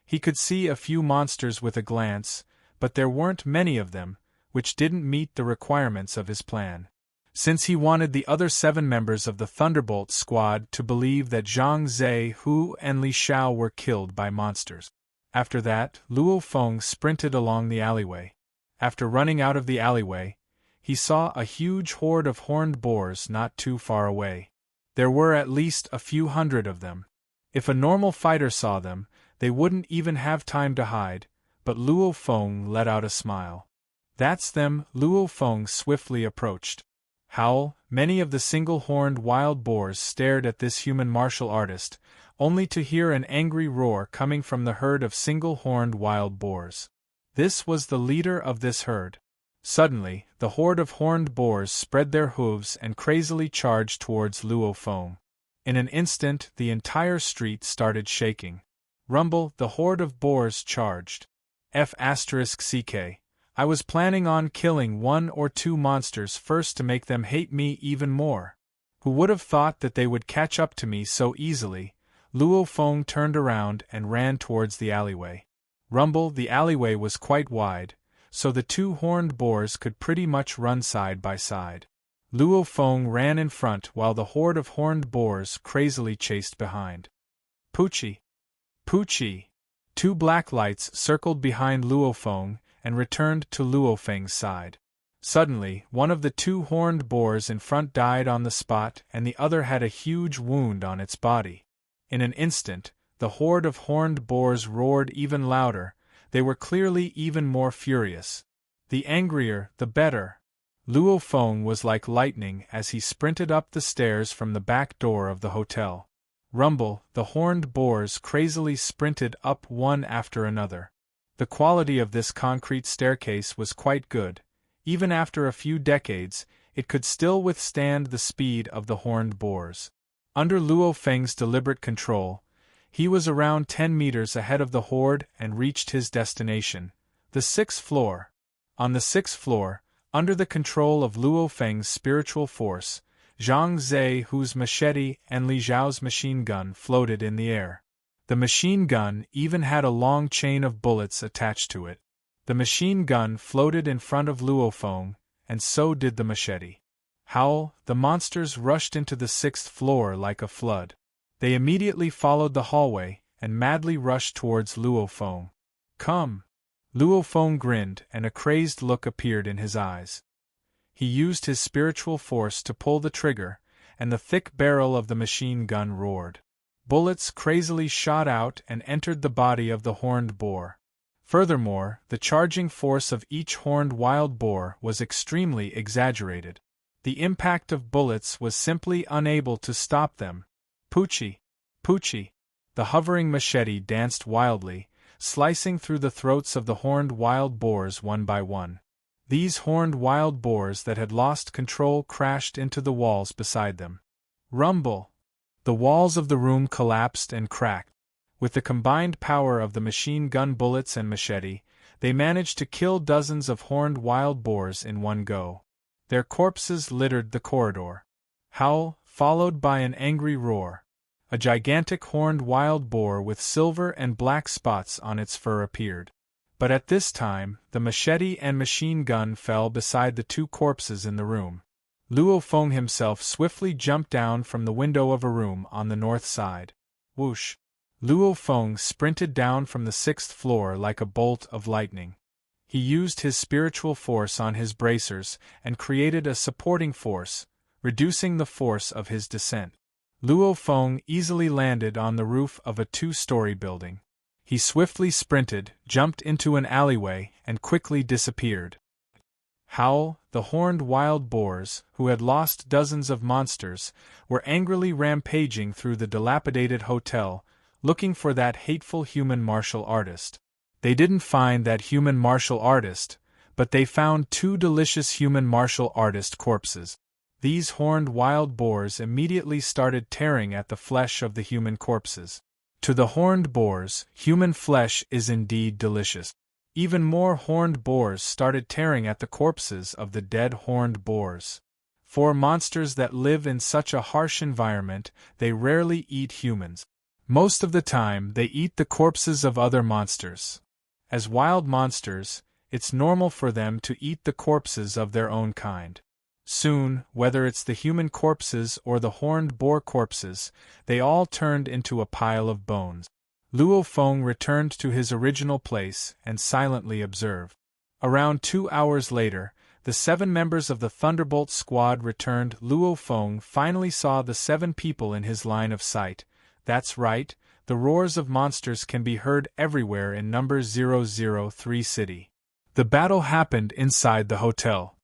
He could see a few monsters with a glance, but there weren't many of them, which didn't meet the requirements of his plan. Since he wanted the other 7 members of the Thunderbolt squad to believe that Zhang Zehu and Li Xiao were killed by monsters. After that, Luo Feng sprinted along the alleyway. After running out of the alleyway, he saw a huge horde of horned boars not too far away. There were at least a few hundred of them. If a normal fighter saw them, they wouldn't even have time to hide, but Luo Feng let out a smile. That's them, Luo Feng swiftly approached. Howl, many of the single-horned wild boars stared at this human martial artist, only to hear an angry roar coming from the herd of single-horned wild boars. This was the leader of this herd. Suddenly, the horde of horned boars spread their hooves and crazily charged towards Luo Feng. In an instant, the entire street started shaking. Rumble, the horde of boars charged. F***ck. I was planning on killing 1 or 2 monsters first to make them hate me even more. Who would have thought that they would catch up to me so easily? Luo Feng turned around and ran towards the alleyway. Rumble, the alleyway was quite wide, so the 2 horned boars could pretty much run side by side. Luo Feng ran in front while the horde of horned boars crazily chased behind. Poochie! Poochie! 2 black lights circled behind Luo Feng and returned to Luo Feng's side. Suddenly, one of the 2 horned boars in front died on the spot and the other had a huge wound on its body. In an instant, the horde of horned boars roared even louder. They were clearly even more furious. The angrier, the better. Luo Feng was like lightning as he sprinted up the stairs from the back door of the hotel. Rumble, the horned boars crazily sprinted up one after another. The quality of this concrete staircase was quite good. Even after a few decades, it could still withstand the speed of the horned boars. Under Luo Feng's deliberate control, he was around 10 meters ahead of the horde and reached his destination, the 6th floor. On the 6th floor, under the control of Luo Feng's spiritual force, Zhang Zehu's machete and Li Xiao's machine gun floated in the air. The machine gun even had a long chain of bullets attached to it. The machine gun floated in front of Luo Feng, and so did the machete. Howl, the monsters rushed into the 6th floor like a flood. They immediately followed the hallway, and madly rushed towards Luo Feng. Come! Luo Feng grinned, and a crazed look appeared in his eyes. He used his spiritual force to pull the trigger, and the thick barrel of the machine gun roared. Bullets crazily shot out and entered the body of the horned boar. Furthermore, the charging force of each horned wild boar was extremely exaggerated. The impact of bullets was simply unable to stop them. Poochie! Poochie! The hovering machete danced wildly, slicing through the throats of the horned wild boars one by one. These horned wild boars that had lost control crashed into the walls beside them. Rumble! The walls of the room collapsed and cracked. With the combined power of the machine gun bullets and machete, they managed to kill dozens of horned wild boars in one go. Their corpses littered the corridor. Howl, followed by an angry roar. A gigantic horned wild boar with silver and black spots on its fur appeared. But at this time, the machete and machine gun fell beside the 2 corpses in the room. Luo Feng himself swiftly jumped down from the window of a room on the north side. Whoosh! Luo Feng sprinted down from the 6th floor like a bolt of lightning. He used his spiritual force on his bracers and created a supporting force, reducing the force of his descent. Luo Feng easily landed on the roof of a 2-story building. He swiftly sprinted, jumped into an alleyway, and quickly disappeared. Howl, the horned wild boars, who had lost dozens of monsters, were angrily rampaging through the dilapidated hotel, looking for that hateful human martial artist. They didn't find that human martial artist, but they found 2 delicious human martial artist corpses. These horned wild boars immediately started tearing at the flesh of the human corpses. To the horned boars, human flesh is indeed delicious. Even more horned boars started tearing at the corpses of the dead horned boars. For monsters that live in such a harsh environment, they rarely eat humans. Most of the time, they eat the corpses of other monsters. As wild monsters, it's normal for them to eat the corpses of their own kind. Soon, whether it's the human corpses or the horned boar corpses, they all turned into a pile of bones. Luo Feng returned to his original place and silently observed. Around 2 hours later, the 7 members of the Thunderbolt squad returned. Luo Feng finally saw the 7 people in his line of sight. That's right, the roars of monsters can be heard everywhere in number 003 city. The battle happened inside the hotel.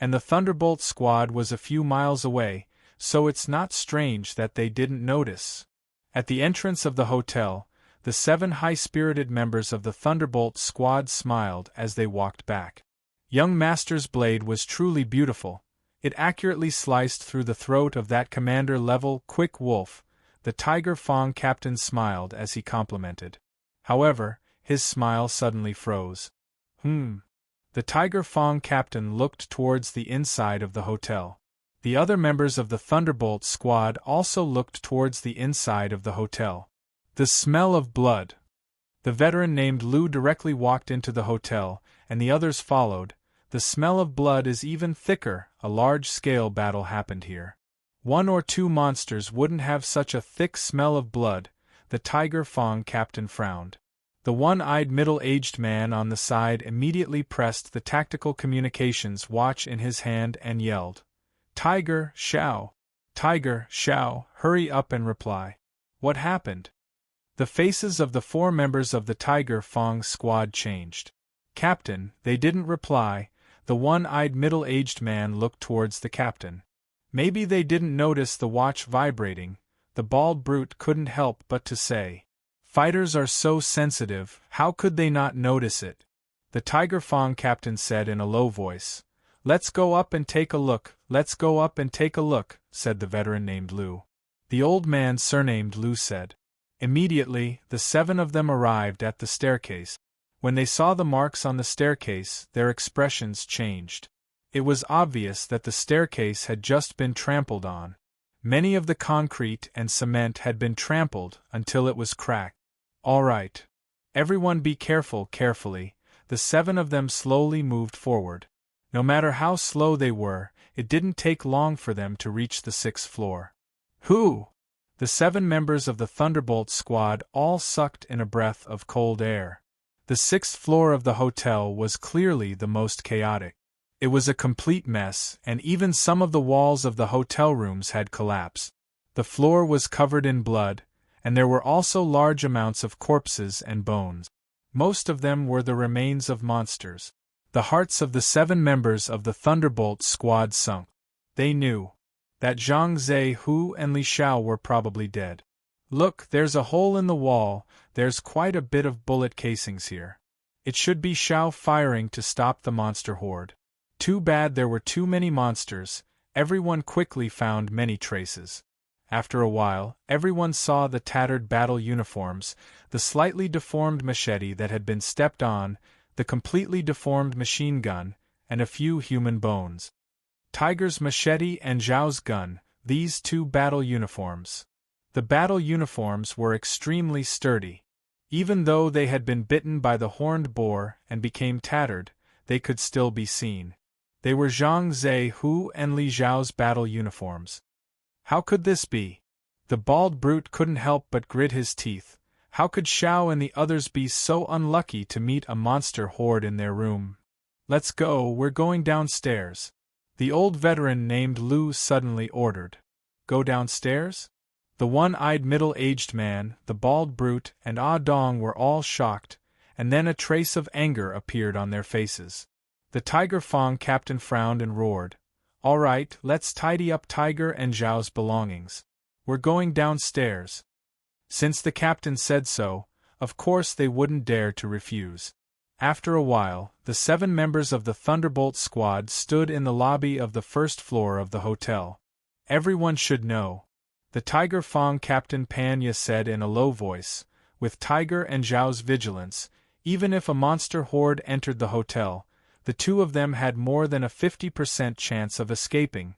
And the Thunderbolt squad was a few miles away, so it's not strange that they didn't notice. At the entrance of the hotel, the 7 high-spirited members of the Thunderbolt squad smiled as they walked back. Young Master's blade was truly beautiful. It accurately sliced through the throat of that commander-level quick wolf. The Tiger Fong captain smiled as he complimented. However, his smile suddenly froze. The Tiger Fong captain looked towards the inside of the hotel. The other members of the Thunderbolt squad also looked towards the inside of the hotel. The smell of blood. The veteran named Lu directly walked into the hotel, and the others followed. The smell of blood is even thicker. A large-scale battle happened here. 1 or 2 monsters wouldn't have such a thick smell of blood. The Tiger Fong captain frowned. The one-eyed middle-aged man on the side immediately pressed the tactical communications watch in his hand and yelled, "Tiger, Xiao! Tiger, Xiao, hurry up and reply." What happened? The faces of the 4 members of the Tiger Fong squad changed. "Captain," they didn't reply. The one-eyed middle-aged man looked towards the captain. Maybe they didn't notice the watch vibrating. The bald brute couldn't help but to say, "Fighters are so sensitive, how could they not notice it?" The Tiger Fong captain said in a low voice, "Let's go up and take a look, let's go up and take a look," said the veteran named Lu. The old man surnamed Lu said. Immediately, the 7 of them arrived at the staircase. When they saw the marks on the staircase, their expressions changed. It was obvious that the staircase had just been trampled on. Many of the concrete and cement had been trampled until it was cracked. "All right. Everyone be careful." Carefully, the 7 of them slowly moved forward. No matter how slow they were, it didn't take long for them to reach the 6th floor. "Who?" The 7 members of the Thunderbolt squad all sucked in a breath of cold air. The 6th floor of the hotel was clearly the most chaotic. It was a complete mess, and even some of the walls of the hotel rooms had collapsed. The floor was covered in blood, and there were also large amounts of corpses and bones. Most of them were the remains of monsters. The hearts of the 7 members of the Thunderbolt squad sunk. They knew that Zhang Zehu and Li Xiao were probably dead. "Look, there's a hole in the wall. There's quite a bit of bullet casings here. It should be Xiao firing to stop the monster horde. Too bad there were too many monsters." Everyone quickly found many traces. After a while, everyone saw the tattered battle uniforms, the slightly deformed machete that had been stepped on, the completely deformed machine gun, and a few human bones. Tiger's machete and Zhao's gun, these 2 battle uniforms. The battle uniforms were extremely sturdy. Even though they had been bitten by the horned boar and became tattered, they could still be seen. They were Zhang Zehu and Li Zhao's battle uniforms. How could this be? The bald brute couldn't help but grit his teeth. How could Xiao and the others be so unlucky to meet a monster horde in their room? Let's go, we're going downstairs. The old veteran named Lu suddenly ordered. Go downstairs? The one-eyed middle-aged man, the bald brute, and Ah Dong were all shocked, and then a trace of anger appeared on their faces. The Tiger Fong captain frowned and roared. All right, let's tidy up Tiger and Zhao's belongings. We're going downstairs. Since the captain said so, of course they wouldn't dare to refuse. After a while, the 7 members of the Thunderbolt squad stood in the lobby of the first floor of the hotel. Everyone should know. The Tiger Fong captain Panya said in a low voice, with Tiger and Zhao's vigilance, even if a monster horde entered the hotel, the 2 of them had more than a 50% chance of escaping.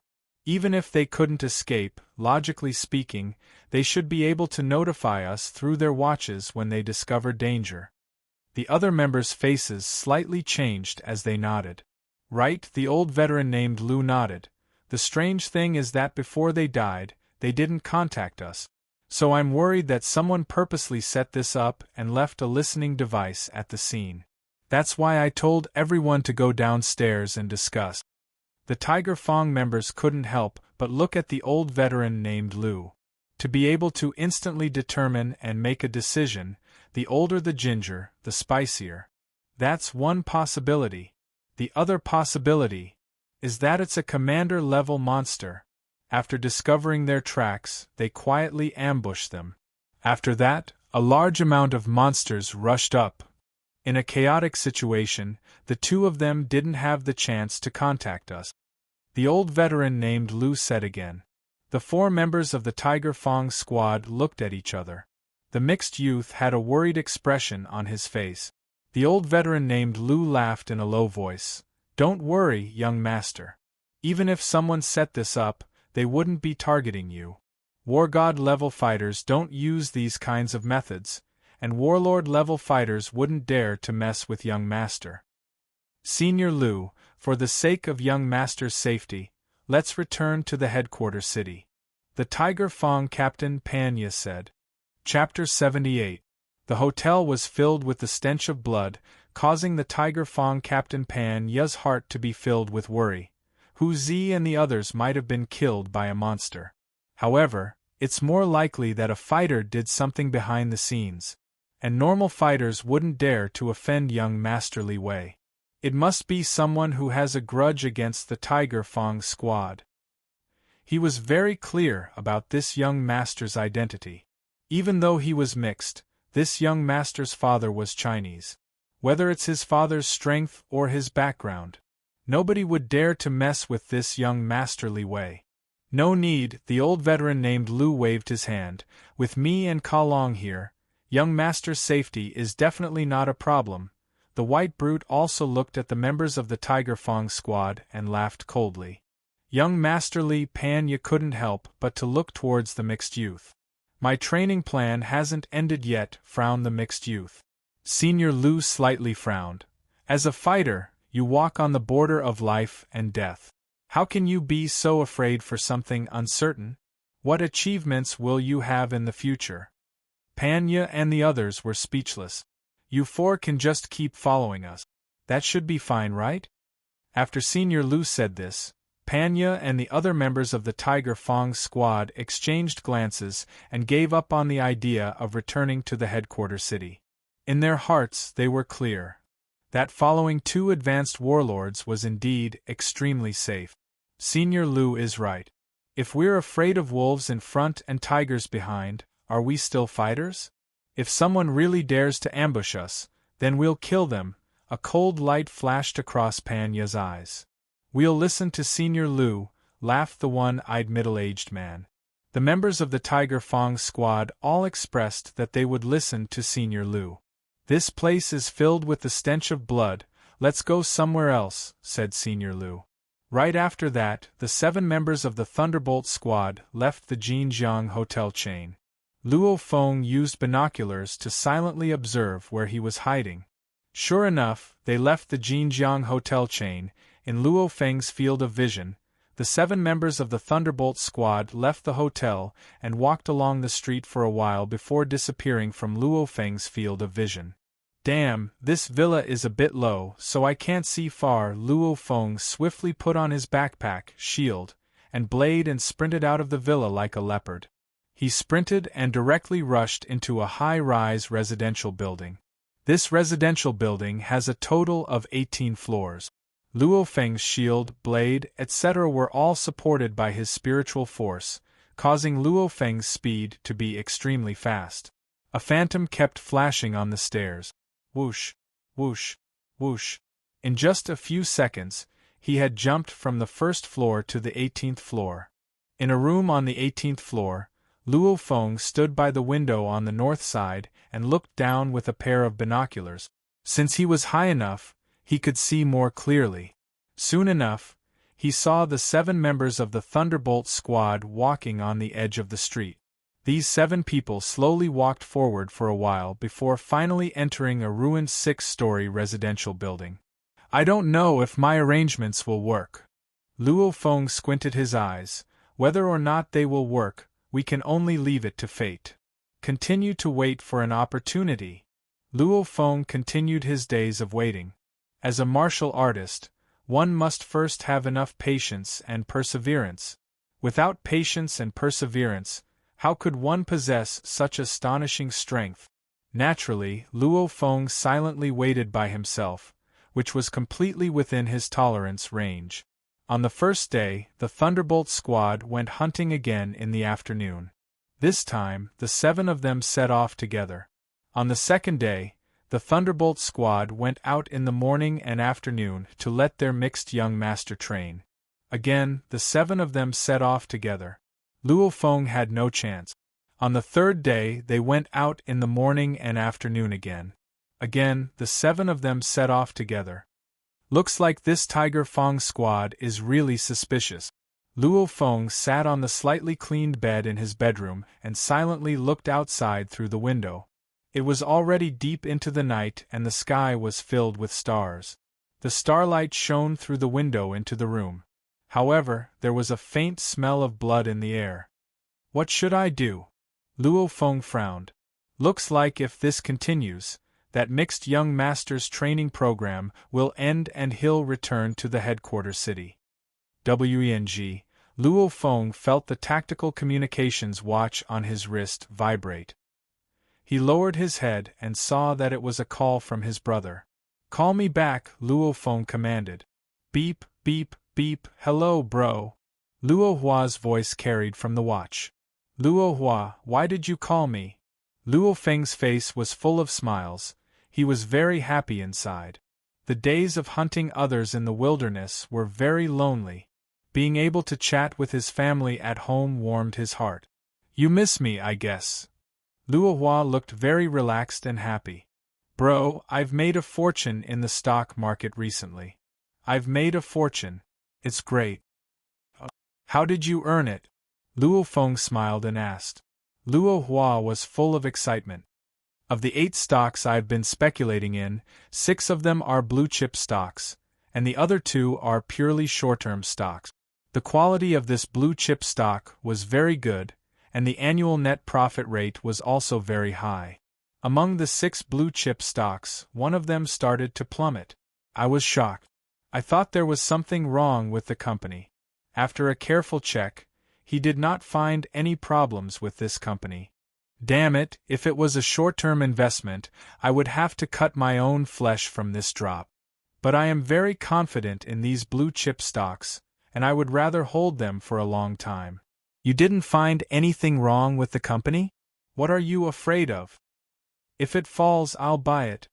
Even if they couldn't escape, logically speaking, they should be able to notify us through their watches when they discover danger. The other members' faces slightly changed as they nodded. Right, the old veteran named Lu nodded. The strange thing is that before they died, they didn't contact us. So I'm worried that someone purposely set this up and left a listening device at the scene. That's why I told everyone to go downstairs and discuss. The Tiger Fong members couldn't help but look at the old veteran named Lu. To be able to instantly determine and make a decision, the older the ginger, the spicier. That's one possibility. The other possibility is that it's a commander-level monster. After discovering their tracks, they quietly ambushed them. After that, a large amount of monsters rushed up. In a chaotic situation, the 2 of them didn't have the chance to contact us. The old veteran named Lu said again. The 4 members of the Tiger Fong squad looked at each other. The mixed youth had a worried expression on his face. The old veteran named Lu laughed in a low voice. Don't worry, young master. Even if someone set this up, they wouldn't be targeting you. War God-level fighters don't use these kinds of methods, and Warlord-level fighters wouldn't dare to mess with young master. Senior Lu, for the sake of young master's safety, let's return to the headquarters city. The Tiger Fong captain Panya said. Chapter 78. The hotel was filled with the stench of blood, causing the Tiger Fong captain Panya's heart to be filled with worry. Hu Zi and the others might have been killed by a monster. However, it's more likely that a fighter did something behind the scenes, and normal fighters wouldn't dare to offend young Master Li Wei. It must be someone who has a grudge against the Tiger Fong squad. He was very clear about this young master's identity. Even though he was mixed, this young master's father was Chinese. Whether it's his father's strength or his background, nobody would dare to mess with this young Master Li Wei. No need, the old veteran named Lu waved his hand. With me and Ka Long here, young master's safety is definitely not a problem. The white brute also looked at the members of the Tiger Fong squad and laughed coldly. Young Master Li Panya couldn't help but to look towards the mixed youth. My training plan hasn't ended yet, frowned the mixed youth. Senior Lu slightly frowned. As a fighter, you walk on the border of life and death. How can you be so afraid for something uncertain? What achievements will you have in the future? Panya and the others were speechless. You 4 can just keep following us. That should be fine, right? After Senior Lu said this, Panya and the other members of the Tiger Fong squad exchanged glances and gave up on the idea of returning to the headquarters city. In their hearts they were clear that following 2 advanced warlords was indeed extremely safe. Senior Lu is right. If we're afraid of wolves in front and tigers behind, are we still fighters? If someone really dares to ambush us, then we'll kill them. A cold light flashed across Panya's eyes. We'll listen to Senior Lu, laughed the one-eyed middle-aged man. The members of the Tiger Fong squad all expressed that they would listen to Senior Lu. This place is filled with the stench of blood, let's go somewhere else, said Senior Lu. Right after that, the 7 members of the Thunderbolt squad left the Jinjiang hotel chain. Luo Feng used binoculars to silently observe where he was hiding. Sure enough, they left the Jinjiang hotel chain. In Luo Feng's field of vision, The 7 members of the Thunderbolt squad left the hotel and walked along the street for a while before disappearing from Luo Feng's field of vision. Damn, this villa is a bit low, so I can't see far. Luo Feng swiftly put on his backpack, shield, and blade and sprinted out of the villa like a leopard. He sprinted and directly rushed into a high-rise residential building. This residential building has a total of 18 floors. Luo Feng's shield, blade, etc. were all supported by his spiritual force, causing Luo Feng's speed to be extremely fast. A phantom kept flashing on the stairs. Whoosh, whoosh, whoosh. In just a few seconds, he had jumped from the first floor to the 18th floor. In a room on the 18th floor, Luo Feng stood by the window on the north side and looked down with a pair of binoculars. Since he was high enough, he could see more clearly. Soon enough, he saw the 7 members of the Thunderbolt squad walking on the edge of the street. These 7 people slowly walked forward for a while before finally entering a ruined 6-story residential building. I don't know if my arrangements will work. Luo Feng squinted his eyes. Whether or not they will work, we can only leave it to fate. Continue to wait for an opportunity. Luo Feng continued his days of waiting. As a martial artist, one must first have enough patience and perseverance. Without patience and perseverance, how could one possess such astonishing strength? Naturally, Luo Feng silently waited by himself, which was completely within his tolerance range. On the first day, the Thunderbolt squad went hunting again in the afternoon. This time, the 7 of them set off together. On the second day, the Thunderbolt squad went out in the morning and afternoon to let their mixed young master train. Again, the 7 of them set off together. Luo Feng had no chance. On the third day, they went out in the morning and afternoon again. Again, the 7 of them set off together. Looks like this Tiger Fong squad is really suspicious. Luo Feng sat on the slightly cleaned bed in his bedroom and silently looked outside through the window. It was already deep into the night and the sky was filled with stars. The starlight shone through the window into the room. However, there was a faint smell of blood in the air. What should I do? Luo Feng frowned. Looks like if this continues, that mixed young master's training program will end and he'll return to the headquarters city. WENG, Luo Feng felt the tactical communications watch on his wrist vibrate. He lowered his head and saw that it was a call from his brother. Call me back, Luo Feng commanded. Beep, beep, beep, hello bro. Luo Hua's voice carried from the watch. Luo Hua, why did you call me? Luo Feng's face was full of smiles. He was very happy inside. The days of hunting others in the wilderness were very lonely. Being able to chat with his family at home warmed his heart. You miss me, I guess. Luo Hua looked very relaxed and happy. Bro, I've made a fortune in the stock market recently. I've made a fortune. It's great. How did you earn it? Luo Feng smiled and asked. Luo Hua was full of excitement. Of the 8 stocks I've been speculating in, 6 of them are blue-chip stocks, and the other 2 are purely short-term stocks. The quality of this blue-chip stock was very good, and the annual net profit rate was also very high. Among the 6 blue-chip stocks, one of them started to plummet. I was shocked. I thought there was something wrong with the company. After a careful check, he did not find any problems with this company. Damn it, if it was a short-term investment, I would have to cut my own flesh from this drop. But I am very confident in these blue-chip stocks, and I would rather hold them for a long time. You didn't find anything wrong with the company? What are you afraid of? If it falls, I'll buy it.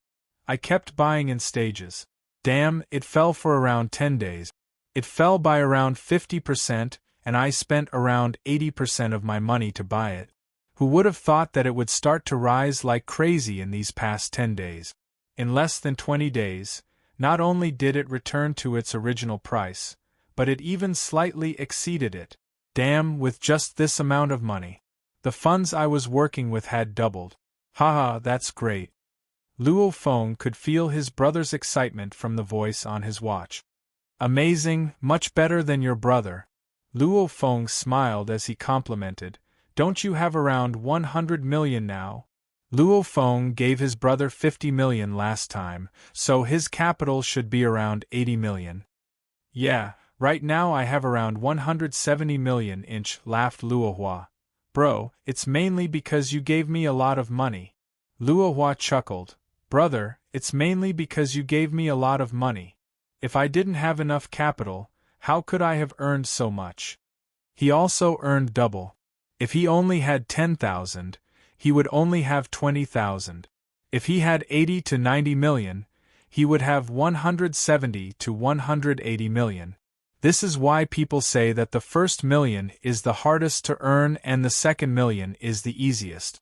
I kept buying in stages. Damn, it fell for around 10 days. It fell by around 50%, and I spent around 80% of my money to buy it. Who would have thought that it would start to rise like crazy in these past 10 days? In less than 20 days, not only did it return to its original price, but it even slightly exceeded it. Damn, with just this amount of money. The funds I was working with had doubled. Haha, that's great. Luo Feng could feel his brother's excitement from the voice on his watch. Amazing, much better than your brother. Luo Feng smiled as he complimented, "Don't you have around 100 million now?" Luo Feng gave his brother 50 million last time, so his capital should be around 80 million. "Yeah, right now I have around 170 million inch," laughed Luo Hua. "Bro, it's mainly because you gave me a lot of money." Luo Hua chuckled, "Brother, it's mainly because you gave me a lot of money. If I didn't have enough capital, how could I have earned so much?" He also earned double. If he only had 10,000, he would only have 20,000. If he had 80 to 90 million, he would have 170 to 180 million. This is why people say that the first million is the hardest to earn and the second million is the easiest.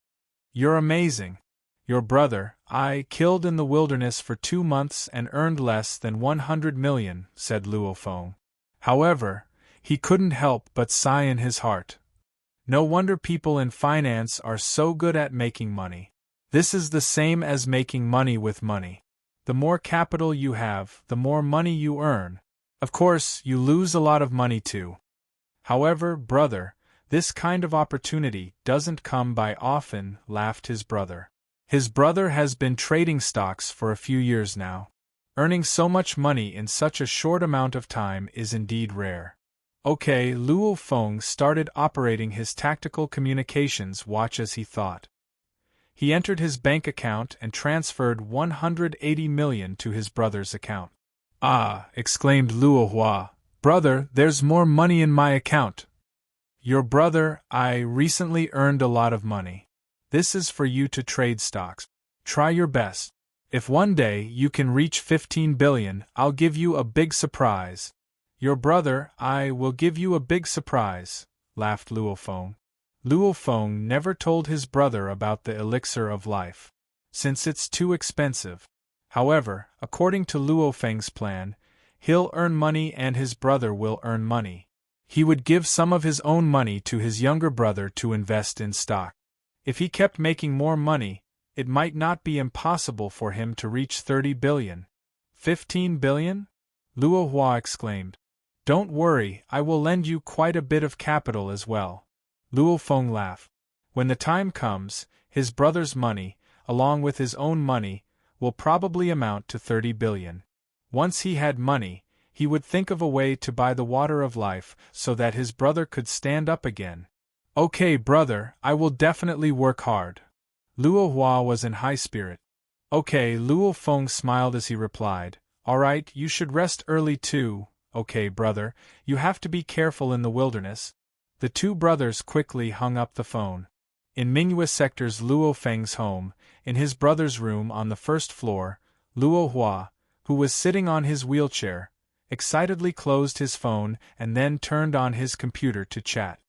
You're amazing. Your brother, I killed in the wilderness for 2 months and earned less than 100 million, said Luo Feng. However, he couldn't help but sigh in his heart. No wonder people in finance are so good at making money. This is the same as making money with money. The more capital you have, the more money you earn. Of course, you lose a lot of money too. However, brother, this kind of opportunity doesn't come by often, laughed his brother. His brother has been trading stocks for a few years now. Earning so much money in such a short amount of time is indeed rare. Okay, Luo Feng started operating his tactical communications watch as he thought. He entered his bank account and transferred 180 million to his brother's account. "Ah," exclaimed Luo Hua, "brother, there's more money in my account." "Your brother, I recently earned a lot of money. This is for you to trade stocks. Try your best. If one day you can reach 15 billion, I'll give you a big surprise." "Your brother, I will give you a big surprise," laughed Luo Feng. Luo Feng never told his brother about the elixir of life, since it's too expensive. However, according to Luo Feng's plan, he'll earn money and his brother will earn money. He would give some of his own money to his younger brother to invest in stock. If he kept making more money, it might not be impossible for him to reach 30 billion. 15 billion? Luo Hua exclaimed. "Don't worry, I will lend you quite a bit of capital as well." Luo Feng laughed. When the time comes, his brother's money, along with his own money, will probably amount to 30 billion. Once he had money, he would think of a way to buy the water of life so that his brother could stand up again. "Okay, brother, I will definitely work hard." Luo Hua was in high spirit. "Okay," Luo Feng smiled as he replied, "Alright, you should rest early too." "Okay, brother, you have to be careful in the wilderness." The two brothers quickly hung up the phone. In Mingyue Sector's Luo Feng's home, in his brother's room on the first floor, Luo Hua, who was sitting on his wheelchair, excitedly closed his phone and then turned on his computer to chat.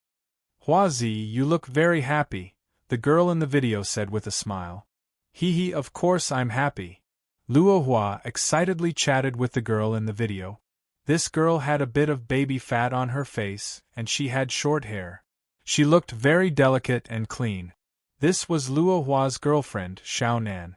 "Huazi, you look very happy," the girl in the video said with a smile. "Hee, of course I'm happy." Luo Hua excitedly chatted with the girl in the video. This girl had a bit of baby fat on her face, and she had short hair. She looked very delicate and clean. This was Luo Hua's girlfriend, Xiao Nan.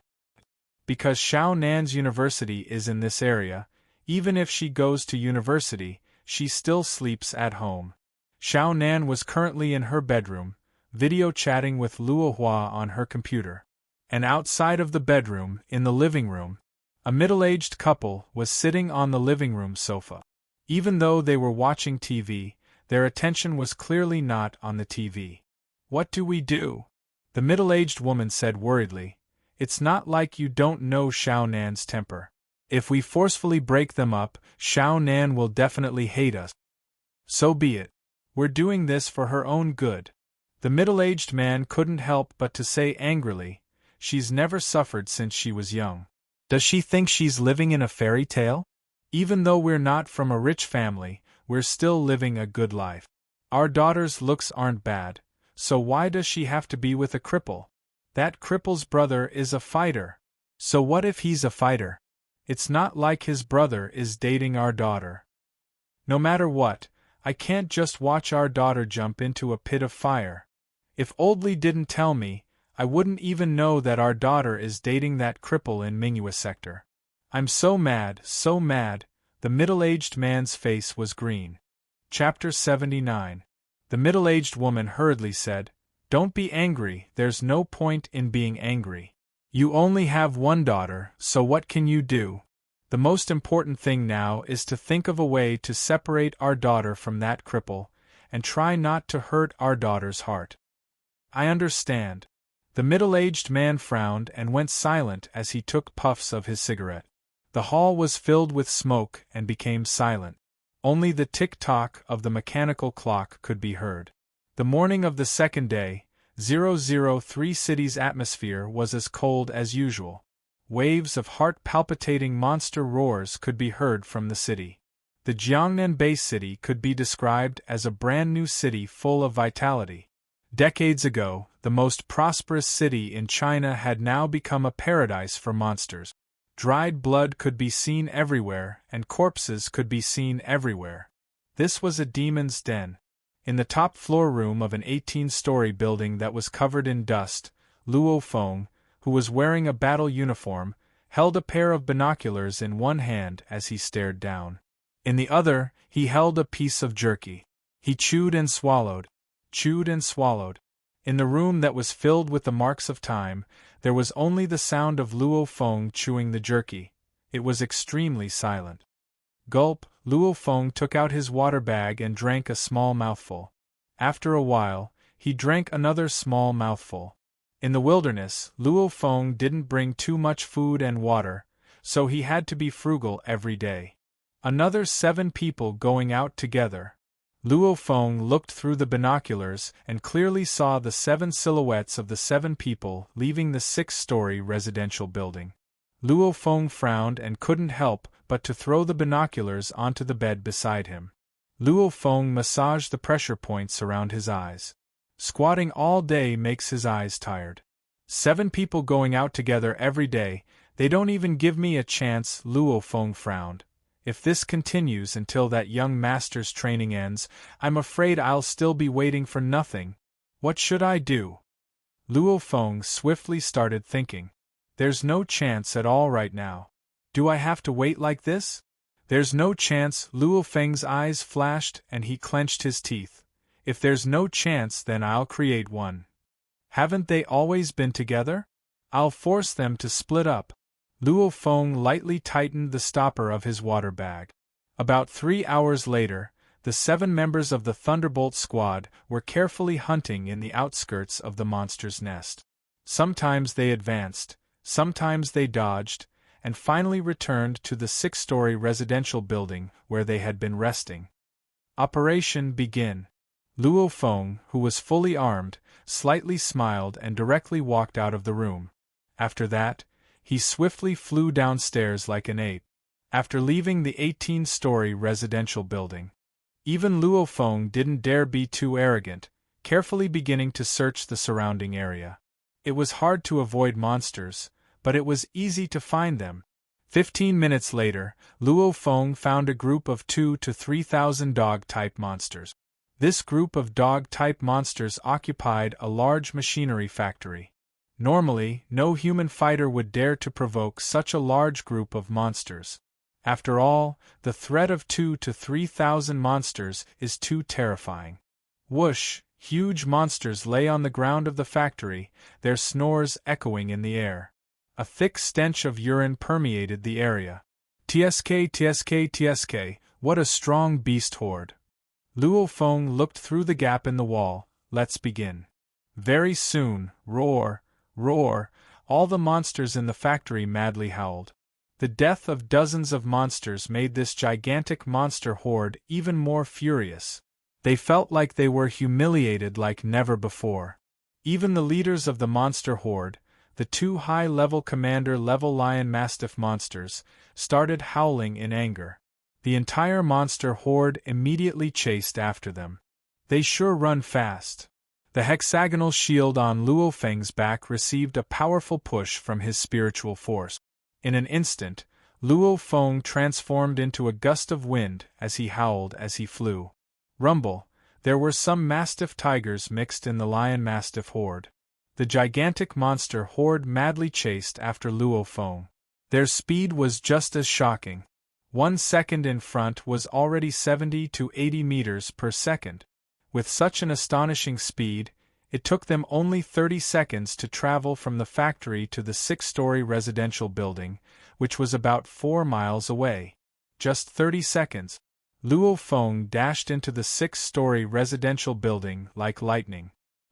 Because Xiao Nan's university is in this area, even if she goes to university, she still sleeps at home. Xiao Nan was currently in her bedroom, video chatting with Luo Hua on her computer. And outside of the bedroom, in the living room, a middle-aged couple was sitting on the living room sofa. Even though they were watching TV, their attention was clearly not on the TV. "What do we do?" the middle-aged woman said worriedly. "It's not like you don't know Xiao Nan's temper. If we forcefully break them up, Xiao Nan will definitely hate us." "So be it. We're doing this for her own good." The middle-aged man couldn't help but to say angrily, "She's never suffered since she was young. Does she think she's living in a fairy tale? Even though we're not from a rich family, we're still living a good life. Our daughter's looks aren't bad, so why does she have to be with a cripple? That cripple's brother is a fighter. So what if he's a fighter? It's not like his brother is dating our daughter. No matter what, I can't just watch our daughter jump into a pit of fire. If Oldly didn't tell me, I wouldn't even know that our daughter is dating that cripple in Mingyue Sector. I'm so mad, so mad." The middle-aged man's face was green. Chapter 79. The middle-aged woman hurriedly said, "Don't be angry, there's no point in being angry. You only have one daughter, so what can you do? The most important thing now is to think of a way to separate our daughter from that cripple, and try not to hurt our daughter's heart." "I understand." The middle-aged man frowned and went silent as he took puffs of his cigarette. The hall was filled with smoke and became silent. Only the tick-tock of the mechanical clock could be heard. The morning of the second day, 003 city's atmosphere was as cold as usual. Waves of heart-palpitating monster roars could be heard from the city. The Jiangnan Bay City could be described as a brand-new city full of vitality. Decades ago, the most prosperous city in China had now become a paradise for monsters. Dried blood could be seen everywhere, and corpses could be seen everywhere. This was a demon's den. In the top-floor room of an 18-story building that was covered in dust, Luo Feng, who was wearing a battle uniform, held a pair of binoculars in one hand as he stared down. In the other, he held a piece of jerky. He chewed and swallowed. In the room that was filled with the marks of time, there was only the sound of Luo Feng chewing the jerky. It was extremely silent. Gulp, Luo Feng took out his water bag and drank a small mouthful. After a while, he drank another small mouthful. In the wilderness, Luo Feng didn't bring too much food and water, so he had to be frugal every day. Another 7 people going out together. Luo Feng looked through the binoculars and clearly saw the 7 silhouettes of the 7 people leaving the 6-story residential building. Luo Feng frowned and couldn't help but to throw the binoculars onto the bed beside him. Luo Feng massaged the pressure points around his eyes. Squatting all day makes his eyes tired. 7 people going out together every day, they don't even give me a chance. Luo Feng frowned. If this continues until that young master's training ends, I'm afraid I'll still be waiting for nothing. What should I do? Luo Feng swiftly started thinking. There's no chance at all right now. Do I have to wait like this? There's no chance. Luo Feng's eyes flashed and he clenched his teeth. If there's no chance, then I'll create one. Haven't they always been together? I'll force them to split up. Luo Feng lightly tightened the stopper of his water bag. About 3 hours later, the 7 members of the Thunderbolt Squad were carefully hunting in the outskirts of the monster's nest. Sometimes they advanced, sometimes they dodged, and finally returned to the 6-story residential building where they had been resting. Operation Begin. Luo Feng, who was fully armed, slightly smiled and directly walked out of the room. After that, he swiftly flew downstairs like an ape. After leaving the 18-story residential building, even Luo Feng didn't dare be too arrogant, carefully beginning to search the surrounding area. It was hard to avoid monsters, but it was easy to find them. 15 minutes later, Luo Feng found a group of 2,000 to 3,000 dog-type monsters. This group of dog-type monsters occupied a large machinery factory. Normally, no human fighter would dare to provoke such a large group of monsters. After all, the threat of 2,000 to 3,000 monsters is too terrifying. Whoosh! Huge monsters lay on the ground of the factory, their snores echoing in the air. A thick stench of urine permeated the area. TSK, what a strong beast horde. Luo Feng looked through the gap in the wall. Let's begin. Very soon, roar, roar, all the monsters in the factory madly howled. The death of dozens of monsters made this gigantic monster horde even more furious. They felt like they were humiliated like never before. Even the leaders of the monster horde, the 2 high-level commander-level lion mastiff monsters, started howling in anger. The entire monster horde immediately chased after them. They sure run fast. The hexagonal shield on Luo Feng's back received a powerful push from his spiritual force. In an instant, Luo Feng transformed into a gust of wind as he howled as he flew. Rumble, there were some mastiff tigers mixed in the lion-mastiff horde. The gigantic monster horde madly chased after Luo Feng. Their speed was just as shocking. 1 second in front was already 70 to 80 meters per second. With such an astonishing speed, it took them only 30 seconds to travel from the factory to the 6-story residential building, which was about 4 miles away. Just 30 seconds. Luo Feng dashed into the 6-story residential building like lightning.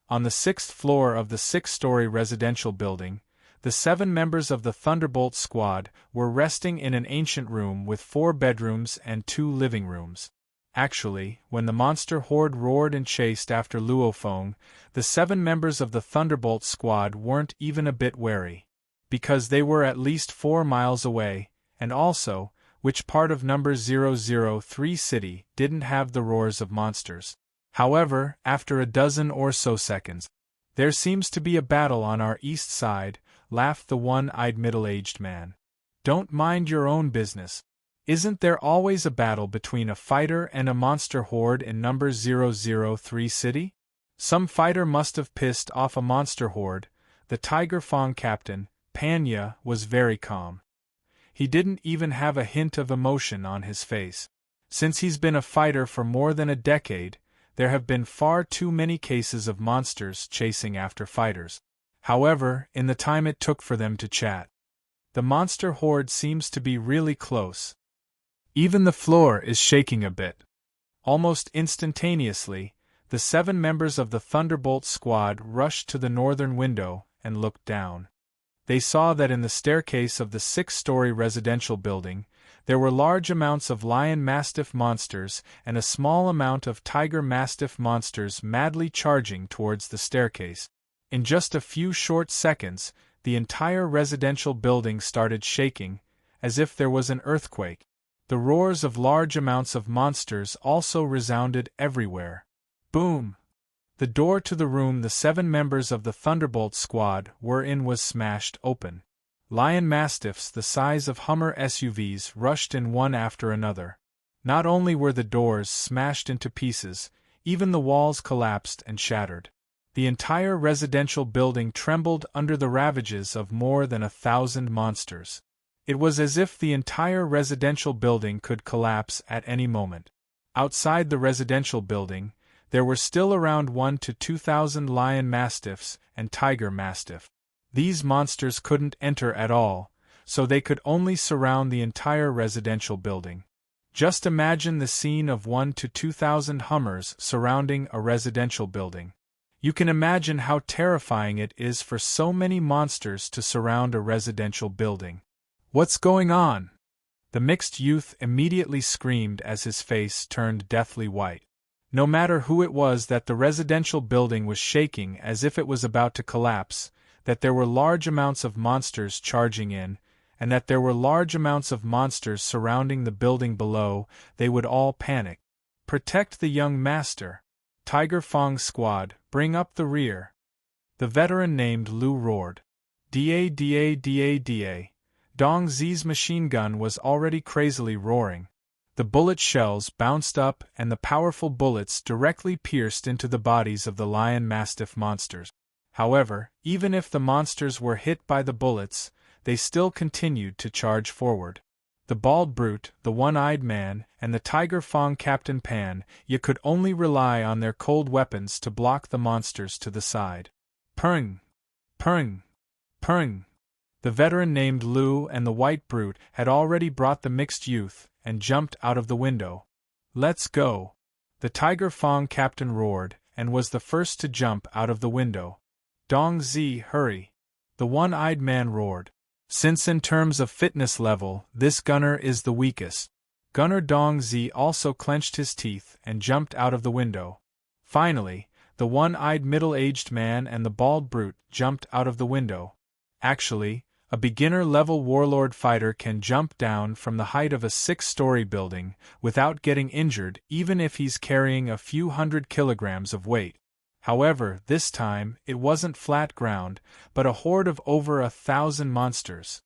On the 6th floor of the 6-story residential building, the 7 members of the Thunderbolt Squad were resting in an ancient room with 4 bedrooms and 2 living rooms. Actually, when the monster horde roared and chased after Luo Feng, the 7 members of the Thunderbolt Squad weren't even a bit wary. Because they were at least 4 miles away, and also, which part of number 003 city didn't have the roars of monsters. However, after a dozen or so seconds, "There seems to be a battle on our east side," laughed the one-eyed middle-aged man. "Don't mind your own business. Isn't there always a battle between a fighter and a monster horde in number 003 city? Some fighter must have pissed off a monster horde." The Tiger Fang captain, Panya, was very calm. He didn't even have a hint of emotion on his face. Since he's been a fighter for more than a decade, there have been far too many cases of monsters chasing after fighters. However, in the time it took for them to chat, the monster horde seems to be really close. Even the floor is shaking a bit. Almost instantaneously, the 7 members of the Thunderbolt Squad rushed to the northern window and looked down. They saw that in the staircase of the 6-story residential building, there were large amounts of lion mastiff monsters and a small amount of tiger mastiff monsters madly charging towards the staircase. In just a few short seconds, the entire residential building started shaking, as if there was an earthquake. The roars of large amounts of monsters also resounded everywhere. Boom! The door to the room the 7 members of the Thunderbolt Squad were in was smashed open. Lion mastiffs the size of Hummer SUVs rushed in one after another. Not only were the doors smashed into pieces, even the walls collapsed and shattered. The entire residential building trembled under the ravages of more than 1,000 monsters. It was as if the entire residential building could collapse at any moment. Outside the residential building, there were still around 1,000 to 2,000 lion mastiffs and tiger mastiff. These monsters couldn't enter at all, so they could only surround the entire residential building. Just imagine the scene of 1,000 to 2,000 Hummers surrounding a residential building. You can imagine how terrifying it is for so many monsters to surround a residential building. "What's going on?" The mixed youth immediately screamed as his face turned deathly white. No matter who it was, that the residential building was shaking as if it was about to collapse, that there were large amounts of monsters charging in, and that there were large amounts of monsters surrounding the building below, they would all panic. "Protect the young master. Tiger Fang Squad, bring up the rear." The veteran named Lu roared. Da. Dong Zi's machine gun was already crazily roaring. The bullet shells bounced up and the powerful bullets directly pierced into the bodies of the lion mastiff monsters. However, even if the monsters were hit by the bullets, they still continued to charge forward. The bald brute, the one-eyed man, and the Tiger Fang Captain Pan, you could only rely on their cold weapons to block the monsters to the side. Purring! Purring! Purring! The veteran named Lu and the white brute had already brought the mixed youth and jumped out of the window. "Let's go!" The Tiger Fang captain roared, and was the first to jump out of the window. "Dong Zi, hurry!" The one-eyed man roared. Since in terms of fitness level, this gunner is the weakest, Gunner Dong Zi also clenched his teeth and jumped out of the window. Finally, the one-eyed middle-aged man and the bald brute jumped out of the window. Actually, a beginner-level warlord fighter can jump down from the height of a 6-story building without getting injured even if he's carrying a few hundred kilograms of weight. However, this time, it wasn't flat ground, but a horde of over 1,000 monsters.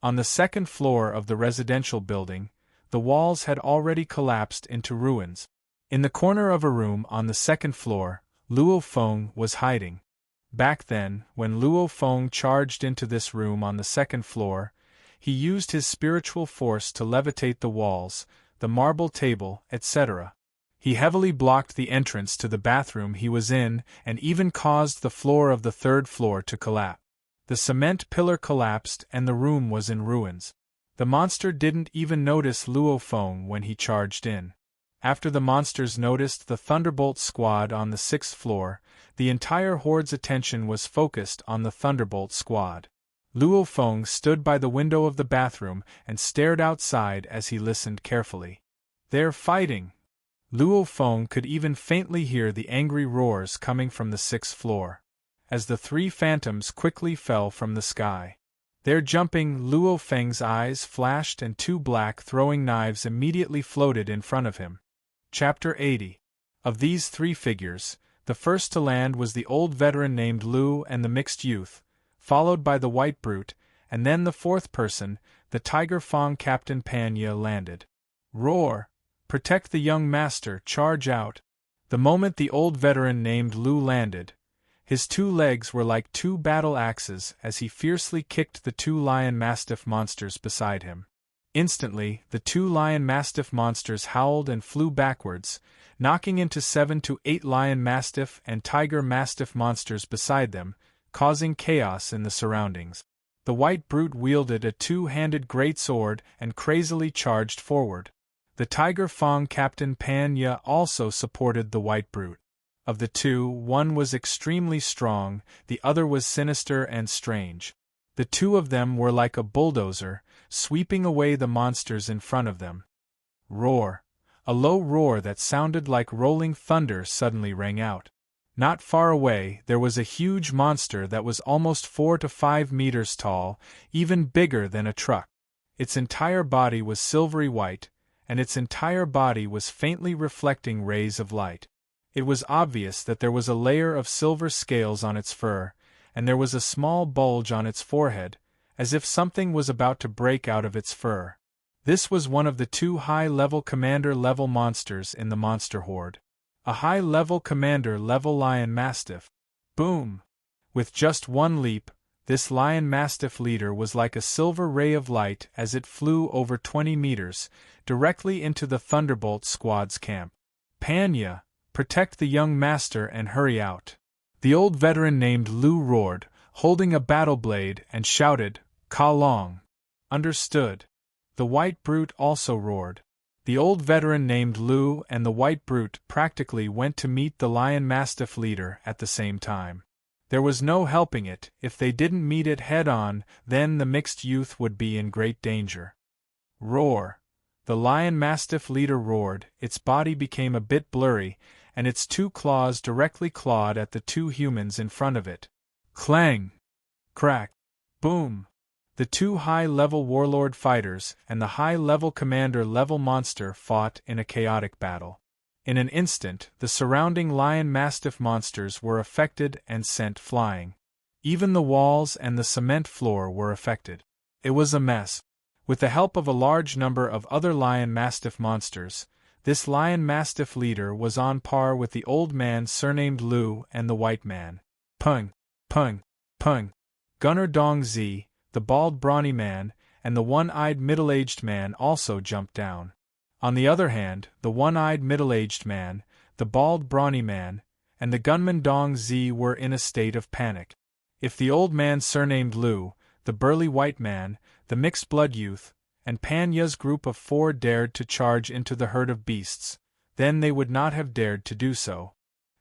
On the second floor of the residential building, the walls had already collapsed into ruins. In the corner of a room on the second floor, Luo Feng was hiding. Back then, when Luo Feng charged into this room on the second floor, he used his spiritual force to levitate the walls, the marble table, etc. He heavily blocked the entrance to the bathroom he was in and even caused the floor of the third floor to collapse. The cement pillar collapsed and the room was in ruins. The monster didn't even notice Luo Feng when he charged in. After the monsters noticed the Thunderbolt squad on the 6th floor, the entire horde's attention was focused on the Thunderbolt squad. Luo Feng stood by the window of the bathroom and stared outside as he listened carefully. "They're fighting!" Luo Feng could even faintly hear the angry roars coming from the 6th floor. As the 3 phantoms quickly fell from the sky. "They're jumping!" Luo Feng's eyes flashed and 2 black throwing knives immediately floated in front of him. Chapter 80. Of these 3 figures, the first to land was the old veteran named Lu and the mixed youth, followed by the white brute, and then the 4th person, the Tiger Fang Captain Panya landed. "Roar! Protect the young master, charge out!" The moment the old veteran named Lu landed, his 2 legs were like 2 battle axes as he fiercely kicked the 2 lion-mastiff monsters beside him. Instantly, the 2 lion-mastiff monsters howled and flew backwards, knocking into 7 to 8 lion-mastiff and tiger-mastiff monsters beside them, causing chaos in the surroundings. The white brute wielded a 2-handed greatsword and crazily charged forward. The Tiger Fang Captain Panya also supported the white brute. Of the 2, one was extremely strong, the other was sinister and strange. The 2 of them were like a bulldozer, sweeping away the monsters in front of them. Roar! A low roar that sounded like rolling thunder suddenly rang out. Not far away, there was a huge monster that was almost 4 to 5 meters tall, even bigger than a truck. Its entire body was silvery white, and its entire body was faintly reflecting rays of light. It was obvious that there was a layer of silver scales on its fur, and there was a small bulge on its forehead, as if something was about to break out of its fur. This was one of the 2 high-level commander-level monsters in the monster horde. A high-level commander-level lion-mastiff. Boom! With just 1 leap, this lion-mastiff leader was like a silver ray of light as it flew over 20 meters, directly into the Thunderbolt squad's camp. "Panya, protect the young master and hurry out!" The old veteran named Lu roared, holding a battle blade, and shouted, "Ka Long!" "Understood." The white brute also roared. The old veteran named Lu and the white brute practically went to meet the lion-mastiff leader at the same time. There was no helping it; if they didn't meet it head-on, then the mixed youth would be in great danger. Roar! The lion-mastiff leader roared, its body became a bit blurry, and its 2 claws directly clawed at the 2 humans in front of it. Clang! Crack! Boom! The 2 high-level warlord fighters and the high-level commander-level monster fought in a chaotic battle. In an instant, the surrounding lion-mastiff monsters were affected and sent flying. Even the walls and the cement floor were affected. It was a mess. With the help of a large number of other lion-mastiff monsters, this lion-mastiff leader was on par with the old man surnamed Lu and the white man. Pung! Pung! Pung! Gunner Dong Zi, the bald brawny man, and the one-eyed middle-aged man also jumped down. On the other hand, the one-eyed middle-aged man, the bald brawny man, and the gunman Dong Zi were in a state of panic. If the old man surnamed Lu, the burly white man, the mixed-blood youth, and Panya's group of 4 dared to charge into the herd of beasts, then they would not have dared to do so.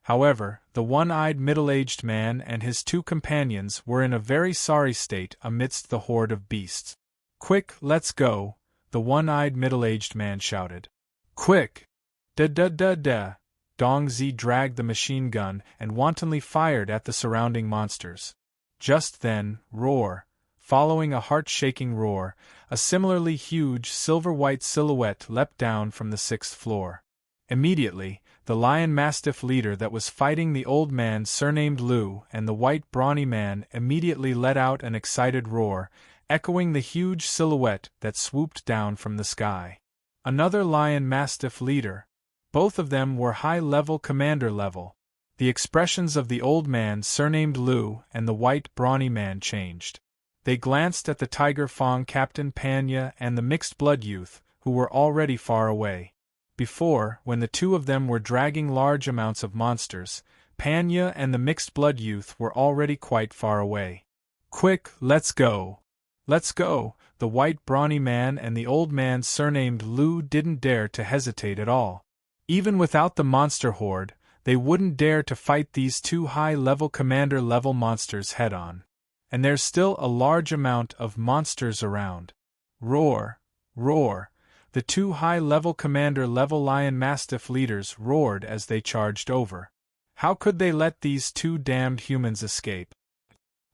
However, the one-eyed middle-aged man and his 2 companions were in a very sorry state amidst the horde of beasts. "Quick, let's go!" the one-eyed middle-aged man shouted. "Quick! Da-da-da-da!" Dong Zi dragged the machine gun and wantonly fired at the surrounding monsters. Just then, roar! Following a heart-shaking roar, a similarly huge silver-white silhouette leapt down from the 6th floor. Immediately, the lion-mastiff leader that was fighting the old man surnamed Lu and the white brawny man immediately let out an excited roar, echoing the huge silhouette that swooped down from the sky. Another lion-mastiff leader. Both of them were high-level commander level. The expressions of the old man surnamed Lu and the white brawny man changed. They glanced at the Tiger Fong Captain Panya and the mixed-blood youth, who were already far away. Before, when the two of them were dragging large amounts of monsters, Panya and the mixed-blood youth were already quite far away. "Quick, let's go! Let's go!" The white brawny man and the old man surnamed Lu didn't dare to hesitate at all. Even without the monster horde, they wouldn't dare to fight these two high-level commander-level monsters head-on. And there's still a large amount of monsters around. Roar! Roar! The two high-level commander-level lion mastiff leaders roared as they charged over. How could they let these two damned humans escape?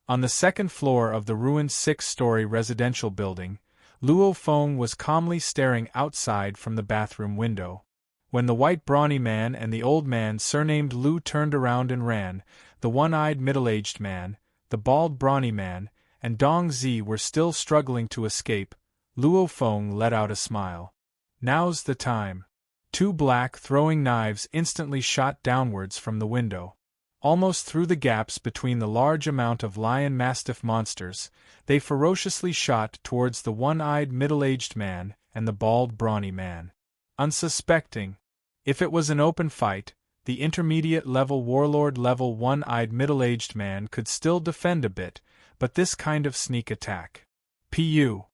On the second floor of the ruined 6-story residential building, Luo Feng was calmly staring outside from the bathroom window. When the white brawny man and the old man surnamed Lu turned around and ran, the one-eyed middle-aged man, the bald brawny man, and Dong Zi were still struggling to escape. Luo Feng let out a smile. "Now's the time." Two black throwing knives instantly shot downwards from the window. Almost through the gaps between the large amount of lion mastiff monsters, they ferociously shot towards the one-eyed middle-aged man and the bald brawny man. Unsuspecting. If it was an open fight, the intermediate-level warlord-level one-eyed middle-aged man could still defend a bit, but this kind of sneak attack. Pu!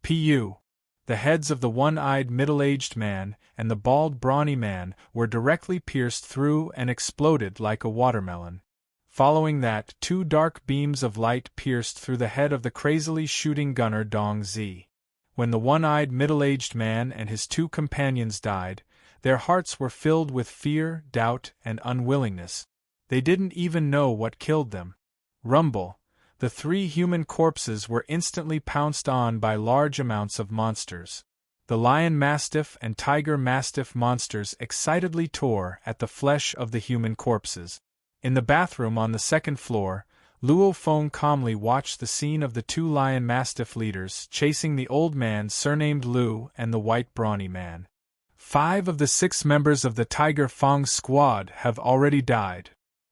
Pu! The heads of the one-eyed middle-aged man and the bald brawny man were directly pierced through and exploded like a watermelon. Following that, two dark beams of light pierced through the head of the crazily shooting gunner Dong Zi. When the one-eyed middle-aged man and his two companions died, their hearts were filled with fear, doubt, and unwillingness. They didn't even know what killed them. Rumble! The three human corpses were instantly pounced on by large amounts of monsters. The lion mastiff and tiger mastiff monsters excitedly tore at the flesh of the human corpses. In the bathroom on the second floor, Luo Feng calmly watched the scene of the two lion mastiff leaders chasing the old man surnamed Lu and the white brawny man. 5 of the 6 members of the Tiger Fong squad have already died.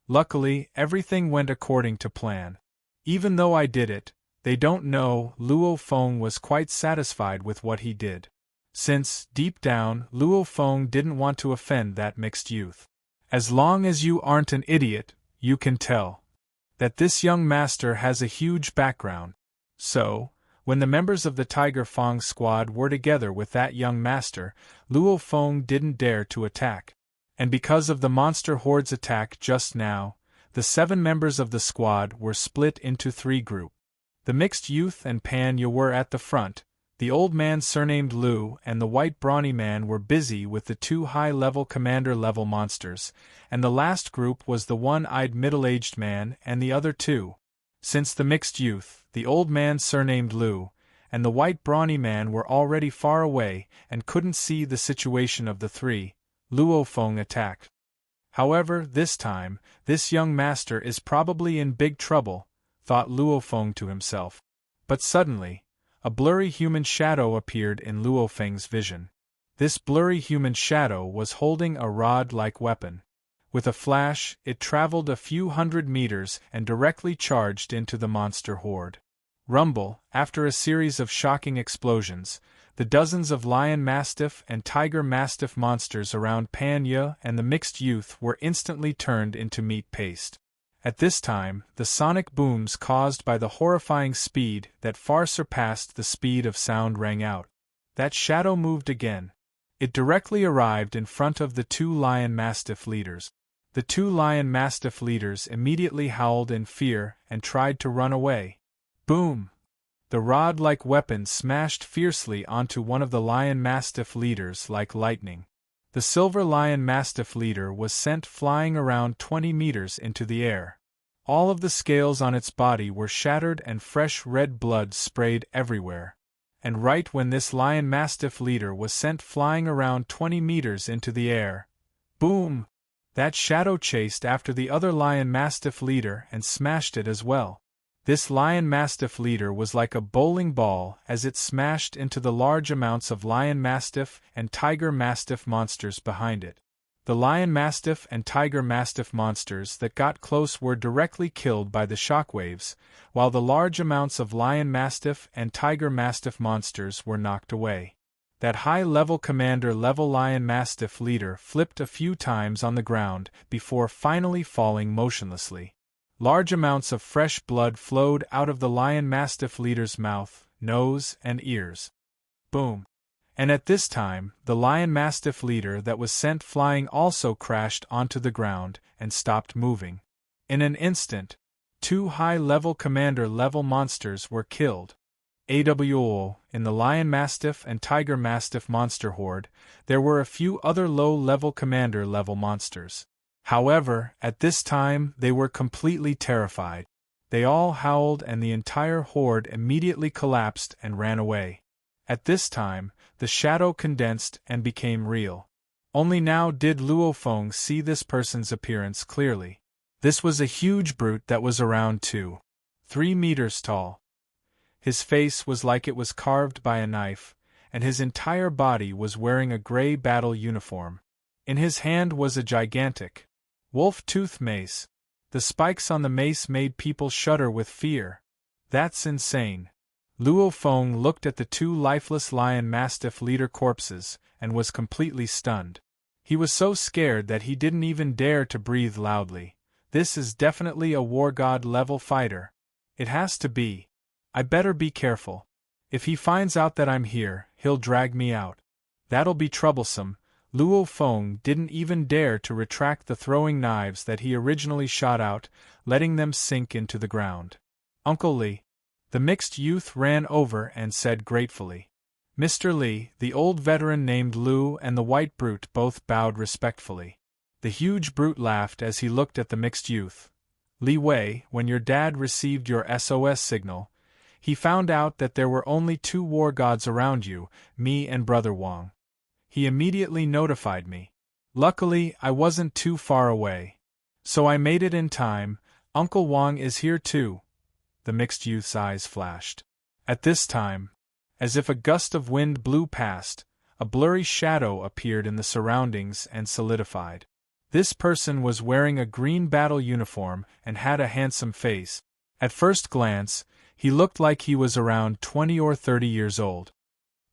Luckily, everything went according to plan. Even though I did it, they don't know. Luo Feng was quite satisfied with what he did. Since, deep down, Luo Feng didn't want to offend that mixed youth. As long as you aren't an idiot, you can tell that this young master has a huge background. So, when the members of the Tiger Fong squad were together with that young master, Luo Feng didn't dare to attack. And because of the monster horde's attack just now, the 7 members of the squad were split into 3 groups. The mixed youth and Panya were at the front, the old man surnamed Lu and the white brawny man were busy with the 2 high-level commander-level monsters, and the last group was the one-eyed middle-aged man and the other 2. Since the mixed youth, the old man surnamed Lu, and the white brawny man were already far away and couldn't see the situation of the 3, Luo Feng attacked. However, this time, this young master is probably in big trouble, thought Luo Feng to himself. But suddenly, a blurry human shadow appeared in Luo Feng's vision. This blurry human shadow was holding a rod-like weapon. With a flash, it traveled a few hundred meters and directly charged into the monster horde. Rumble! After a series of shocking explosions, the dozens of lion mastiff and tiger mastiff monsters around Panya and the mixed youth were instantly turned into meat paste. At this time, the sonic booms caused by the horrifying speed that far surpassed the speed of sound rang out. That shadow moved again. It directly arrived in front of the 2 lion mastiff leaders. The 2 lion mastiff leaders immediately howled in fear and tried to run away. Boom! The rod-like weapon smashed fiercely onto one of the lion mastiff leaders like lightning. The silver lion mastiff leader was sent flying around 20 meters into the air. All of the scales on its body were shattered and fresh red blood sprayed everywhere. And right when this lion mastiff leader was sent flying around 20 meters into the air, boom! That shadow chased after the other lion mastiff leader and smashed it as well. This lion mastiff leader was like a bowling ball as it smashed into the large amounts of lion mastiff and tiger mastiff monsters behind it. The lion mastiff and tiger mastiff monsters that got close were directly killed by the shockwaves, while the large amounts of lion mastiff and tiger mastiff monsters were knocked away. That high-level commander-level lion mastiff leader flipped a few times on the ground before finally falling motionlessly. Large amounts of fresh blood flowed out of the lion mastiff leader's mouth, nose, and ears. Boom. And at this time, the lion mastiff leader that was sent flying also crashed onto the ground and stopped moving. In an instant, 2 high-level commander-level monsters were killed. AWO, in the lion mastiff and tiger mastiff monster horde, there were a few other low-level commander-level monsters. However, at this time they were completely terrified. They all howled and the entire horde immediately collapsed and ran away. At this time, the shadow condensed and became real. Only now did Luo Feng see this person's appearance clearly. This was a huge brute that was around 2-3 meters tall. His face was like it was carved by a knife, and his entire body was wearing a gray battle uniform. In his hand was a gigantic wolf-tooth mace. The spikes on the mace made people shudder with fear. That's insane. Luo Feng looked at the 2 lifeless lion mastiff leader corpses and was completely stunned. He was so scared that he didn't even dare to breathe loudly. This is definitely a war god level fighter. It has to be. I better be careful. If he finds out that I'm here, he'll drag me out. That'll be troublesome. Luo Feng didn't even dare to retract the throwing knives that he originally shot out, letting them sink into the ground. Uncle Li. The mixed youth ran over and said gratefully. Mr. Li, the old veteran named Lu and the white brute both bowed respectfully. The huge brute laughed as he looked at the mixed youth. Li Wei, when your dad received your SOS signal, he found out that there were only 2 war gods around you, me and Brother Wang. He immediately notified me. Luckily, I wasn't too far away. So I made it in time. Uncle Wang is here too. The mixed youth's eyes flashed. At this time, as if a gust of wind blew past, a blurry shadow appeared in the surroundings and solidified. This person was wearing a green battle uniform and had a handsome face. At first glance, he looked like he was around 20 or 30 years old.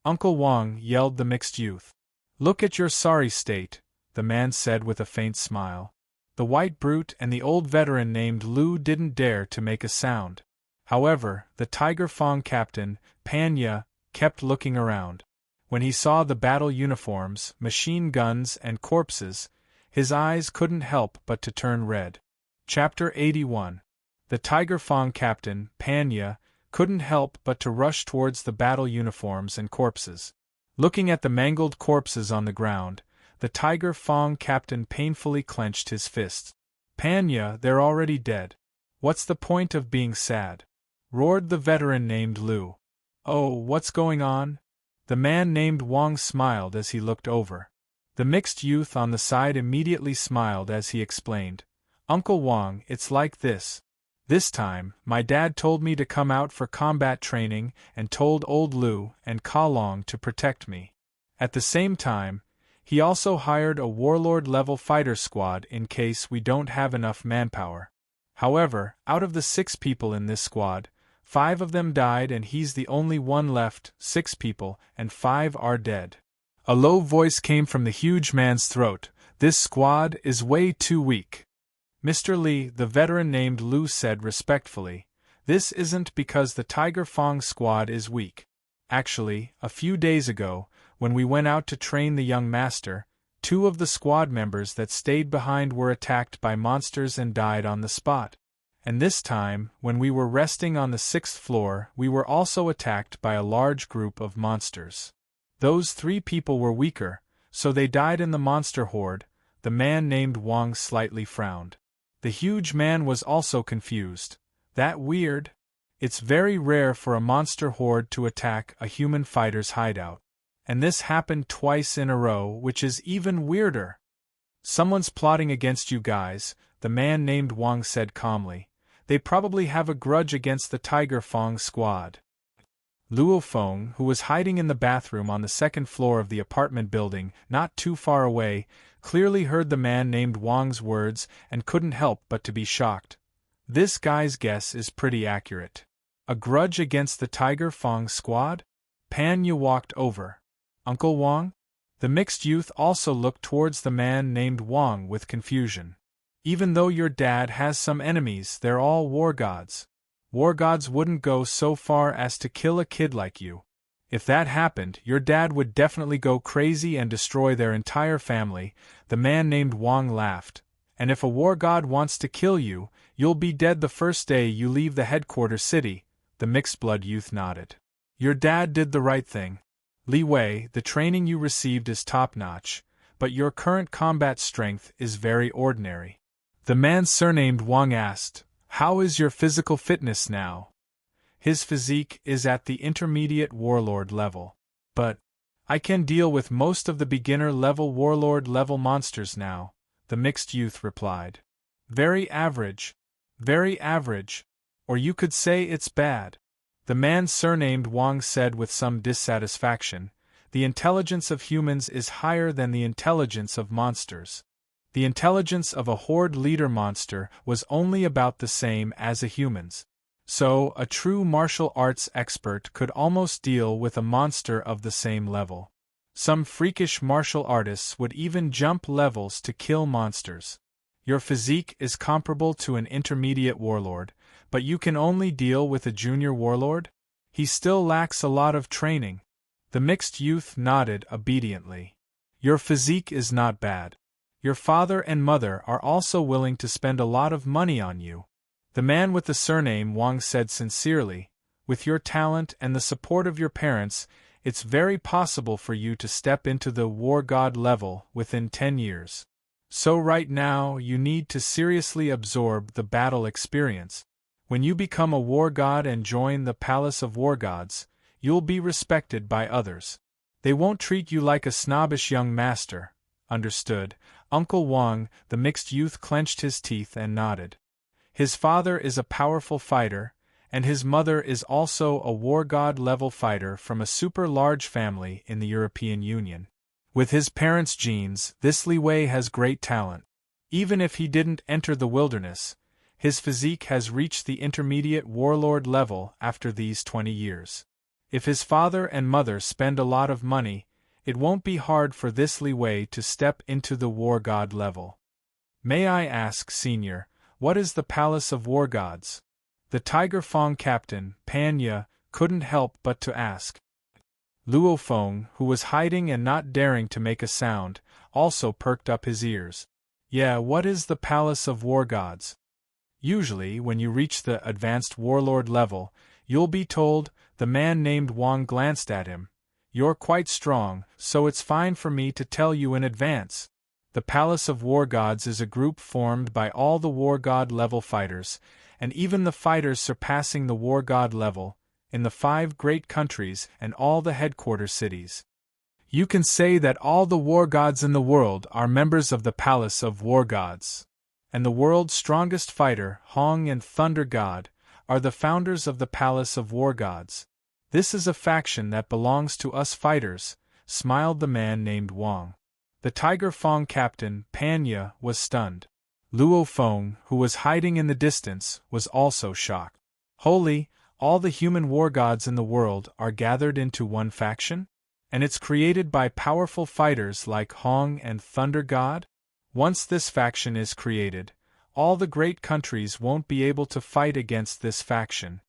Uncle Wang, yelled the mixed youth. Look at your sorry state, the man said with a faint smile. The white brute and the old veteran named Lu didn't dare to make a sound. However, the Tiger Fong captain, Panya, kept looking around. When he saw the battle uniforms, machine guns, and corpses, his eyes couldn't help but to turn red. Chapter 81. The Tiger Fong captain, Panya, couldn't help but to rush towards the battle uniforms and corpses. Looking at the mangled corpses on the ground, the Tiger Fong captain painfully clenched his fists. Panya, they're already dead. What's the point of being sad? Roared the veteran named Lu. Oh, what's going on? The man named Wang smiled as he looked over. The mixed youth on the side immediately smiled as he explained. Uncle Wang, it's like this. This time, my dad told me to come out for combat training and told old Lu and Ka Long to protect me. At the same time, he also hired a warlord-level fighter squad in case we don't have enough manpower. However, out of the 6 people in this squad, 5 of them died and he's the only one left, 6 people, and 5 are dead. A low voice came from the huge man's throat. This squad is way too weak. Mr. Li, the veteran named Lu said respectfully, this isn't because the Tiger Fong squad is weak. Actually, a few days ago, when we went out to train the young master, 2 of the squad members that stayed behind were attacked by monsters and died on the spot. And this time, when we were resting on the 6th floor, we were also attacked by a large group of monsters. Those 3 people were weaker, so they died in the monster horde. The man named Wang slightly frowned. The huge man was also confused. That weird? It's very rare for a monster horde to attack a human fighter's hideout. And this happened twice in a row, which is even weirder. Someone's plotting against you guys, the man named Wang said calmly. They probably have a grudge against the Tiger Fong squad. Luo Feng, who was hiding in the bathroom on the second floor of the apartment building, not too far away, clearly heard the man named Wang's words and couldn't help but to be shocked. This guy's guess is pretty accurate. A grudge against the Tiger Feng squad? Pan Yu walked over. Uncle Wang? The mixed youth also looked towards the man named Wang with confusion. Even though your dad has some enemies, they're all war gods. War gods wouldn't go so far as to kill a kid like you. If that happened, your dad would definitely go crazy and destroy their entire family, the man named Wang laughed. And if a war god wants to kill you, you'll be dead the first day you leave the headquarters city, the mixed-blood youth nodded. Your dad did the right thing. Li Wei, the training you received is top-notch, but your current combat strength is very ordinary. The man surnamed Wang asked, "How is your physical fitness now?" His physique is at the intermediate warlord level. But I can deal with most of the beginner-level warlord-level monsters now, the mixed youth replied. Very average. Very average. Or you could say it's bad. The man surnamed Wang said with some dissatisfaction, "The intelligence of humans is higher than the intelligence of monsters. The intelligence of a horde leader monster was only about the same as a human's. So, a true martial arts expert could almost deal with a monster of the same level. Some freakish martial artists would even jump levels to kill monsters. Your physique is comparable to an intermediate warlord, but you can only deal with a junior warlord? He still lacks a lot of training." The mixed youth nodded obediently. "Your physique is not bad. Your father and mother are also willing to spend a lot of money on you." The man with the surname Wang said sincerely, "With your talent and the support of your parents, it's very possible for you to step into the war god level within 10 years. So right now you need to seriously absorb the battle experience. When you become a war god and join the Palace of War Gods, you'll be respected by others. They won't treat you like a snobbish young master." Understood. Uncle Wang, the mixed youth, clenched his teeth and nodded. His father is a powerful fighter, and his mother is also a war god-level fighter from a super-large family in the European Union. With his parents' genes, this Li Wei has great talent. Even if he didn't enter the wilderness, his physique has reached the intermediate warlord level after these 20 years. If his father and mother spend a lot of money, it won't be hard for this Li Wei to step into the war god level. "May I ask, Senior, what is the Palace of War Gods?" The Tiger Feng captain, Pan Yu, couldn't help but to ask. Luo Feng, who was hiding and not daring to make a sound, also perked up his ears. "Yeah, what is the Palace of War Gods?" "Usually, when you reach the advanced warlord level, you'll be told," the man named Wang glanced at him. "You're quite strong, so it's fine for me to tell you in advance. The Palace of War Gods is a group formed by all the war god level fighters, and even the fighters surpassing the war god level, in the 5 great countries and all the headquarters cities. You can say that all the war gods in the world are members of the Palace of War Gods. And the world's strongest fighter, Hong and Thunder God, are the founders of the Palace of War Gods. This is a faction that belongs to us fighters," smiled the man named Wang. The Tiger Feng captain, Pan Yu, was stunned. Luo Feng, who was hiding in the distance, was also shocked. "Holy, all the human war gods in the world are gathered into one faction? And it's created by powerful fighters like Hong and Thunder God? Once this faction is created, all the great countries won't be able to fight against this faction.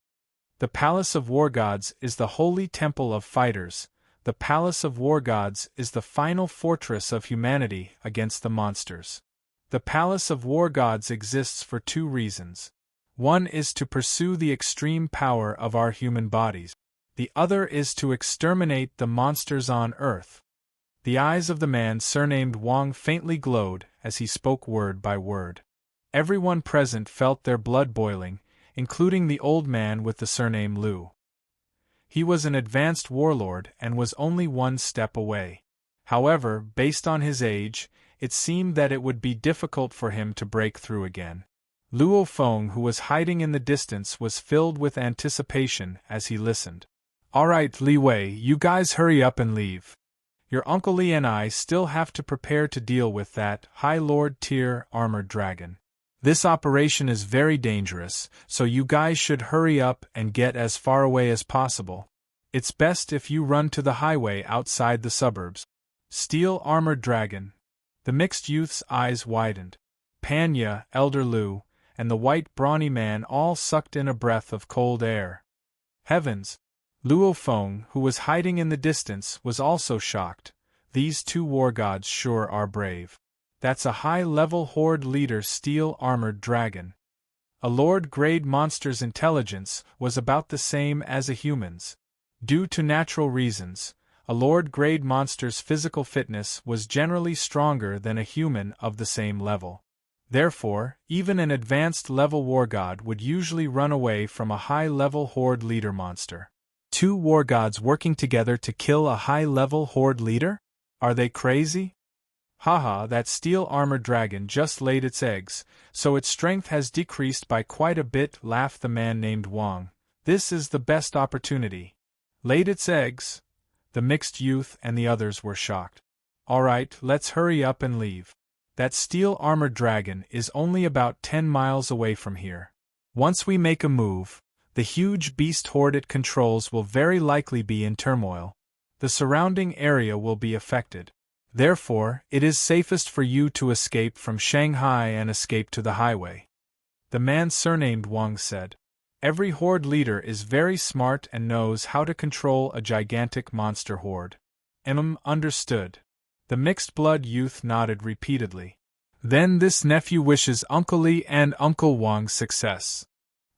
The Palace of War Gods is the holy temple of fighters. The Palace of War Gods is the final fortress of humanity against the monsters. The Palace of War Gods exists for 2 reasons. One is to pursue the extreme power of our human bodies. The other is to exterminate the monsters on Earth." The eyes of the man surnamed Wang faintly glowed as he spoke word by word. Everyone present felt their blood boiling, including the old man with the surname Lu. He was an advanced warlord and was only 1 step away. However, based on his age, it seemed that it would be difficult for him to break through again. Luo Feng, who was hiding in the distance, was filled with anticipation as he listened. Alright, Li Wei, you guys hurry up and leave. Your Uncle Li and I still have to prepare to deal with that High Lord tier armored dragon. This operation is very dangerous, so you guys should hurry up and get as far away as possible. It's best if you run to the highway outside the suburbs. Steel armored dragon. The mixed youth's eyes widened. Panya, Elder Lu, and the white brawny man all sucked in a breath of cold air. Heavens! Luo Feng, who was hiding in the distance, was also shocked. These two war gods sure are brave. That's a high-level horde leader steel-armored dragon. A Lord-grade monster's intelligence was about the same as a human's. Due to natural reasons, a Lord-grade monster's physical fitness was generally stronger than a human of the same level. Therefore, even an advanced-level war god would usually run away from a high-level horde leader monster. Two war gods working together to kill a high-level horde leader? Are they crazy? Haha, that steel-armored dragon just laid its eggs, so its strength has decreased by quite a bit, laughed the man named Wang. This is the best opportunity. Laid its eggs? The mixed youth and the others were shocked. Alright, let's hurry up and leave. That steel-armored dragon is only about 10 miles away from here. Once we make a move, the huge beast horde it controls will very likely be in turmoil. The surrounding area will be affected. Therefore, it is safest for you to escape from Shanghai and escape to the highway. The man surnamed Wang said. Every horde leader is very smart and knows how to control a gigantic monster horde. Understood. The mixed-blood youth nodded repeatedly. Then this nephew wishes Uncle Li and Uncle Wang success.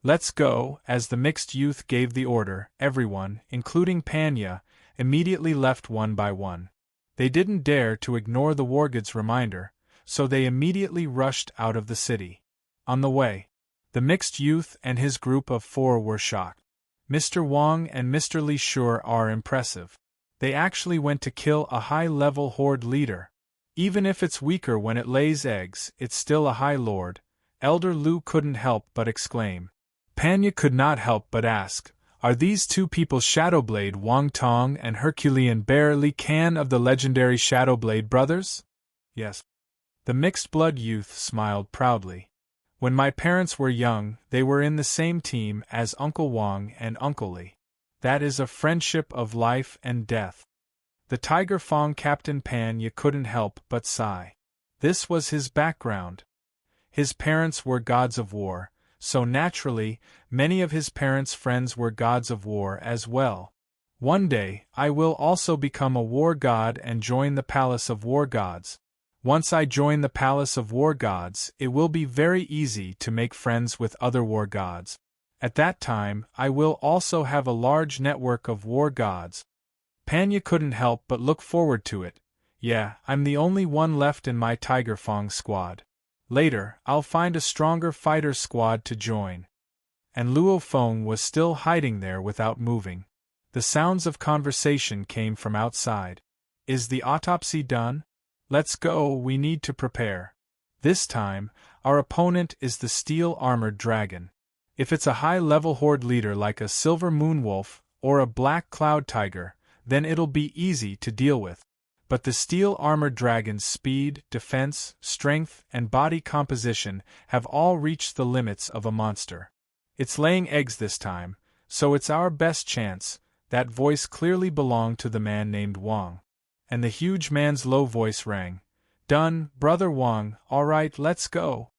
Let's go. As the mixed youth gave the order, everyone, including Panya, immediately left one by one. They didn't dare to ignore the wargod's reminder, so they immediately rushed out of the city. On the way, the mixed youth and his group of 4 were shocked. Mr. Wang and Mr. Li sure are impressive. They actually went to kill a high-level horde leader. Even if it's weaker when it lays eggs, it's still a high lord. Elder Lu couldn't help but exclaim. Panya could not help but ask, are these two people Shadowblade Wang Tong and Herculean Bear Li Kan of the legendary Shadowblade brothers? Yes. The mixed-blood youth smiled proudly. When my parents were young, they were in the same team as Uncle Wang and Uncle Li. That is a friendship of life and death. The Tiger Fong Captain Panya couldn't help but sigh. This was his background. His parents were gods of war, so naturally, many of his parents' friends were gods of war as well. One day, I will also become a war god and join the Palace of War Gods. Once I join the Palace of War Gods, it will be very easy to make friends with other war gods. At that time, I will also have a large network of war gods. Panya couldn't help but look forward to it. Yeah, I'm the only one left in my Tiger Fong squad. Later, I'll find a stronger fighter squad to join. And Luo Feng was still hiding there without moving. The sounds of conversation came from outside. Is the autopsy done? Let's go, we need to prepare. This time, our opponent is the steel-armored dragon. If it's a high-level horde leader like a silver moonwolf or a black cloud tiger, then it'll be easy to deal with. But the steel-armored dragon's speed, defense, strength, and body composition have all reached the limits of a monster. It's laying eggs this time, so it's our best chance. That voice clearly belonged to the man named Wang. And the huge man's low voice rang. Done, Brother Wang, all right, let's go.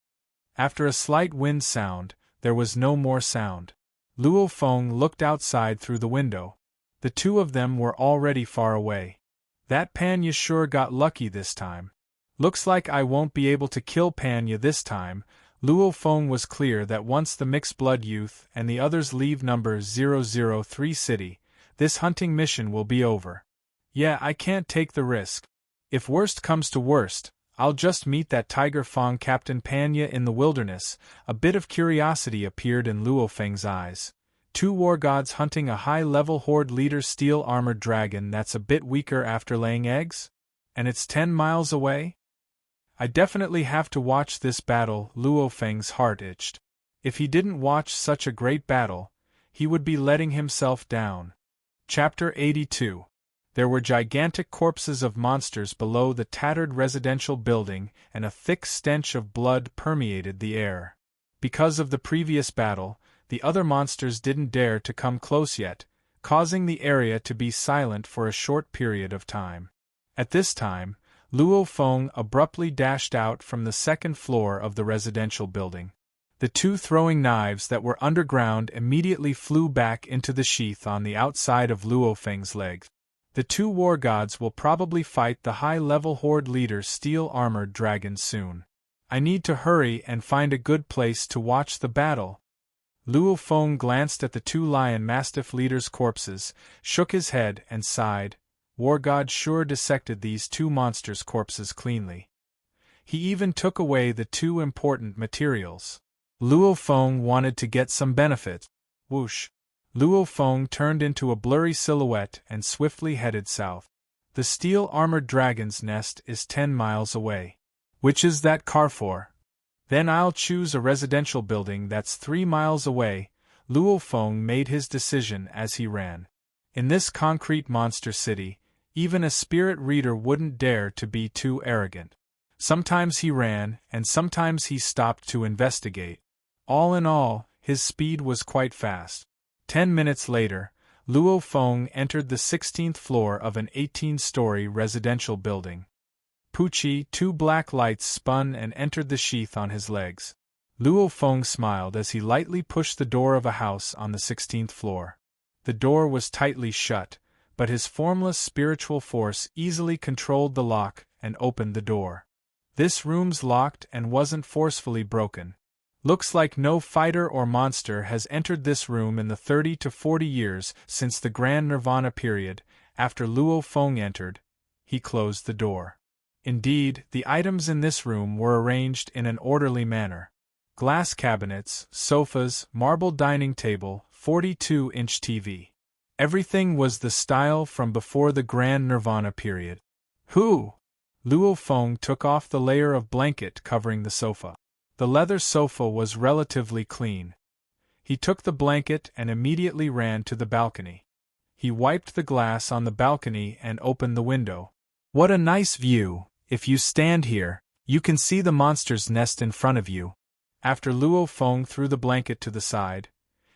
After a slight wind sound, there was no more sound. Luo Feng looked outside through the window. The two of them were already far away. That Panya sure got lucky this time. Looks like I won't be able to kill Panya this time. Luo Feng was clear that once the mixed-blood youth and the others leave number 003 city, this hunting mission will be over. Yeah, I can't take the risk. If worst comes to worst, I'll just meet that Tiger Fong Captain Panya in the wilderness. A bit of curiosity appeared in Luo Feng's eyes. Two war gods hunting a high-level horde leader steel-armored dragon that's a bit weaker after laying eggs? And it's 10 miles away? I definitely have to watch this battle. Luo Feng's heart itched. If he didn't watch such a great battle, he would be letting himself down. Chapter 82. There were gigantic corpses of monsters below the tattered residential building, and a thick stench of blood permeated the air. Because of the previous battle, the other monsters didn't dare to come close yet, causing the area to be silent for a short period of time. At this time, Luo Feng abruptly dashed out from the second floor of the residential building. The two throwing knives that were underground immediately flew back into the sheath on the outside of Luo Feng's legs. The two war gods will probably fight the high-level horde leader steel-armored dragon soon. I need to hurry and find a good place to watch the battle. Luo Feng glanced at the two lion mastiff leaders' corpses, shook his head and sighed. War God sure dissected these two monsters' corpses cleanly. He even took away the two important materials. Luo Feng wanted to get some benefit. Whoosh! Luo Feng turned into a blurry silhouette and swiftly headed south. The steel-armored dragon's nest is 10 miles away. Which is that car for? Then I'll choose a residential building that's 3 miles away. Luo Feng made his decision as he ran. In this concrete monster city, even a spirit reader wouldn't dare to be too arrogant. Sometimes he ran, and sometimes he stopped to investigate. All in all, his speed was quite fast. 10 minutes later, Luo Feng entered the 16th floor of an 18-story residential building. Pucci, two black lights spun and entered the sheath on his legs. Luo Feng smiled as he lightly pushed the door of a house on the 16th floor. The door was tightly shut, but his formless spiritual force easily controlled the lock and opened the door. This room's locked and wasn't forcefully broken. Looks like no fighter or monster has entered this room in the 30 to 40 years since the Grand Nirvana period. After Luo Feng entered, he closed the door. Indeed, the items in this room were arranged in an orderly manner. Glass cabinets, sofas, marble dining table, 42-inch TV. Everything was the style from before the Grand Nirvana period. Who? Luo Feng took off the layer of blanket covering the sofa. The leather sofa was relatively clean. He took the blanket and immediately ran to the balcony. He wiped the glass on the balcony and opened the window. What a nice view! If you stand here, you can see the monster's nest in front of you. After Luo Feng threw the blanket to the side,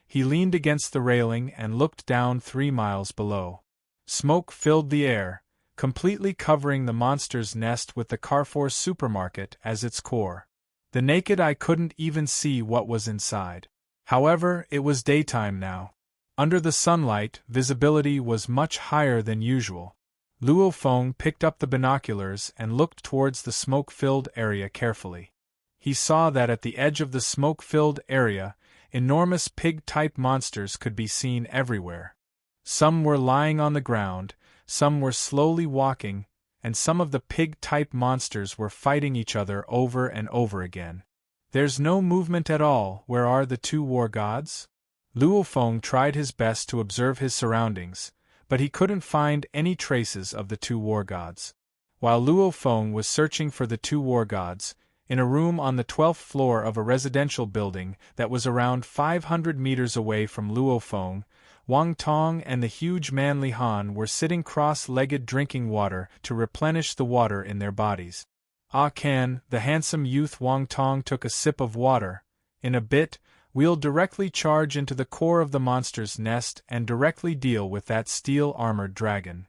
he leaned against the railing and looked down 3 miles below. Smoke filled the air, completely covering the monster's nest with the Carrefour supermarket as its core. The naked eye couldn't even see what was inside. However, it was daytime now. Under the sunlight, visibility was much higher than usual. Luo Feng picked up the binoculars and looked towards the smoke-filled area carefully. He saw that at the edge of the smoke-filled area, enormous pig-type monsters could be seen everywhere. Some were lying on the ground, some were slowly walking, and some of the pig-type monsters were fighting each other over and over again. There's no movement at all. Where are the two war gods? Luo Feng tried his best to observe his surroundings, but he couldn't find any traces of the two war gods. While Luo Feng was searching for the two war gods, in a room on the 12th floor of a residential building that was around 500 meters away from Luo Feng, Wang Tong and the huge man Li Han were sitting cross-legged drinking water to replenish the water in their bodies. Ah Can, the handsome youth Wang Tong took a sip of water. In a bit, we'll directly charge into the core of the monster's nest and directly deal with that steel-armored dragon.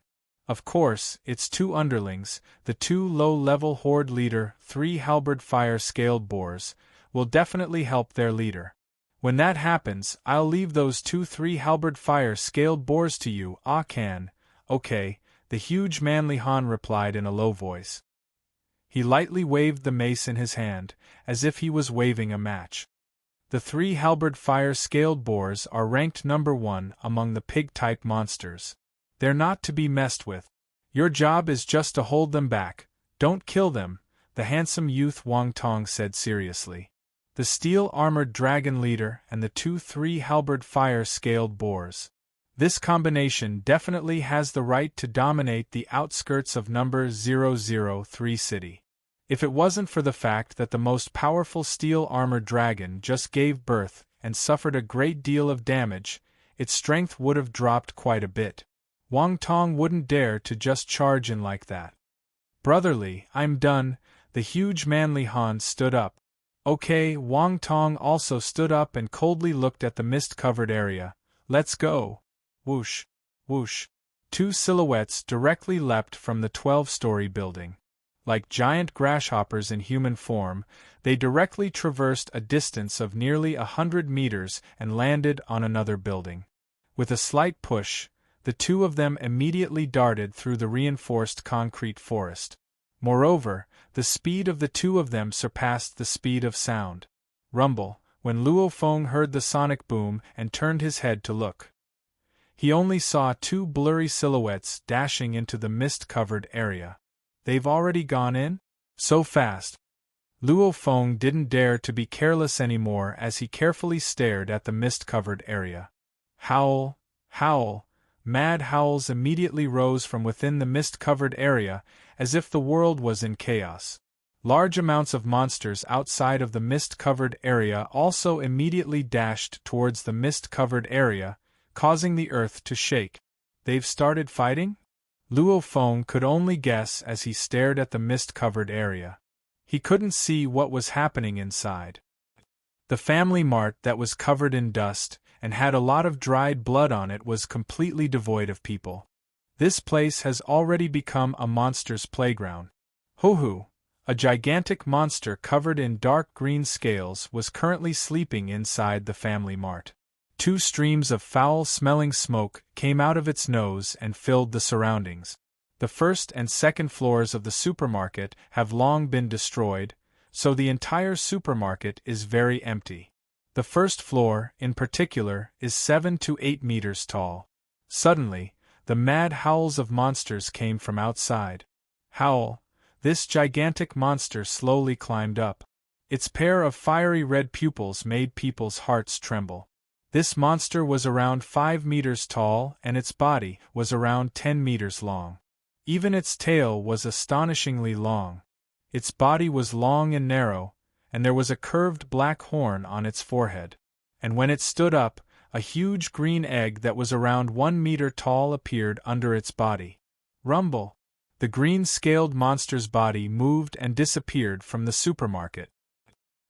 Of course, its two underlings, the two low-level horde leader, 3 halberd fire-scaled boars, will definitely help their leader. When that happens, I'll leave those 2 3 halberd fire-scaled boars to you, Ah Can. Okay, the huge man Li Han replied in a low voice. He lightly waved the mace in his hand, as if he was waving a match. The 3 halberd fire-scaled boars are ranked number 1 among the pig-type monsters. They're not to be messed with. Your job is just to hold them back. Don't kill them, the handsome youth Wang Tong said seriously. The steel-armored dragon leader and the 2 3 halberd fire-scaled boars. This combination definitely has the right to dominate the outskirts of number 003 city. If it wasn't for the fact that the most powerful steel-armored dragon just gave birth and suffered a great deal of damage, its strength would have dropped quite a bit. Wang Tong wouldn't dare to just charge in like that. Brotherly, I'm done. The huge manly Han stood up. Okay, Wang Tong also stood up and coldly looked at the mist-covered area. Let's go. Whoosh, whoosh. Two silhouettes directly leapt from the 12-story building. Like giant grasshoppers in human form, they directly traversed a distance of nearly 100 meters and landed on another building. With a slight push, the two of them immediately darted through the reinforced concrete forest. Moreover, the speed of the two of them surpassed the speed of sound. Rumble, when Luo Feng heard the sonic boom and turned his head to look. He only saw two blurry silhouettes dashing into the mist-covered area. They've already gone in? So fast. Luo Feng didn't dare to be careless anymore as he carefully stared at the mist-covered area. Howl, howl. Mad howls immediately rose from within the mist-covered area, as if the world was in chaos. Large amounts of monsters outside of the mist-covered area also immediately dashed towards the mist-covered area, causing the earth to shake. They've started fighting? Luo Feng could only guess as he stared at the mist-covered area. He couldn't see what was happening inside. The family mart that was covered in dust and had a lot of dried blood on it was completely devoid of people. This place has already become a monster's playground. Hoo-hoo! A gigantic monster covered in dark green scales was currently sleeping inside the family mart. Two streams of foul-smelling smoke came out of its nose and filled the surroundings. The first and second floors of the supermarket have long been destroyed, so the entire supermarket is very empty. The first floor, in particular, is 7 to 8 meters tall. Suddenly, the mad howls of monsters came from outside. Howl! This gigantic monster slowly climbed up. Its pair of fiery red pupils made people's hearts tremble. This monster was around 5 meters tall and its body was around 10 meters long. Even its tail was astonishingly long. Its body was long and narrow, and there was a curved black horn on its forehead. And when it stood up, a huge green egg that was around 1 meter tall appeared under its body. Rumble! The green-scaled monster's body moved and disappeared from the supermarket.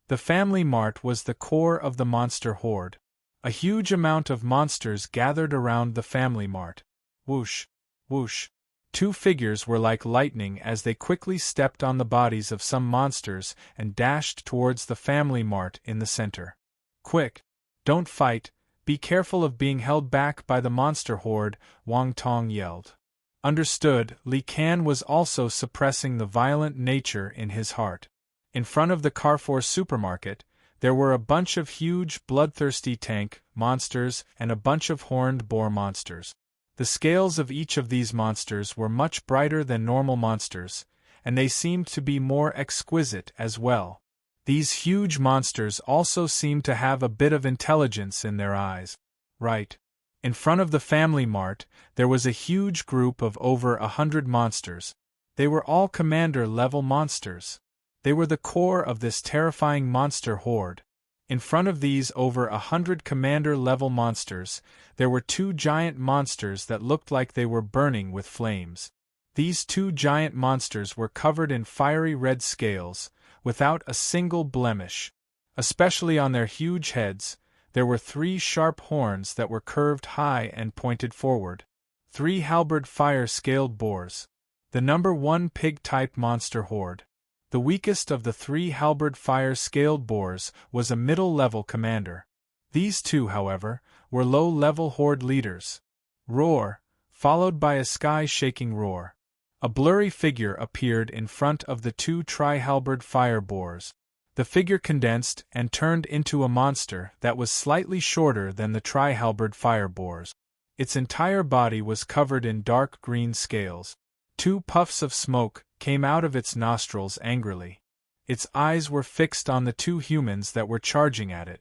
The family mart was the core of the monster horde. A huge amount of monsters gathered around the family mart. Whoosh! Whoosh! Two figures were like lightning as they quickly stepped on the bodies of some monsters and dashed towards the family mart in the center. Quick! Don't fight! Be careful of being held back by the monster horde, Wang Tong yelled. Understood. Li Kan was also suppressing the violent nature in his heart. In front of the Carrefour supermarket, there were a bunch of huge, bloodthirsty tank monsters and a bunch of horned boar monsters. The scales of each of these monsters were much brighter than normal monsters, and they seemed to be more exquisite as well. These huge monsters also seemed to have a bit of intelligence in their eyes. Right. In front of the family mart, there was a huge group of over 100 monsters. They were all commander-level monsters. They were the core of this terrifying monster horde. In front of these over 100 commander-level monsters, there were two giant monsters that looked like they were burning with flames. These two giant monsters were covered in fiery red scales, without a single blemish. Especially on their huge heads, there were 3 sharp horns that were curved high and pointed forward. 3 halberd fire-scaled boars. The number 1 pig-type monster horde. The weakest of the 3 halberd fire-scaled boars was a middle-level commander. These two, however, were low-level horde leaders. Roar, followed by a sky-shaking roar. A blurry figure appeared in front of the 2 tri-halberd fire boars. The figure condensed and turned into a monster that was slightly shorter than the tri-halberd fire boars. Its entire body was covered in dark green scales. 2 puffs of smoke came out of its nostrils angrily. Its eyes were fixed on the 2 humans that were charging at it.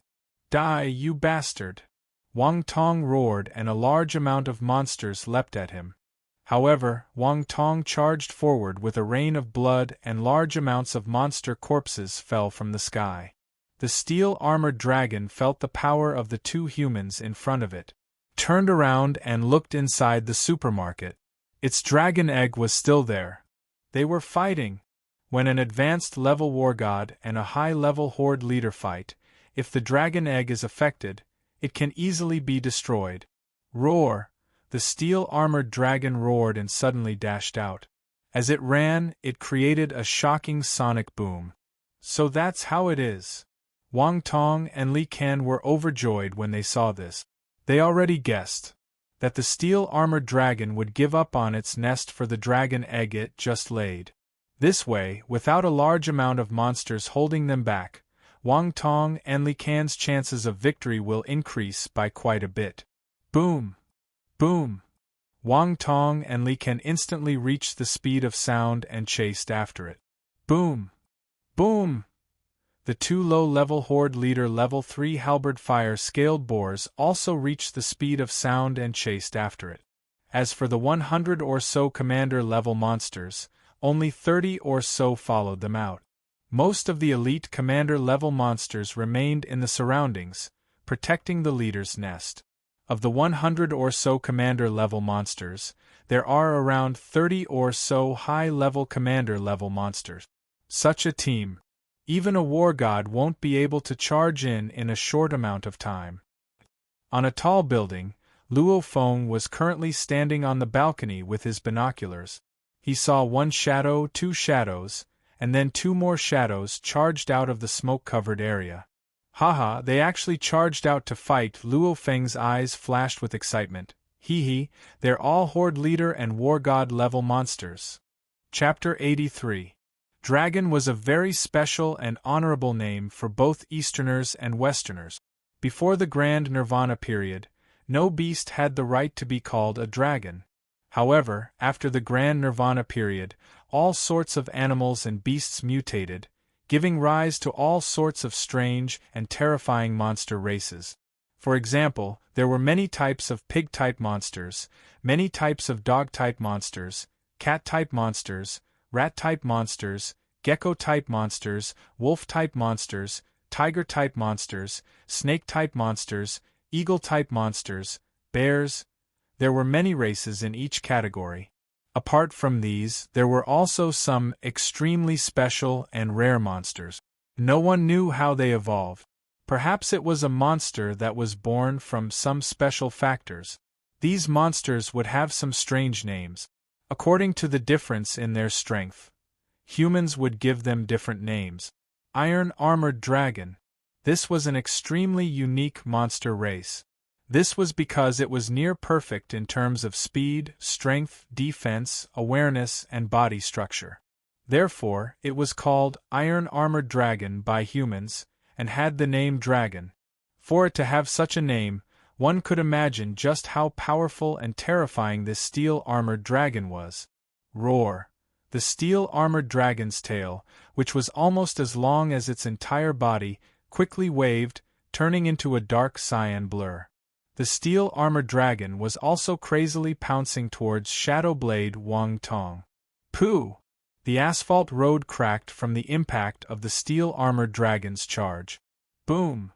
Die, you bastard! Wang Tong roared and a large amount of monsters leapt at him. However, Wang Tong charged forward with a rain of blood and large amounts of monster corpses fell from the sky. The steel-armored dragon felt the power of the 2 humans in front of it. turned around and looked inside the supermarket. Its dragon egg was still there. They were fighting. When an advanced level war god and a high-level horde leader fight, if the dragon egg is affected, it can easily be destroyed. Roar! The steel-armored dragon roared and suddenly dashed out. As it ran, it created a shocking sonic boom. So that's how it is. Wang Tong and Li Kan were overjoyed when they saw this. They already guessed that the steel-armored dragon would give up on its nest for the dragon egg it just laid. This way, without a large amount of monsters holding them back, Wang Tong and Li Kan's chances of victory will increase by quite a bit. Boom! Boom! Wang Tong and Li Kan instantly reached the speed of sound and chased after it. Boom! Boom! The two low-level Horde Leader Level 3 Halberd Fire Scaled Boars also reached the speed of sound and chased after it. As for the 100 or so Commander-level monsters, only 30 or so followed them out. Most of the elite Commander-level monsters remained in the surroundings, protecting the leader's nest. Of the 100 or so Commander-level monsters, there are around 30 or so high-level Commander-level monsters. Such a team, even a war god won't be able to charge in a short amount of time. On a tall building, Luo Feng was currently standing on the balcony with his binoculars. He saw one shadow, two shadows, and then two more shadows charged out of the smoke-covered area. Haha, they actually charged out to fight. Luo Feng's eyes flashed with excitement. Hee, they're all Horde Leader and War God level monsters. Chapter 83. Dragon was a very special and honorable name for both Easterners and Westerners. Before the Grand Nirvana period, no beast had the right to be called a dragon. However, after the Grand Nirvana period, all sorts of animals and beasts mutated, giving rise to all sorts of strange and terrifying monster races. For example, there were many types of pig-type monsters, many types of dog-type monsters, cat-type monsters, rat-type monsters, gecko-type monsters, wolf-type monsters, tiger-type monsters, snake-type monsters, eagle-type monsters, bears. There were many races in each category. Apart from these, there were also some extremely special and rare monsters. No one knew how they evolved. Perhaps it was a monster that was born from some special factors. These monsters would have some strange names. According to the difference in their strength, humans would give them different names. Iron-armored dragon. This was an extremely unique monster race. This was because it was near perfect in terms of speed, strength, defense, awareness, and body structure. Therefore, it was called Iron-armored dragon by humans, and had the name dragon. For it to have such a name, one could imagine just how powerful and terrifying this steel-armored dragon was. Roar! The steel-armored dragon's tail, which was almost as long as its entire body, quickly waved, turning into a dark cyan blur. The steel-armored dragon was also crazily pouncing towards Shadow Blade Wang Tong. Pooh! The asphalt road cracked from the impact of the steel-armored dragon's charge. Boom!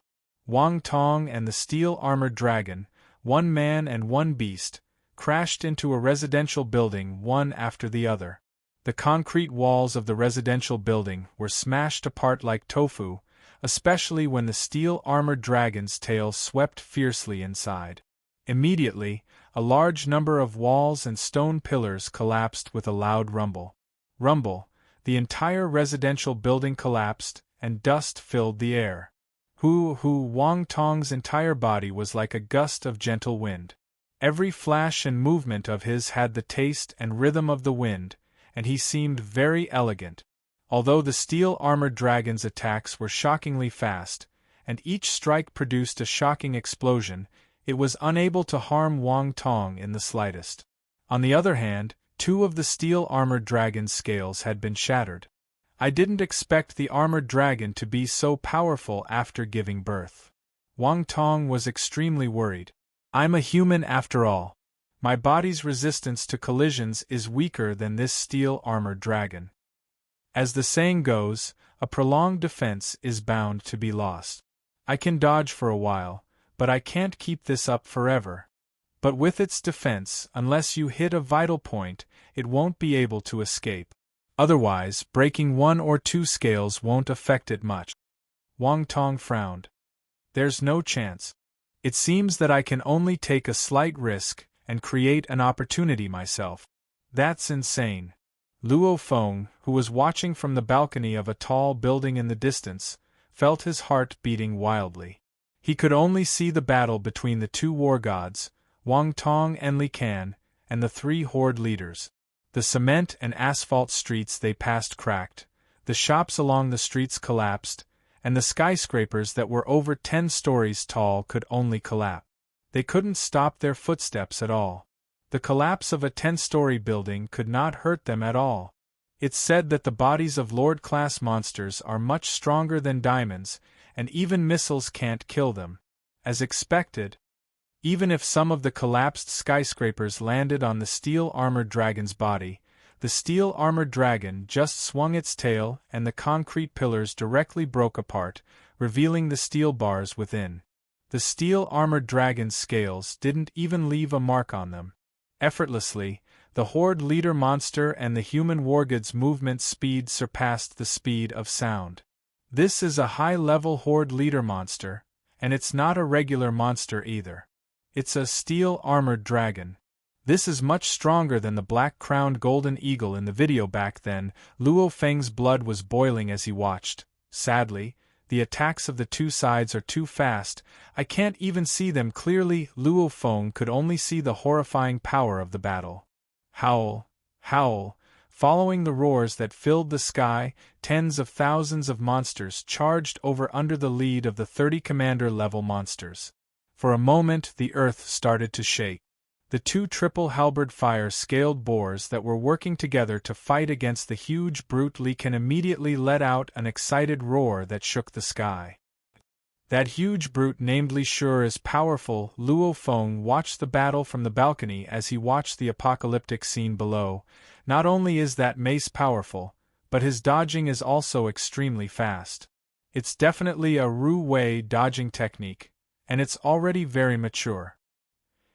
Wang Tong and the steel-armored dragon, one man and one beast, crashed into a residential building one after the other. The concrete walls of the residential building were smashed apart like tofu, especially when the steel-armored dragon's tail swept fiercely inside. Immediately, a large number of walls and stone pillars collapsed with a loud rumble. Rumble! The entire residential building collapsed, and dust filled the air. Wang Tong's entire body was like a gust of gentle wind. Every flash and movement of his had the taste and rhythm of the wind, and he seemed very elegant. Although the steel-armored dragon's attacks were shockingly fast, and each strike produced a shocking explosion, it was unable to harm Wang Tong in the slightest. On the other hand, two of the steel-armored dragon's scales had been shattered. I didn't expect the armored dragon to be so powerful after giving birth. Wang Tong was extremely worried. I'm a human after all. My body's resistance to collisions is weaker than this steel-armored dragon. As the saying goes, a prolonged defense is bound to be lost. I can dodge for a while, but I can't keep this up forever. But with its defense, unless you hit a vital point, it won't be able to escape. Otherwise, breaking 1 or 2 scales won't affect it much. Wang Tong frowned. There's no chance. It seems that I can only take a slight risk and create an opportunity myself. That's insane. Luo Feng, who was watching from the balcony of a tall building in the distance, felt his heart beating wildly. He could only see the battle between the 2 war gods, Wang Tong and Li Can, and the 3 horde leaders. The cement and asphalt streets they passed cracked, the shops along the streets collapsed, and the skyscrapers that were over 10 stories tall could only collapse. They couldn't stop their footsteps at all. The collapse of a 10-story building could not hurt them at all. It's said that the bodies of Lord-class monsters are much stronger than diamonds, and even missiles can't kill them. As expected, even if some of the collapsed skyscrapers landed on the steel-armored dragon's body, the steel-armored dragon just swung its tail and the concrete pillars directly broke apart, revealing the steel bars within. The steel-armored dragon's scales didn't even leave a mark on them. Effortlessly, the horde leader monster and the human wargod's movement speed surpassed the speed of sound. This is a high-level horde leader monster, and it's not a regular monster either. It's a steel-armored dragon. This is much stronger than the black-crowned golden eagle in the video back then. Luo Feng's blood was boiling as he watched. Sadly, the attacks of the 2 sides are too fast, I can't even see them clearly. Luo Feng could only see the horrifying power of the battle. Howl, howl, following the roars that filled the sky, tens of thousands of monsters charged over under the lead of the 30 commander-level monsters. For a moment the earth started to shake. The 2 triple halberd fire-scaled boars that were working together to fight against the huge brute Li Can immediately let out an excited roar that shook the sky. That huge brute named Li sure is powerful. Luo Feng watched the battle from the balcony as he watched the apocalyptic scene below. Not only is that mace powerful, but his dodging is also extremely fast. It's definitely a Ru Wei dodging technique, and it's already very mature.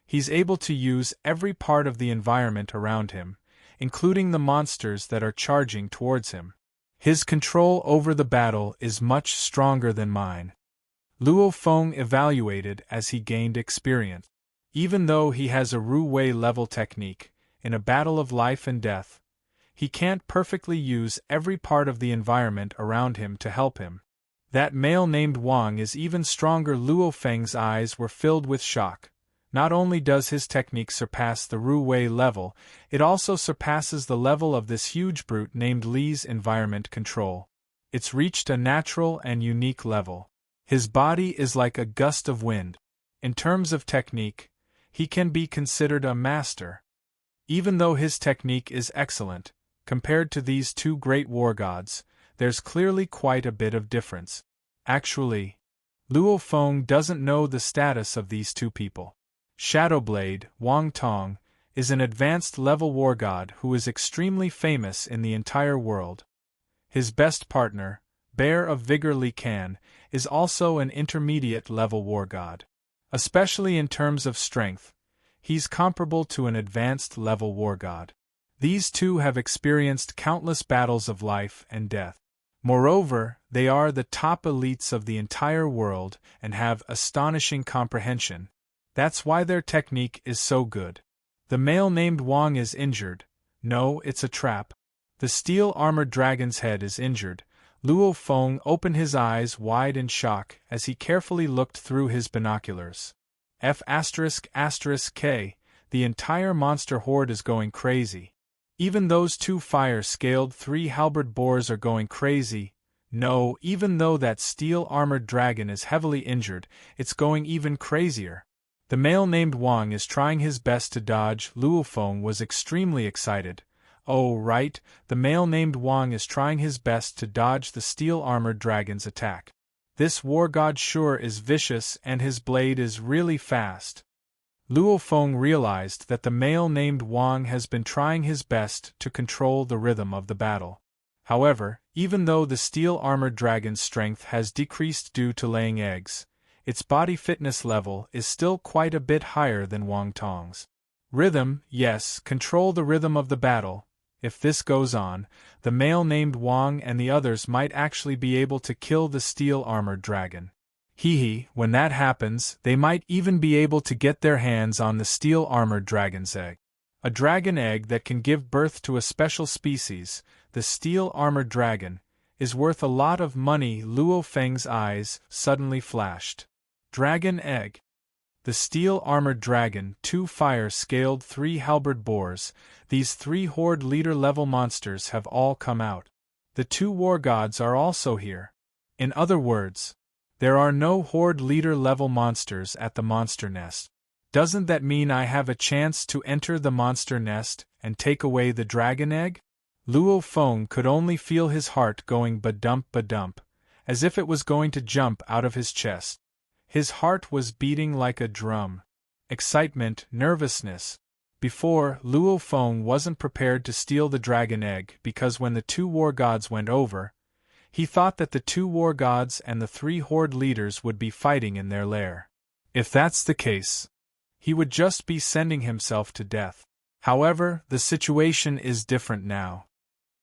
He's able to use every part of the environment around him, including the monsters that are charging towards him. His control over the battle is much stronger than mine. Luo Feng evaluated as he gained experience. Even though he has a Ru Wei level technique, in a battle of life and death, he can't perfectly use every part of the environment around him to help him. That male named Wang is even stronger. Luo Feng's eyes were filled with shock. Not only does his technique surpass the Ru Wei level, it also surpasses the level of this huge brute named Li's environment control. It's reached a natural and unique level. His body is like a gust of wind. In terms of technique, he can be considered a master. Even though his technique is excellent, compared to these 2 great war gods, there's clearly quite a bit of difference. Actually, Luo Feng doesn't know the status of these 2 people. Shadowblade, Wang Tong, is an advanced level war god who is extremely famous in the entire world. His best partner, Bear of Vigor Li Can, is also an intermediate level war god. Especially in terms of strength, he's comparable to an advanced level war god. These 2 have experienced countless battles of life and death. Moreover, they are the top elites of the entire world and have astonishing comprehension. That's why their technique is so good. The male named Wang is injured. No, it's a trap. The steel-armored dragon's head is injured. Luo Feng opened his eyes wide in shock as he carefully looked through his binoculars. F***K, the entire monster horde is going crazy. Even those 2 fire-scaled 3 halberd boars are going crazy. No, even though that steel-armored dragon is heavily injured, it's going even crazier. The male named Wang is trying his best to dodge. Luo Feng was extremely excited. Oh, right, the male named Wang is trying his best to dodge the steel-armored dragon's attack. This war god sure is vicious and his blade is really fast. Luo Feng realized that the male named Wang has been trying his best to control the rhythm of the battle. However, even though the steel-armored dragon's strength has decreased due to laying eggs, its body fitness level is still quite a bit higher than Wang Tong's. Rhythm, yes, control the rhythm of the battle. If this goes on, the male named Wang and the others might actually be able to kill the steel-armored dragon. When that happens, they might even be able to get their hands on the steel-armored dragon's egg. A dragon egg that can give birth to a special species, the steel-armored dragon, is worth a lot of money. Luo Feng's eyes suddenly flashed. Dragon egg. The steel-armored dragon, 2 fire-scaled 3 halberd boars, these 3 horde leader-level monsters have all come out. The 2 war gods are also here. In other words, there are no horde leader-level monsters at the monster nest. Doesn't that mean I have a chance to enter the monster nest and take away the dragon egg? Luo Feng could only feel his heart going ba-dump, as if it was going to jump out of his chest. His heart was beating like a drum. Excitement, nervousness. Before, Luo Feng wasn't prepared to steal the dragon egg because when the 2 war gods went over, he thought that the 2 war gods and the 3 horde leaders would be fighting in their lair. If that's the case, he would just be sending himself to death. However, the situation is different now.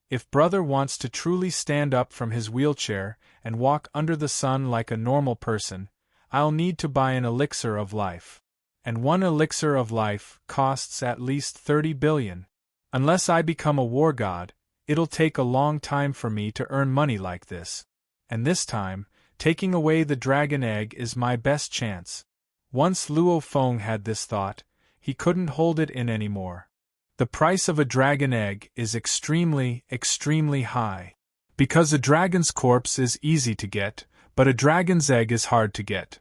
If brother wants to truly stand up from his wheelchair and walk under the sun like a normal person, I'll need to buy an elixir of life. And 1 elixir of life costs at least 30 billion. Unless I become a war god, it'll take a long time for me to earn money like this. And this time, taking away the dragon egg is my best chance. Once Luo Feng had this thought, he couldn't hold it in anymore. The price of a dragon egg is extremely high. Because a dragon's corpse is easy to get, but a dragon's egg is hard to get.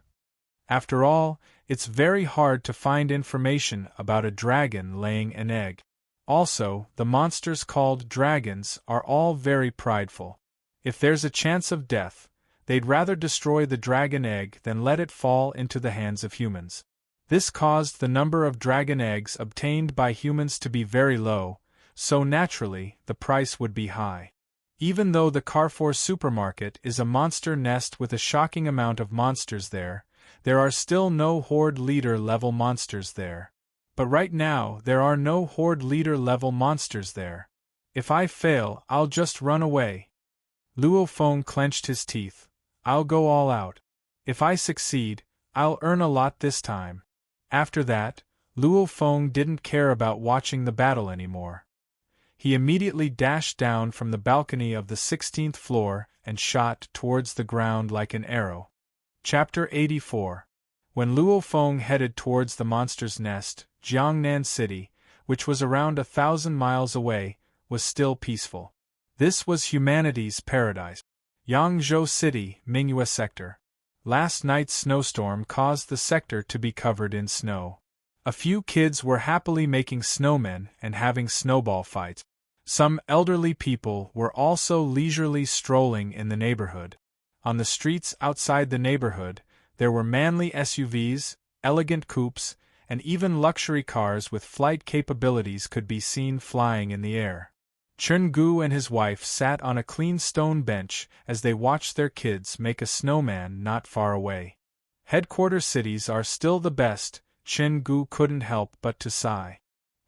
After all, it's very hard to find information about a dragon laying an egg. Also, the monsters called dragons are all very prideful. If there's a chance of death, they'd rather destroy the dragon egg than let it fall into the hands of humans. This caused the number of dragon eggs obtained by humans to be very low, so naturally, the price would be high. Even though the Carrefour supermarket is a monster nest with a shocking amount of monsters there are still no horde leader level monsters there. But right now, there are no horde leader level monsters there. If I fail, I'll just run away. Luo Feng clenched his teeth. I'll go all out. If I succeed, I'll earn a lot this time. After that, Luo Feng didn't care about watching the battle anymore. He immediately dashed down from the balcony of the 16th floor and shot towards the ground like an arrow. Chapter 84. When Luo Feng headed towards the monster's nest, Jiangnan City, which was around 1,000 miles away, was still peaceful. This was humanity's paradise. Yangzhou City, Mingyue Sector. Last night's snowstorm caused the sector to be covered in snow. A few kids were happily making snowmen and having snowball fights. Some elderly people were also leisurely strolling in the neighborhood. On the streets outside the neighborhood, there were manly SUVs, elegant coupes, and even luxury cars with flight capabilities could be seen flying in the air. Chun-gu and his wife sat on a clean stone bench as they watched their kids make a snowman not far away. Headquarter cities are still the best, Chun-gu couldn't help but to sigh.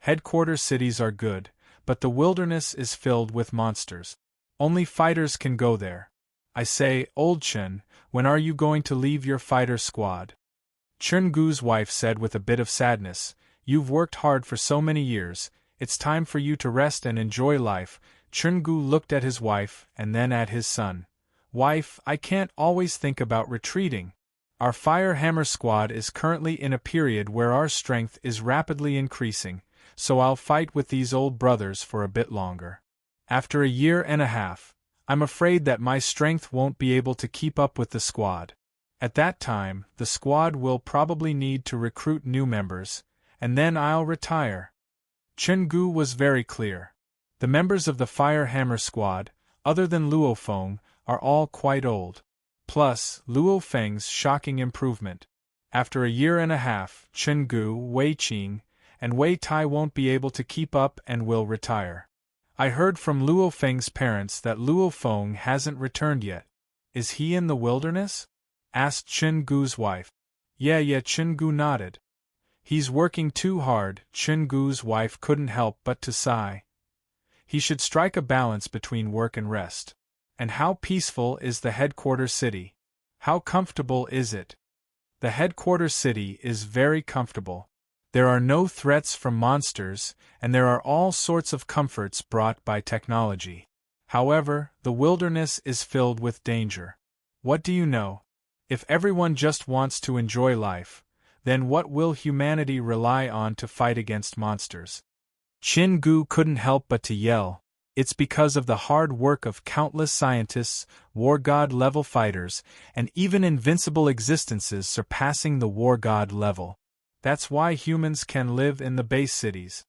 Headquarter cities are good, but the wilderness is filled with monsters. Only fighters can go there. I say, old Chun, when are you going to leave your fighter squad? Chun-gu's wife said with a bit of sadness, you've worked hard for so many years, it's time for you to rest and enjoy life. Chun-gu looked at his wife and then at his son. Wife, I can't always think about retreating. Our Fire Hammer squad is currently in a period where our strength is rapidly increasing, so I'll fight with these old brothers for a bit longer. After a year and a half, I'm afraid that my strength won't be able to keep up with the squad. At that time, the squad will probably need to recruit new members, and then I'll retire. Chun-gu was very clear. The members of the Fire Hammer squad, other than Luo Feng, are all quite old. Plus, Luo Feng's shocking improvement. After a year and a half, Chun-gu, Wei Qing, and Wei Tai won't be able to keep up and will retire. I heard from Luo Feng's parents that Luo Feng hasn't returned yet. Is he in the wilderness? asked Chungu's wife. Yeah, Chungu nodded. He's working too hard, Chungu's wife couldn't help but to sigh. He should strike a balance between work and rest. And how peaceful is the headquarters city? How comfortable is it? The headquarters city is very comfortable. There are no threats from monsters, and there are all sorts of comforts brought by technology. However, the wilderness is filled with danger. What do you know? If everyone just wants to enjoy life, then what will humanity rely on to fight against monsters? Chungu couldn't help but to yell. It's because of the hard work of countless scientists, war god level fighters, and even invincible existences surpassing the war god level. That's why humans can live in the base cities.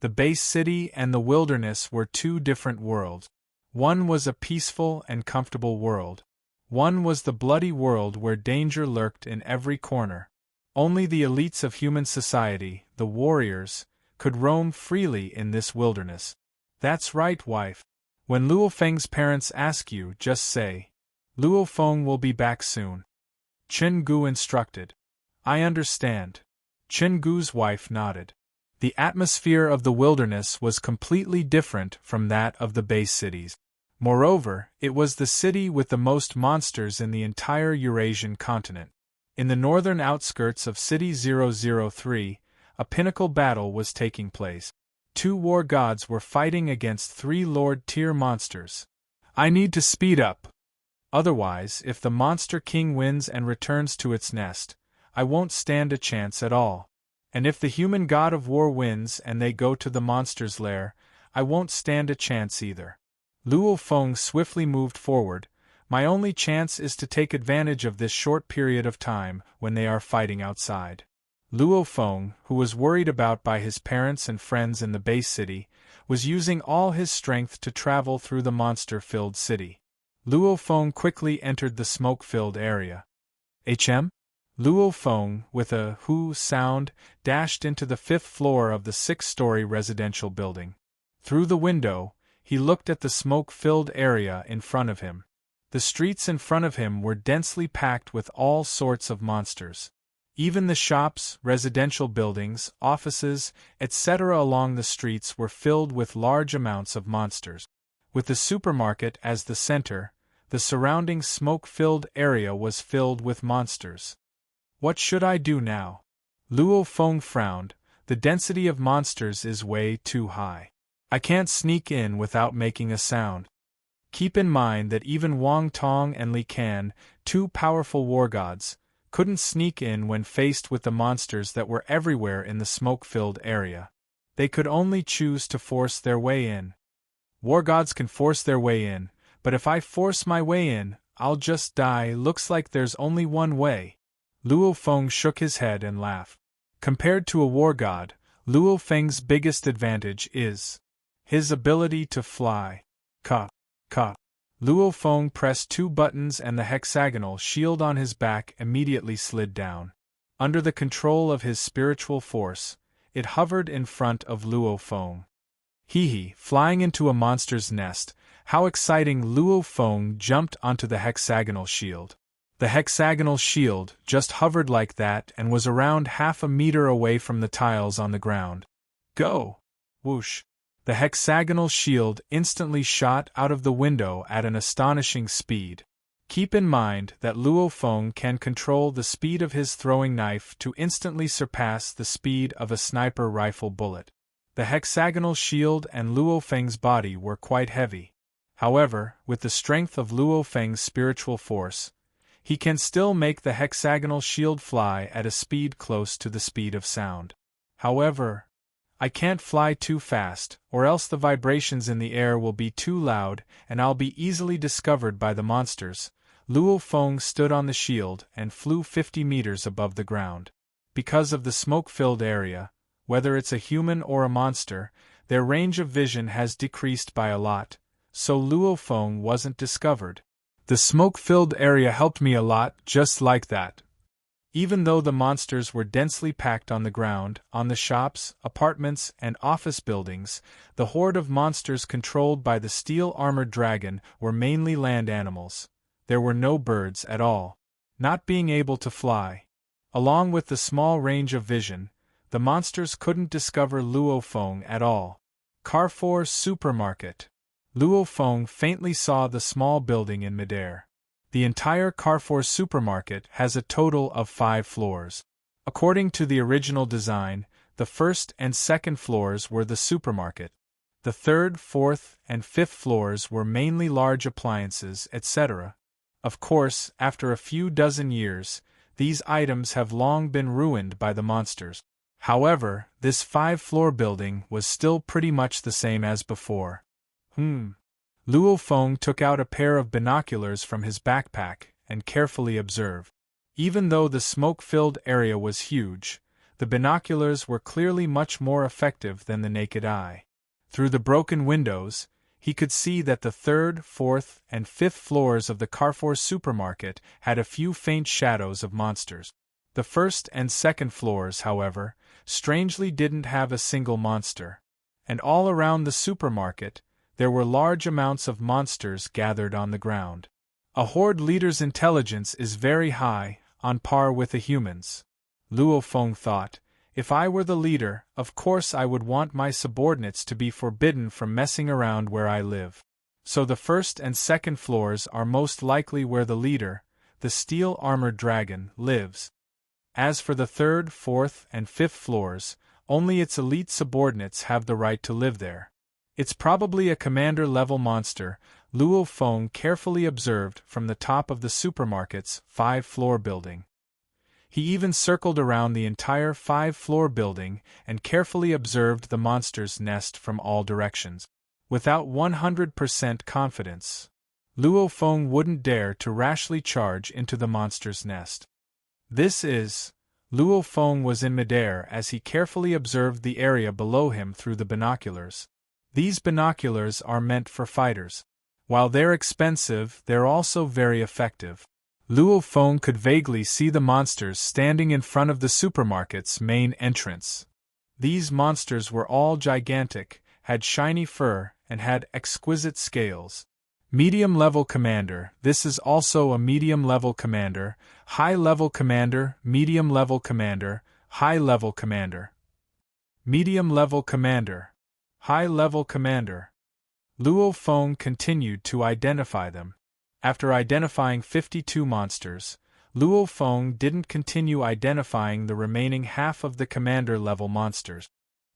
The base city and the wilderness were two different worlds. One was a peaceful and comfortable world. One was the bloody world where danger lurked in every corner. Only the elites of human society, the warriors, could roam freely in this wilderness. That's right, wife. When Luo Feng's parents ask you, just say, Luo Feng will be back soon. Chungu instructed. I understand. Chungu's wife nodded. The atmosphere of the wilderness was completely different from that of the base cities. Moreover, it was the city with the most monsters in the entire Eurasian continent. In the northern outskirts of City 003, a pinnacle battle was taking place. 2 war gods were fighting against 3 Lord-tier monsters. I need to speed up. Otherwise, if the Monster King wins and returns to its nest, I won't stand a chance at all. And if the human god of war wins and they go to the monster's lair, I won't stand a chance either. Luo Feng swiftly moved forward. My only chance is to take advantage of this short period of time when they are fighting outside. Luo Feng, who was worried about by his parents and friends in the base city, was using all his strength to travel through the monster-filled city. Luo Feng quickly entered the smoke-filled area. Luo Feng, with a "hoo" sound, dashed into the 5th floor of the 6-story residential building. Through the window, he looked at the smoke-filled area in front of him. The streets in front of him were densely packed with all sorts of monsters. Even the shops, residential buildings, offices, etc. along the streets were filled with large amounts of monsters. With the supermarket as the center, the surrounding smoke-filled area was filled with monsters. What should I do now? Luo Feng frowned. The density of monsters is way too high. I can't sneak in without making a sound. Keep in mind that even Wang Tong and Li Can, 2 powerful war gods, couldn't sneak in when faced with the monsters that were everywhere in the smoke-filled area. They could only choose to force their way in. War gods can force their way in, but if I force my way in, I'll just die. Looks like there's only one way. Luo Feng shook his head and laughed. Compared to a war god, Luo Feng's biggest advantage is his ability to fly. Ka. Luo Feng pressed 2 buttons and the hexagonal shield on his back immediately slid down. Under the control of his spiritual force, it hovered in front of Luo Feng. Flying into a monster's nest, how exciting! Luo Feng jumped onto the hexagonal shield. The hexagonal shield just hovered like that and was around half a meter away from the tiles on the ground. Go! Whoosh! The hexagonal shield instantly shot out of the window at an astonishing speed. Keep in mind that Luo Feng can control the speed of his throwing knife to instantly surpass the speed of a sniper rifle bullet. The hexagonal shield and Luo Feng's body were quite heavy. However, with the strength of Luo Feng's spiritual force, he can still make the hexagonal shield fly at a speed close to the speed of sound. However, I can't fly too fast, or else the vibrations in the air will be too loud and I'll be easily discovered by the monsters. Luo Feng stood on the shield and flew 50 meters above the ground. Because of the smoke-filled area, whether it's a human or a monster, their range of vision has decreased by a lot, so Luo Feng wasn't discovered. The smoke-filled area helped me a lot, just like that. Even though the monsters were densely packed on the ground, on the shops, apartments, and office buildings, the horde of monsters controlled by the steel-armored dragon were mainly land animals. There were no birds at all. not being able to fly. Along with the small range of vision, the monsters couldn't discover Luo Feng at all. Carrefour Supermarket. Luo Feng faintly saw the small building in midair. The entire Carrefour Supermarket has a total of 5 floors. According to the original design, the first and second floors were the supermarket. The third, fourth, and fifth floors were mainly large appliances, etc. Of course, after a few dozen years, these items have long been ruined by the monsters. However, this 5-floor building was still pretty much the same as before. Luo Feng took out a pair of binoculars from his backpack and carefully observed. Even though the smoke-filled area was huge, the binoculars were clearly much more effective than the naked eye. Through the broken windows, he could see that the third, fourth, and fifth floors of the Carrefour Supermarket had a few faint shadows of monsters. The first and second floors, however, strangely didn't have a single monster. And all around the supermarket, there were large amounts of monsters gathered on the ground. A horde leader's intelligence is very high, on par with a human's. Luo Feng thought, if I were the leader, of course I would want my subordinates to be forbidden from messing around where I live. So the first and second floors are most likely where the leader, the steel-armored dragon, lives. As for the third, fourth, and fifth floors, only its elite subordinates have the right to live there. It's probably a commander-level monster, Luo Feng carefully observed from the top of the supermarket's 5-floor building. He even circled around the entire 5-floor building and carefully observed the monster's nest from all directions. Without 100% confidence, Luo Feng wouldn't dare to rashly charge into the monster's nest. Luo Feng was in midair as he carefully observed the area below him through the binoculars. These binoculars are meant for fighters. While they're expensive, they're also very effective. Luo Feng could vaguely see the monsters standing in front of the supermarket's main entrance. These monsters were all gigantic, had shiny fur, and had exquisite scales. Medium-level commander. This is also a medium-level commander, high-level commander, medium-level commander, high-level commander. Medium-level commander. High-level commander. Luo Feng continued to identify them. After identifying 52 monsters, Luo Feng didn't continue identifying the remaining half of the commander-level monsters.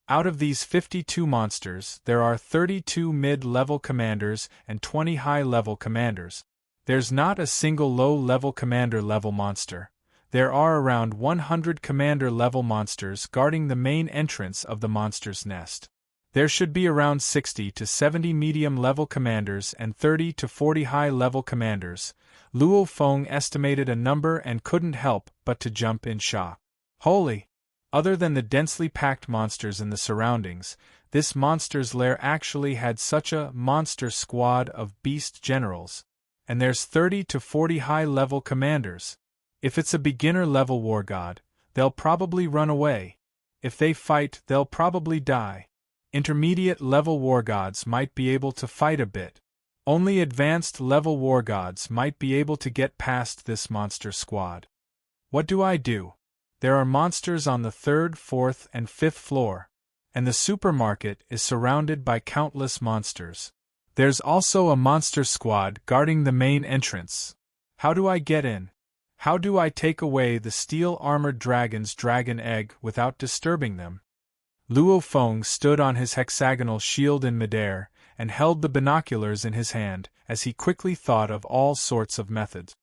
Out of these 52 monsters, there are 32 mid-level commanders and 20 high-level commanders. There's not a single low-level commander-level monster. There are around 100 commander-level monsters guarding the main entrance of the monster's nest. There should be around 60 to 70 medium-level commanders and 30 to 40 high-level commanders. Luo Feng estimated a number and couldn't help but to jump in shock. Holy! Other than the densely packed monsters in the surroundings, this monster's lair actually had such a monster squad of beast generals. And there's 30 to 40 high-level commanders. If it's a beginner-level war god, they'll probably run away. If they fight, they'll probably die. Intermediate-level war gods might be able to fight a bit. Only advanced-level war gods might be able to get past this monster squad. What do I do? There are monsters on the third, fourth, and fifth floor, and the supermarket is surrounded by countless monsters. There's also a monster squad guarding the main entrance. How do I get in? How do I take away the steel-armored dragon's dragon egg without disturbing them? Luo Feng stood on his hexagonal shield in midair and held the binoculars in his hand as he quickly thought of all sorts of methods.